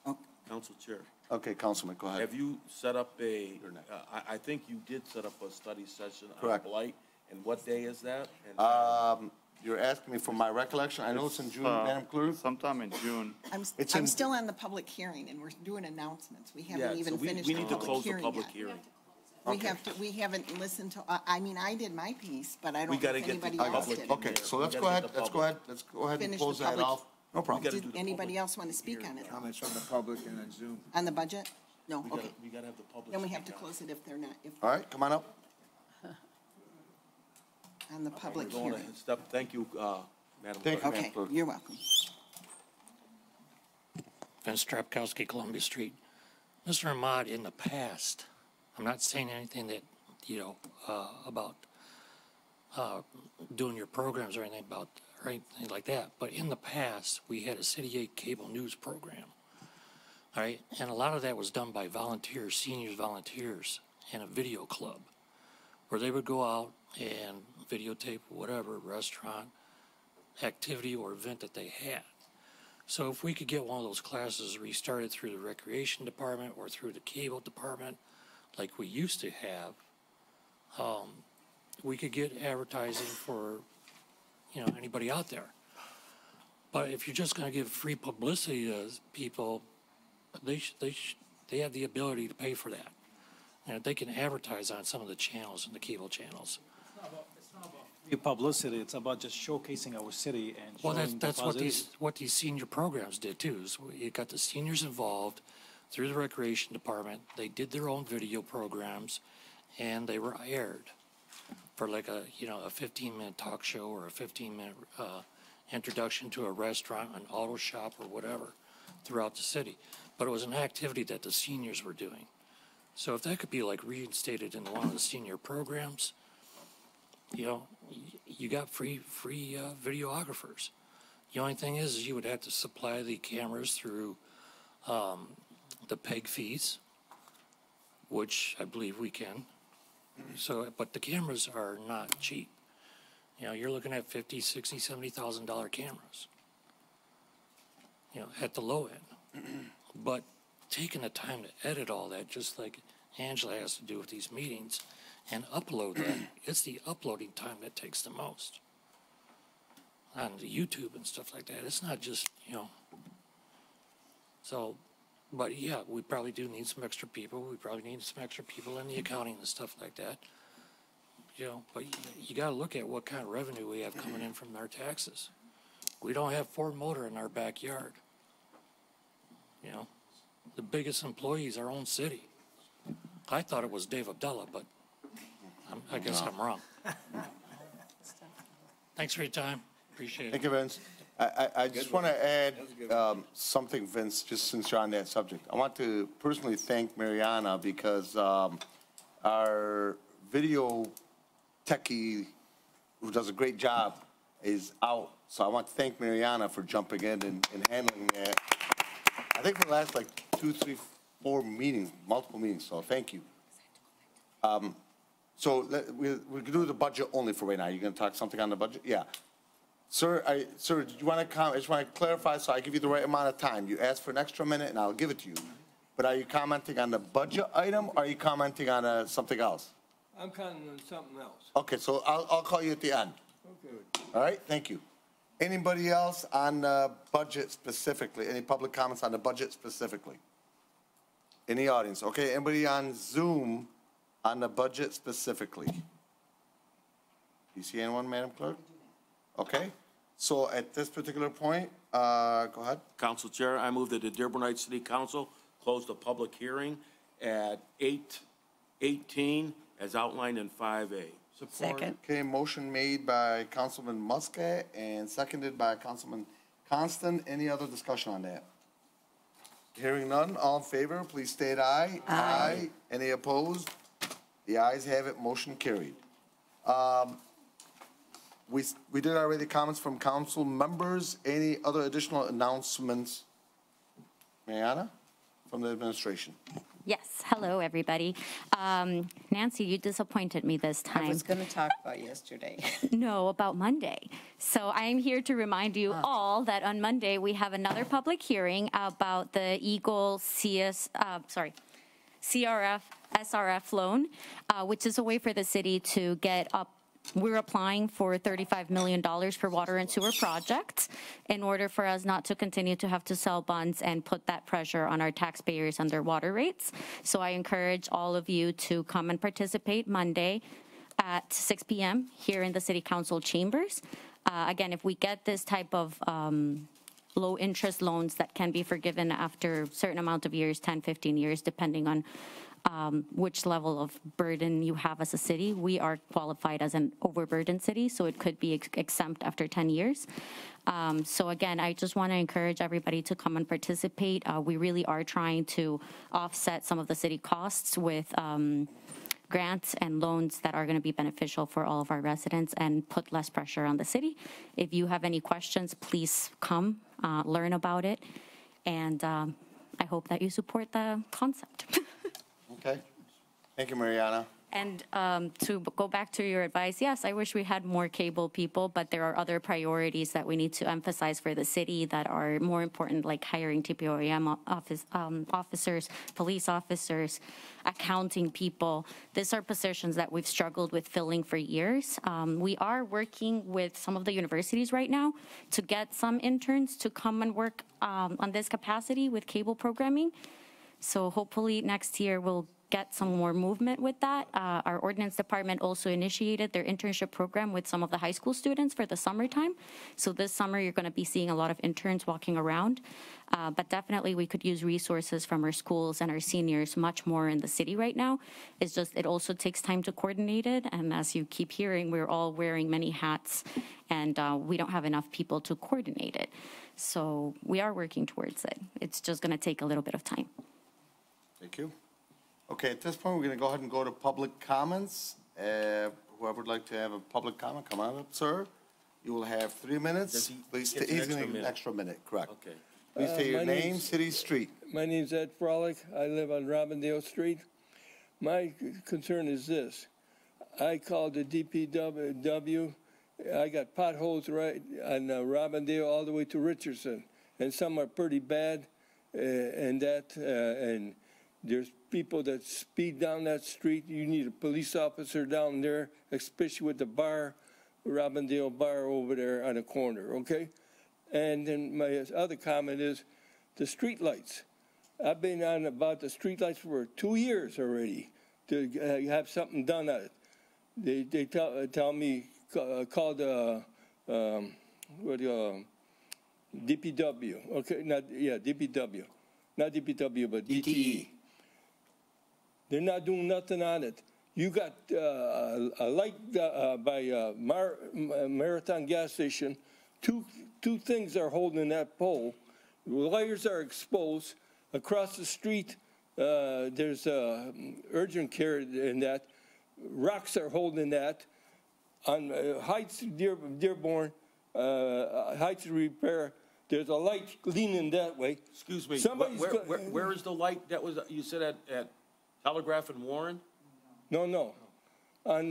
Council Chair, Okay, Councilman, go ahead. have you set up I think you did set up a study session on Correct. blight, and what day is that? And, You're asking me for my recollection, I know it's in June, Madam Clerk? Sometime in June. It's I'm in- still on the public hearing, and we're doing announcements. We yeah, haven't so even finished we the need to public close the hearing public yet. hearing. We haven't listened to, I mean, I did my piece, but I We don't know gotta if get the anybody else public did. in Okay, there. so We let's gotta go ahead, get the let's go ahead and Finish the close that public- off. No problem. gotta do Did the anybody public else want to speak on it? Comments from the public and on Zoom. On the budget? No, We okay. gotta have the public. Then we have to speak on it. close it if they're not, if, All right, come on up. on the public Going hearing. ahead, thank you, Madam Thank Clerk. you. Okay, Clerk. you're welcome. Vince Strapkowski, Columbia Street. Mr. Ahmad, in the past, I'm not saying anything that, about doing your programs or anything about, or anything like that, but in the past, we had a City 8 cable news program, all right? And a lot of that was done by volunteers, seniors volunteers, and a video club, where they would go out and videotape whatever restaurant, activity, or event that they had. So if we could get one of those classes restarted through the recreation department or through the cable department, like we used to have, we could get advertising for, anybody out there. But if you're just going to give free publicity to people, they have the ability to pay for that. And they can advertise on some of the channels and the cable channels. It's not about free publicity, it's about just showcasing our city and Well, showing the that's positive. what these senior programs did too. Is you got the seniors involved through the recreation department. They did their own video programs, and they were aired for like a 15-minute talk show or a 15-minute introduction to a restaurant, an auto shop, or whatever throughout the city. But it was an activity that the seniors were doing. So if that could be like reinstated into one of the senior programs, you got free videographers. The only thing is you would have to supply the cameras through the PEG fees, which I believe we can. So, but the cameras are not cheap. You're looking at $50,000, $60,000, $70,000 cameras. At the low end. But taking the time to edit all that, just like Angela has to do with these meetings, and upload that, it's the uploading time that takes the most. On the YouTube and stuff like that, it's not just, So, but yeah, we probably do need some extra people. We probably need some extra people in the accounting and stuff like that. But you got to look at what kind of revenue we have coming in from our taxes. We don't have Ford Motor in our backyard. The biggest employee is our own city. I thought it was Dave Abdullah, but I guess I'm wrong. Thanks for your time. Appreciate it. Thank you, Vince. I just want to add something, Vince, just since you're on that subject. I want to personally thank Mariana because our video techie, who does a great job, is out. So I want to thank Mariana for jumping in and handling that. I think for the last 2, 3, 4 meetings, multiple meetings, so thank you. So we can do the budget only for right now. You're going to talk something on the budget? Yeah. Sir, do you want to comment? I just want to clarify so I give you the right amount of time. You asked for an extra minute, and I'll give it to you. But are you commenting on the budget item, or are you commenting on something else? I'm commenting on something else. Okay, so I'll call you at the end. Okay. All right, thank you. Anybody else on the budget specifically? Any public comments on the budget specifically? In the audience, okay, anybody on Zoom on the budget specifically? Do you see anyone, Madam Clerk? Okay, so at this particular point, go ahead. Council Chair, I move that the Dearborn Heights City Council close the public hearing at 8:18 as outlined in 5A. Second. Okay, motion made by Councilman Muscat and seconded by Councilman Constant. Any other discussion on that? Hearing none, all in favor, please state aye. Aye. Any opposed? The ayes have it, motion carried. We did already comments from council members. Any other additional announcements? Mariana, from the administration. Yes, hello, everybody. Nancy, you disappointed me this time. I was going to talk about yesterday. No, about Monday. So I'm here to remind you all that on Monday, we have another public hearing about the Eagle CRF SRF loan, which is a way for the city to get up. We're applying for $35 million for water and sewer projects in order for us not to continue to have to sell bonds and put that pressure on our taxpayers and their water rates. So I encourage all of you to come and participate Monday at 6 p.m. here in the City Council chambers. Again, if we get this type of low interest loans that can be forgiven after a certain amount of years, 10, 15 years, depending on which level of burden you have as a city. We are qualified as an overburdened city, so it could be exempt after 10 years. So again, I just want to encourage everybody to come and participate. We really are trying to offset some of the city costs with grants and loans that are going to be beneficial for all of our residents and put less pressure on the city. If you have any questions, please come, learn about it, and I hope that you support the concept. Okay. Thank you, Mariana. And to go back to your advice, yes, I wish we had more cable people, but there are other priorities that we need to emphasize for the city that are more important, like hiring TPOEM officers, police officers, accounting people. These are positions that we've struggled with filling for years. We are working with some of the universities right now to get some interns to come and work on this capacity with cable programming. So hopefully next year we'll get some more movement with that. Our ordinance department also initiated their internship program with some of the high school students for the summertime. So this summer you're going to be seeing a lot of interns walking around. But definitely we could use resources from our schools and our seniors much more in the city right now. It's just, it also takes time to coordinate it. And as you keep hearing, we're all wearing many hats and we don't have enough people to coordinate it. So we are working towards it. It's just going to take a little bit of time. Thank you. Okay, at this point, we're going to go ahead and go to public comments. Whoever would like to have a public comment, come on up, sir. You will have 3 minutes. Please, he's going to get an extra minute, correct. Okay. Please state your name, city, street. My name's Ed Frolic. I live on Robindale Street. My concern is this. I called the DPW. I got potholes right on Robindale all the way to Richardson, and some are pretty bad, and there's people that speed down that street. You need a police officer down there, especially with the bar, Robindale bar over there on the corner, okay? And then my other comment is the street lights. I've been on about the street lights for 2 years already to have something done on it. They tell me, call the, DPW, okay, DPW. Not DPW, but DTE. They're not doing nothing on it. You got a light by Marathon gas station. Two things are holding that pole. The wires are exposed. Across the street, there's urgent care in that. Rocks are holding that. On Heights, Dearborn, Heights Repair, there's a light leaning that way. Excuse me, where is the light that was, you said at Telegraph and Warren? No. On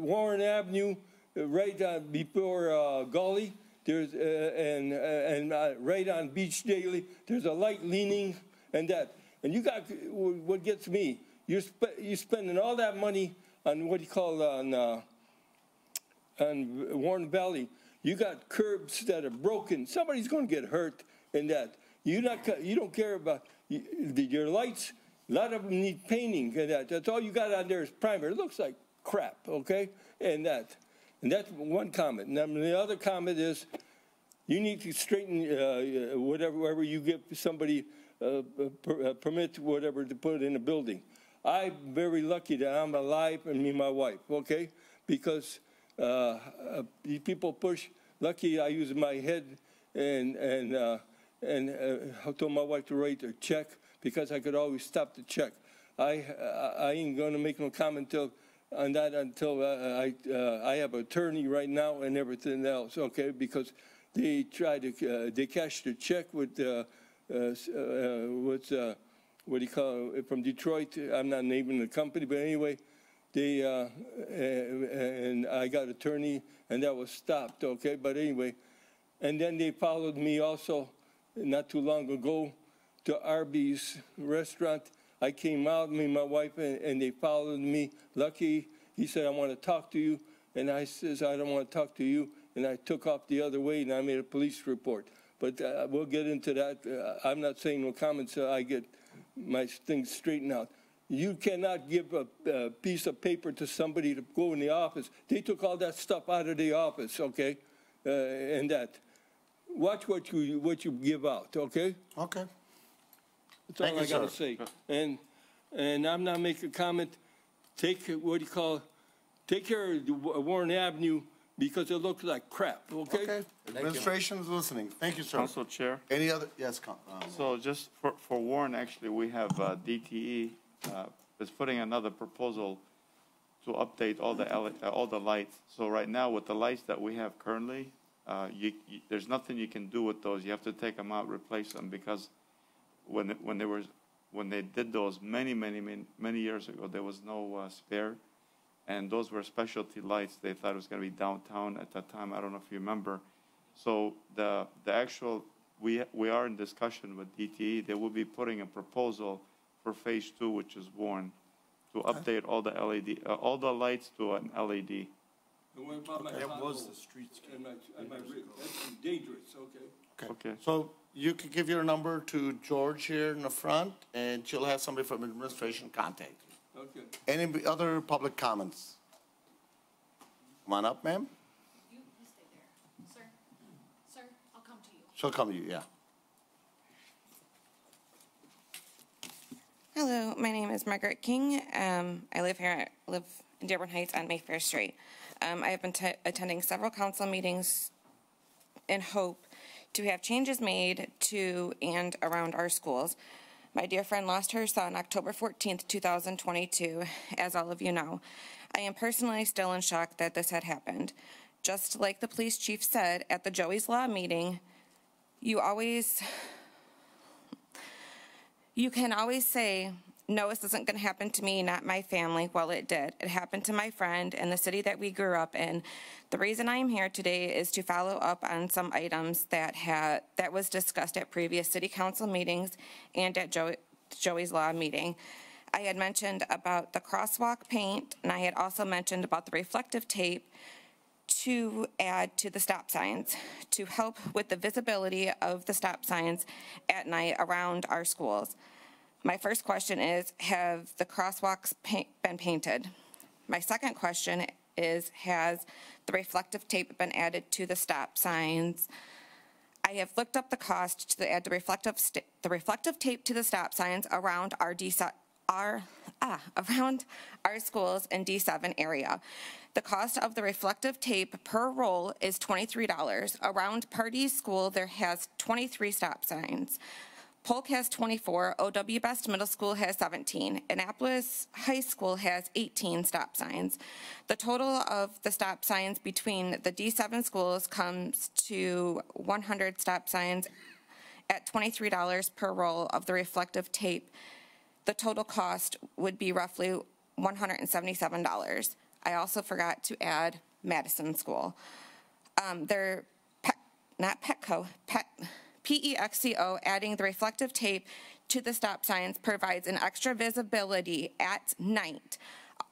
Warren Avenue, right on before Gully, there's and right on Beach Daily, there's a light leaning and that. And you got what gets me. You're spending all that money on what you call on Warren Valley. You got curbs that are broken. Somebody's going to get hurt in that. You don't care about your lights. A lot of them need painting and that. That's all you got on there is primer. It looks like crap, okay? And that's one comment. And then the other comment is you need to straighten whatever you give somebody permit, whatever, to put in a building. I'm very lucky that I'm alive, and me and my wife, okay? Because these people push. Lucky I use my head and I told my wife to write a check because I could always stop the check. I ain't gonna make no comment on that until I have an attorney right now and everything else, okay? Because they try to they cash the check with what do you call it, from Detroit. I'm not naming the company, but anyway, they and I got attorney, and that was stopped, okay? But anyway, and then they followed me also not too long ago to Arby's restaurant. I came out, me and my wife, and they followed me. Lucky, he said, I want to talk to you. And I says, I don't want to talk to you. And I took off the other way, and I made a police report. But we'll get into that. I'm not saying no comments so I get my things straightened out. You cannot give a piece of paper to somebody to go in the office. They took all that stuff out of the office, okay? And that. Watch what you give out, okay? Okay. That's all I got to say. And I'm not making a comment. Take take care of Warren Avenue because it looks like crap, okay? Okay. Administration is listening. Thank you, sir. Council Chair. Any other? Yes, So just for Warren, actually, we have DTE is putting another proposal to update all the lights. So right now, with the lights that we have currently, there's nothing you can do with those. You have to take them out, replace them, because when they did those many years ago, there was no spare, and those were specialty lights. They thought it was going to be downtown at that time. I don't know if you remember. So the actual we are in discussion with DTE. They will be putting a proposal for phase 2, which is Warren, to update all the all the lights to an LED. That was the streetscape. That's dangerous, okay? Okay. So you could give your number to George here in the front, and she'll have somebody from administration contact you. Okay. Any other public comments? Come on up, ma'am. You stay there. Sir, I'll come to you. She'll come to you, yeah. Hello, my name is Margaret King. I live in Dearborn Heights on Mayfair Street. I have been attending several council meetings in hope to have changes made to and around our schools. My dear friend lost her son October 14th, 2022, as all of you know. I am personally still in shock that this had happened. Just like the police chief said at the Joey's Law meeting, you can always say, no, this isn't going to happen to me, not my family. Well, it did. It happened to my friend in the city that we grew up in. The reason I am here today is to follow up on some items that was discussed at previous city council meetings and at Joey's Law meeting. I had mentioned about the crosswalk paint, and I had also mentioned about the reflective tape to add to the stop signs to help with the visibility of the stop signs at night around our schools. My first question is, have the crosswalks been painted? My second question is, has the reflective tape been added to the stop signs? I have looked up the cost to add the reflective tape to the stop signs around around our schools in D7 area. The cost of the reflective tape per roll is $23. Around Pardee's school, there has 23 stop signs. Polk has 24, O.W. Best Middle School has 17, Annapolis High School has 18 stop signs. The total of the stop signs between the D7 schools comes to 100 stop signs at $23 per roll of the reflective tape. The total cost would be roughly $177. I also forgot to add Madison School. PEXCO, adding the reflective tape to the stop signs provides an extra visibility at night,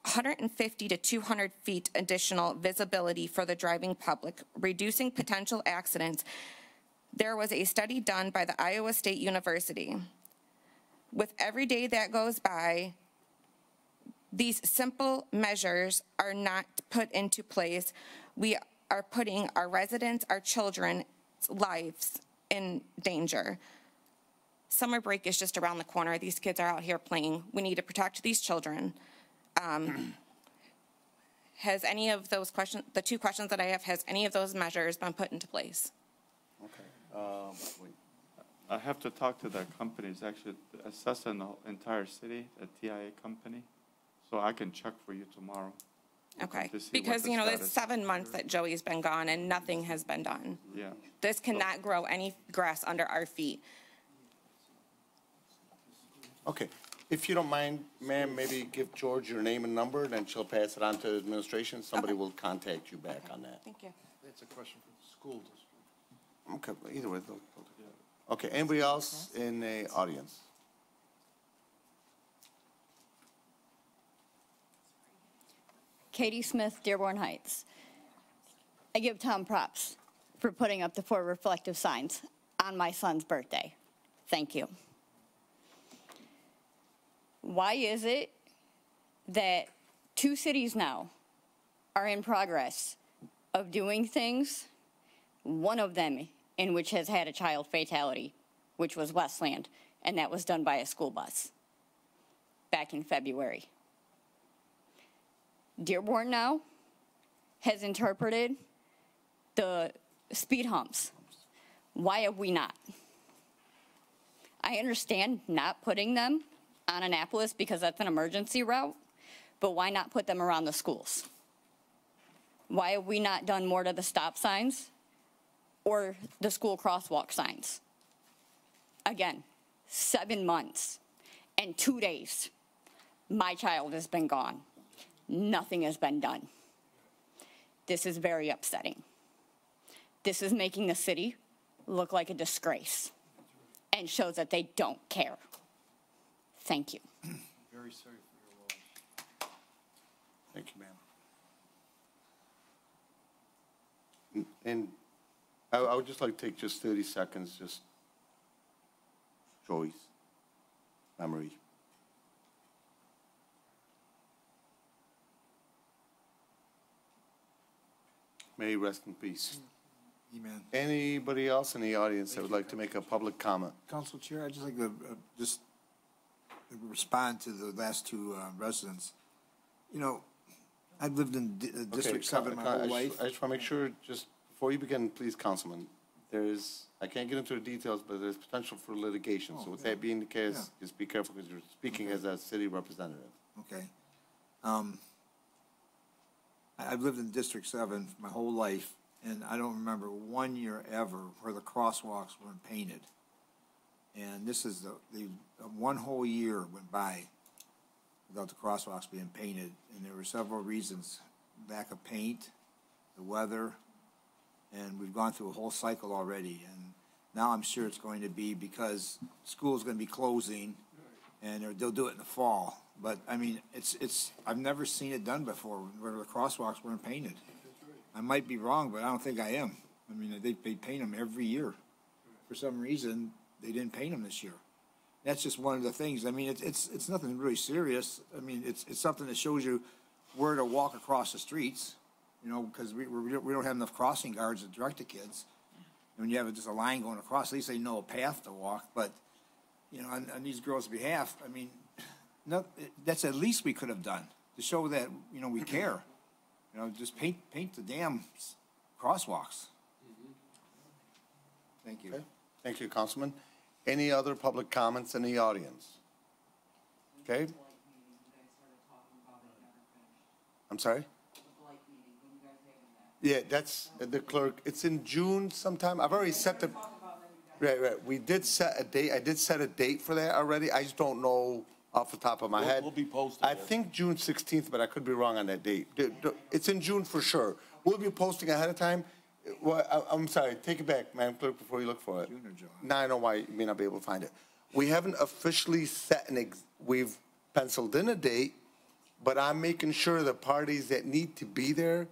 150 to 200 feet additional visibility for the driving public, reducing potential accidents. There was a study done by the Iowa State University. With every day that goes by, these simple measures are not put into place. We are putting our residents, our children's lives in danger. Summer break is just around the corner. These kids are out here playing. We need to protect these children. Has any of those questions, the two questions that I have, has any of those measures been put into place? Okay. Wait. I have to talk to the companies, actually, assessing the entire city, a TIA company, so I can check for you tomorrow. Okay, to see what because, the you know, there's status- 7 months that Joey's been gone and nothing has been done. Yeah. This cannot grow any grass under our feet. Okay, if you don't mind, ma'am, maybe give George your name and number, then she'll pass it on to administration. Somebody will contact you back on that. Thank you. That's a question for the school district. Okay, either way. Okay, anybody else in the audience? Katie Smith, Dearborn Heights. I give Tom props for putting up the 4 reflective signs on my son's birthday. Thank you. Why is it that 2 cities now are in progress of doing things, one of them in which has had a child fatality, which was Westland, and that was done by a school bus back in February? Dearborn now has interpreted the speed humps. Why have we not? I understand not putting them on Annapolis because that's an emergency route, but why not put them around the schools? Why have we not done more to the stop signs or the school crosswalk signs? Again, 7 months and 2 days, my child has been gone. Nothing has been done. This is very upsetting. This is making the city look like a disgrace and shows that they don't care. Thank you. Very sorry for your loss. Thank you, ma'am. And I would just like to take just 30 seconds, just Joyce, Marie. May he rest in peace. Amen. Anybody else in the audience that would like to make a public comment? Council Chair, I'd just like to just respond to the last 2 residents. You know, I've lived in District 7 my whole life. I just want to make sure, just before you begin, please, Councilman, I can't get into the details, but there's potential for litigation. So with that being the case, just be careful because you're speaking as a city representative. Okay. I've lived in District 7 my whole life, and I don't remember 1 year ever where the crosswalks weren't painted. And this is the 1 whole year went by without the crosswalks being painted, and there were several reasons: lack of paint, the weather, and we've gone through a whole cycle already. And now I'm sure it's going to be because school's going to be closing, and they'll do it in the fall. But I mean, I've never seen it done before where the crosswalks weren't painted. I might be wrong, but I don't think I am. I mean, they paint them every year. For some reason, they didn't paint them this year. That's just one of the things. I mean, it's nothing really serious. I mean, it's something that shows you where to walk across the streets, you know, because we don't have enough crossing guards to direct the kids. And when you have just a line going across, at least they know a path to walk. But, you know, on these girls' behalf, I mean, that's at least we could have done to show that, you know, we care. You know, just paint the damn crosswalks. Thank you. Okay. Thank you, Councilman. Any other public comments in the audience? Okay. I'm sorry? Yeah, that's the clerk. It's in June sometime. I've already set the. Right. We did set a date. I did set a date for that already. I just don't know off the top of my head. We'll be posting I it. think June 16th, but I could be wrong on that date. It's in June for sure. We'll be posting ahead of time. Well, I'm sorry. Take it back, Madam Clerk, before you look for it. June or July? Now I know why you may not be able to find it. We haven't officially set we've penciled in a date, but I'm making sure the parties that need to be there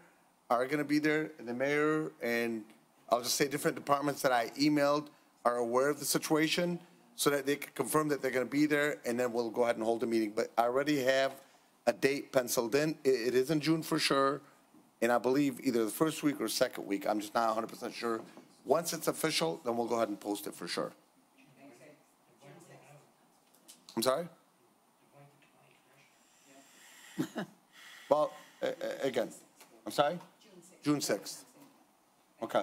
are going to be there. The mayor and I'll just say different departments that I emailed are aware of the situation. so that they can confirm that they're going to be there, and then we'll go ahead and hold the meeting. But I already have a date penciled in. It is in June for sure, and I believe either the first week or second week. I'm just not 100% sure. Once it's official, then we'll go ahead and post it for sure. I'm sorry? Well, again, I'm sorry? June 6th. Okay.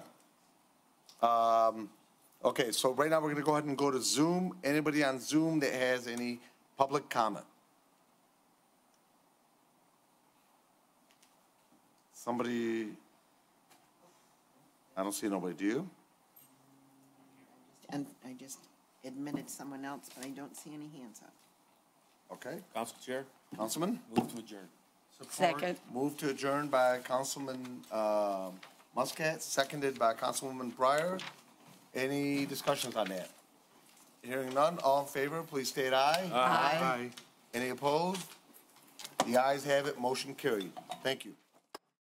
Okay, so right now we're going to go ahead and go to Zoom. Anybody on Zoom that has any public comment? Somebody? I don't see nobody. Do you? And I just admitted someone else, but I don't see any hands up. Okay. Council Chair, Councilman? move to adjourn. Second. Move to adjourn by Councilman Muscat, seconded by Councilwoman Breyer. Any discussions on that? Hearing none, all in favor, please state aye. Aye. Any opposed? The ayes have it, motion carried. Thank you.